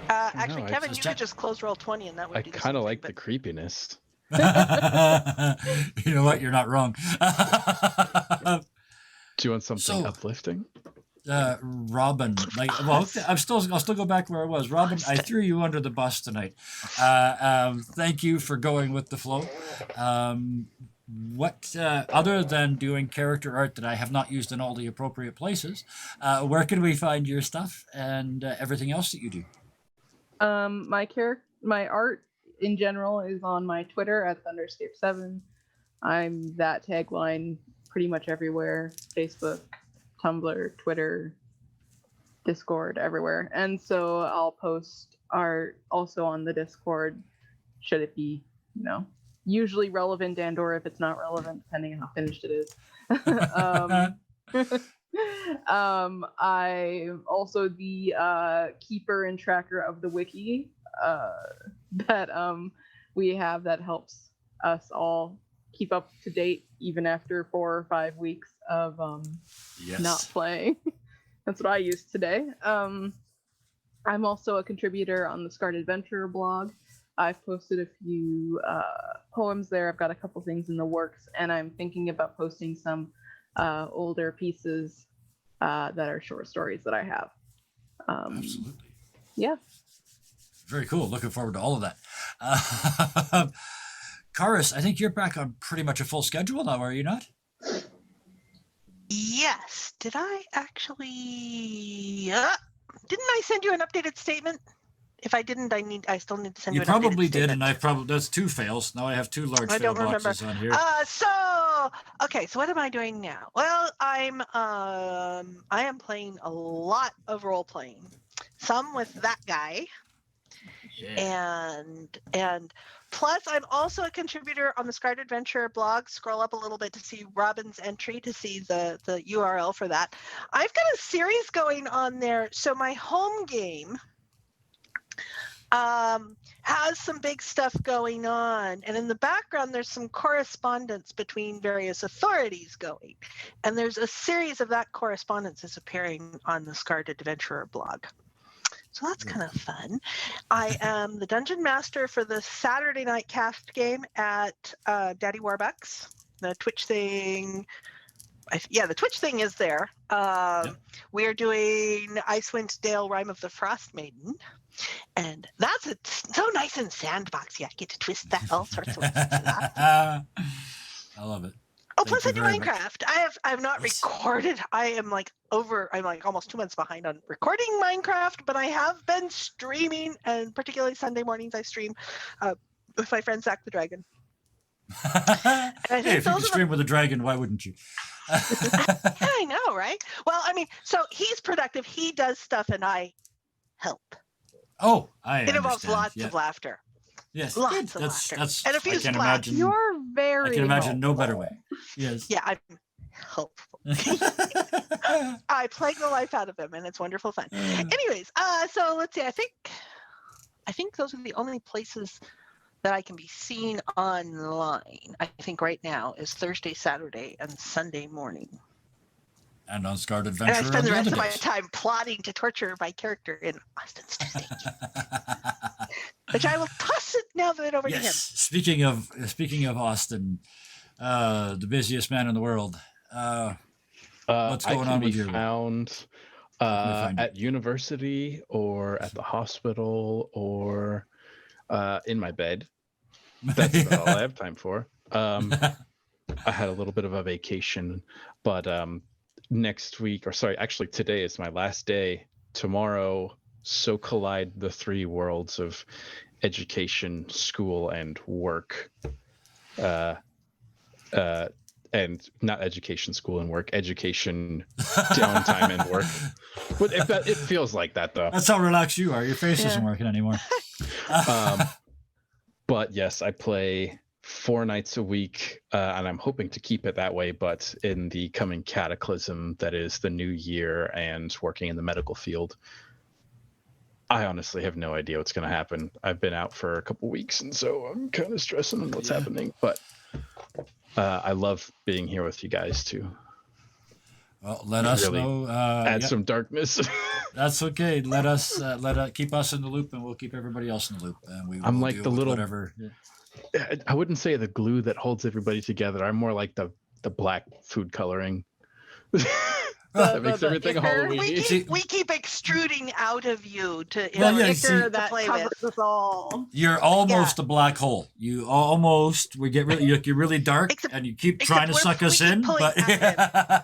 Actually,
No, I
Kevin,
just
you
check.
could just close roll 20 and that would
I
do the
kind of
same
like
thing,
the creepiness.
You know what? You're not wrong.
Do you want something
So-
uplifting?
Robin, I'll still go back where I was. Robin, I threw you under the bus tonight. Thank you for going with the flow. What other than doing character art that I have not used in all the appropriate places, where can we find your stuff and everything else that you do?
My art in general is on my Twitter at Thunderscape7. I'm that tagline pretty much everywhere: Facebook, Tumblr, Twitter, Discord, everywhere. And so I'll post are also on the Discord. Should it be, usually relevant, and or if it's not relevant, depending on how finished it is. I'm also the keeper and tracker of the wiki that we have that helps us all keep up to date even after 4 or 5 weeks of not playing. That's what I used today. I'm also a contributor on the Scarred Adventurer blog. I've posted a few poems there. I've got a couple things in the works, and I'm thinking about posting some older pieces that are short stories that I have.
Absolutely.
Yeah.
Very cool. Looking forward to all of that. Karis, I think you're back on pretty much a full schedule now, are you not?
Yes. Did I actually? Didn't I send you an updated statement? If I didn't, I still need to send you an updated statement. You probably did,
and that's 2 fails. Now I have 2 large fail boxes on here.
Okay, so what am I doing now? Well, I am playing a lot of role playing. Some with that guy. Yeah. And plus I'm also a contributor on the Scarred Adventure blog. Scroll up a little bit to see Robin's entry, to see the URL for that. I've got a series going on there. So my home game has some big stuff going on, and in the background there's some correspondence between various authorities going, and there's a series of that correspondence is appearing on the Scarred Adventurer blog. So that's kind of fun. I am the dungeon master for the Saturday night cast game at Daddy Warbucks. The Twitch thing, the Twitch thing is there. We are doing Icewind Dale Rime of the Frost Maiden. And that's so nice and sandbox. Yeah, I get to twist that all sorts of ways.
I love it.
Oh, plus I do Minecraft. I've not recorded. I'm almost 2 months behind on recording Minecraft, but I have been streaming, and particularly Sunday mornings I stream with my friend Zach the Dragon.
Hey, if you can stream with a dragon, why wouldn't you?
I know, right? Well, I mean, so he's productive. He does stuff, and I help.
Oh,
It involves lots of laughter.
Yes,
lots of laughter.
And
a few splats.
Imagine,
You're very
I can imagine
helpful.
no better way. Yes.
Yeah, I'm helpful. I plague the life out of him, and it's wonderful fun. Anyways, so let's see. I think those are the only places that I can be seen online. I think right now is Thursday, Saturday, and Sunday morning.
And on Scarred Adventure.
And I spend the rest of my time plotting to torture my character in Austin's Tuesday. Which I will toss it over to him.
Speaking of Austin, the busiest man in the world. What's going on with you?
Found at university, or at the hospital, or in my bed. That's about all I have time for. I had a little bit of a vacation, but next week, actually today is my last day. Tomorrow, so collide the 3 worlds of education, school, and work. And not education, school, and work. Education, downtime, and work. But it feels like that, though.
That's how relaxed you are. Your face isn't working anymore.
But yes, I play 4 nights a week, and I'm hoping to keep it that way. But in the coming cataclysm that is the new year and working in the medical field, I honestly have no idea what's going to happen. I've been out for a couple weeks, and so I'm kind of stressing on what's happening. But I love being here with you guys too.
Well, let us know.
Add some darkness.
That's okay. Let us keep us in the loop, and we'll keep everybody else in the loop. And
I'm like the little
whatever.
I wouldn't say the glue that holds everybody together. I'm more like the black food coloring. That makes everything Halloween.
We keep extruding out of you to
that
play
covers
with.
us all.
You're almost a black hole. You almost you're really dark, and you keep trying to suck us in. But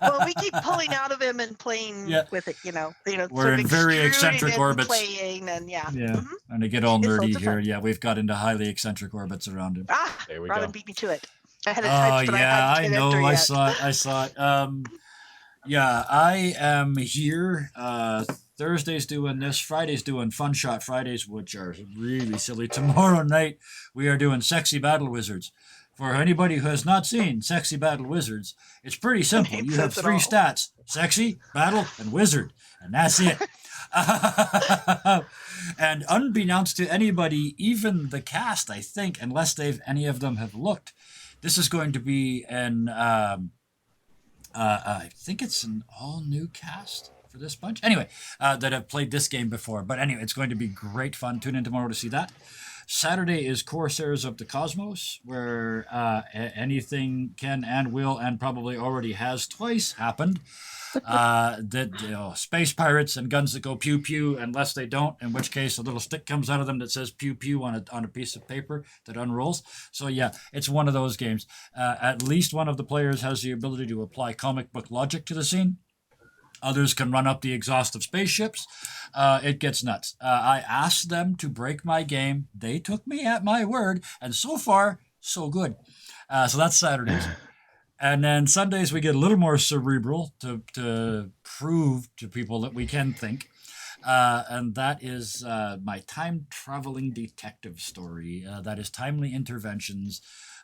well, we keep pulling out of him and playing with it.
We're in very eccentric orbits.
Playing and
And to get all nerdy here, we've got into highly eccentric orbits around him.
There we
Robin
go.
beat me to it. I had a touch, but
I know. I saw it. Yeah, I am here Thursday's doing this. Friday's doing Fun Shot Fridays, which are really silly. Tomorrow night, we are doing Sexy Battle Wizards. For anybody who has not seen Sexy Battle Wizards, it's pretty simple. You have 3 stats: Sexy, Battle, and Wizard. And that's it. And unbeknownst to anybody, even the cast, I think, unless any of them have looked, this is going to be I think it's an all-new cast for this bunch. Anyway, that have played this game before. But anyway, it's going to be great fun. Tune in tomorrow to see that. Saturday is Corsairs of the Cosmos, where anything can and will and probably already has twice happened. Space pirates and guns that go pew pew, unless they don't, in which case a little stick comes out of them that says pew pew on a piece of paper that unrolls. So yeah, it's one of those games. At least one of the players has the ability to apply comic book logic to the scene. Others can run up the exhaust of spaceships. It gets nuts. I asked them to break my game. They took me at my word, and so far, so good. So that's Saturdays. And then Sundays, we get a little more cerebral to prove to people that we can think. And that is my time-traveling detective story. That is Timely Interventions,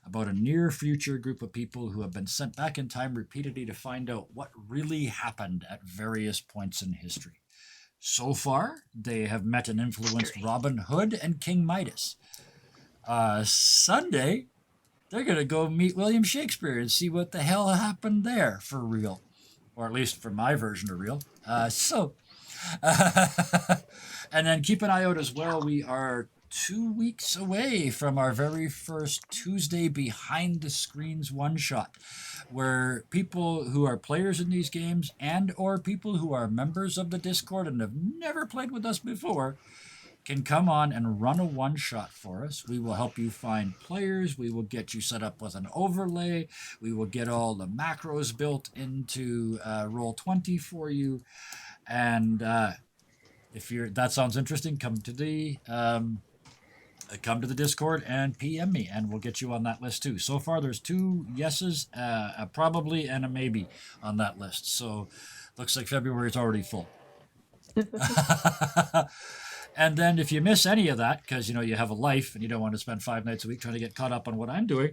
about a near-future group of people who have been sent back in time repeatedly to find out what really happened at various points in history. So far, they have met and influenced Robin Hood and King Midas. Sunday, they're going to go meet William Shakespeare and see what the hell happened there for real. Or at least for my version of real. And then keep an eye out as well. We are 2 weeks away from our very first Tuesday Behind the Screens one-shot, where people who are players in these games and or people who are members of the Discord and have never played with us before can come on and run a one-shot for us. We will help you find players. We will get you set up with an overlay. We will get all the macros built into Roll20 for you. And if that sounds interesting, come to the Discord and PM me, and we'll get you on that list too. So far, there's 2 yeses, a probably, and a maybe on that list. So looks like February is already full. And then if you miss any of that, because you have a life and you don't want to spend 5 nights a week trying to get caught up on what I'm doing,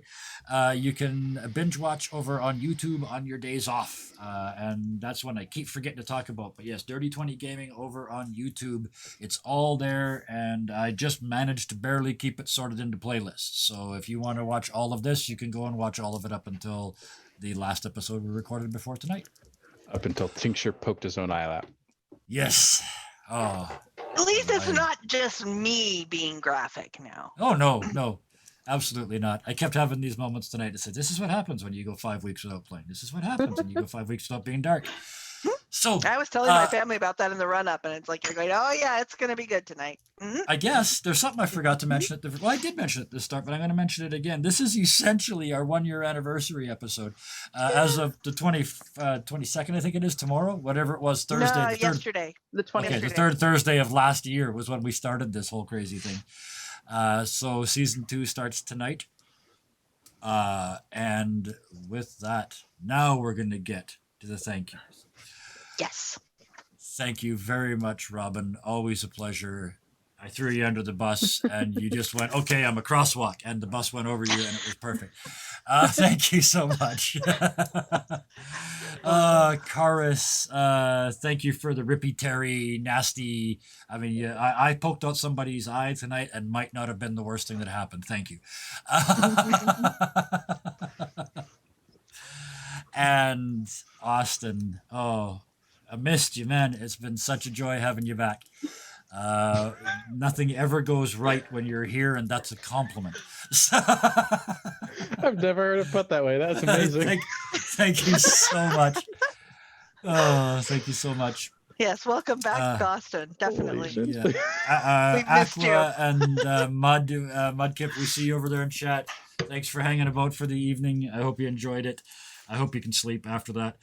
you can binge watch over on YouTube on your days off. And that's one I keep forgetting to talk about. But yes, Dirty 20 Gaming over on YouTube. It's all there, and I just managed to barely keep it sorted into playlists. So if you want to watch all of this, you can go and watch all of it up until the last episode we recorded before tonight.
Up until Tincture poked his own eye out.
Yes. Oh.
At least it's not just me being graphic now.
Oh, no, absolutely not. I kept having these moments tonight to say, this is what happens when you go 5 weeks without playing. This is what happens when you go 5 weeks without being dark. So
I was telling my family about that in the run-up, and it's like, you're going, oh, yeah, it's going to be good tonight. Mm-hmm.
I guess there's something I forgot to mention I did mention it at the start, but I'm going to mention it again. This is essentially our 1-year anniversary episode. As of the 22nd, I think it is, tomorrow, whatever it was, Thursday.
No, yesterday.
The 20th.
Okay, the third Thursday of last year was when we started this whole crazy thing. So season 2 starts tonight. And with that, now we're going to get to the thank yous.
Yes.
Thank you very much, Robin. Always a pleasure. I threw you under the bus, and you just went, okay, I'm a crosswalk, and the bus went over you, and it was perfect. Thank you so much. Karis, thank you for the rippy Terry, nasty. I mean, I poked out somebody's eye tonight, and might not have been the worst thing that happened. Thank you. And Austin, I missed you, man. It's been such a joy having you back. Nothing ever goes right when you're here, and that's a compliment.
I've never heard it put that way. That's amazing.
Thank you so much. Oh, thank you so much.
Yes, welcome back, Austin. Definitely.
Yeah.
We've missed you.
Aqua and Mudkip, we see you over there in chat. Thanks for hanging about for the evening. I hope you enjoyed it. I hope you can sleep after that.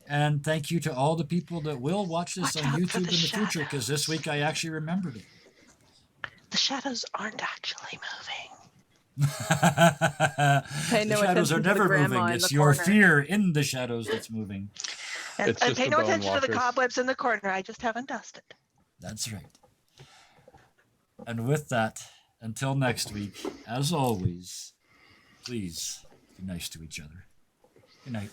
And thank you to all the people that will watch this on YouTube in the future, because this week I actually remembered it.
The shadows aren't actually moving.
The shadows are never moving. It's your fear in the shadows that's moving.
And,
It's
and
just
pay
the
no
bone
attention to the
walkers.
cobwebs in the corner. I just haven't dusted.
That's right. And with that, until next week, as always, please be nice to each other. Good night.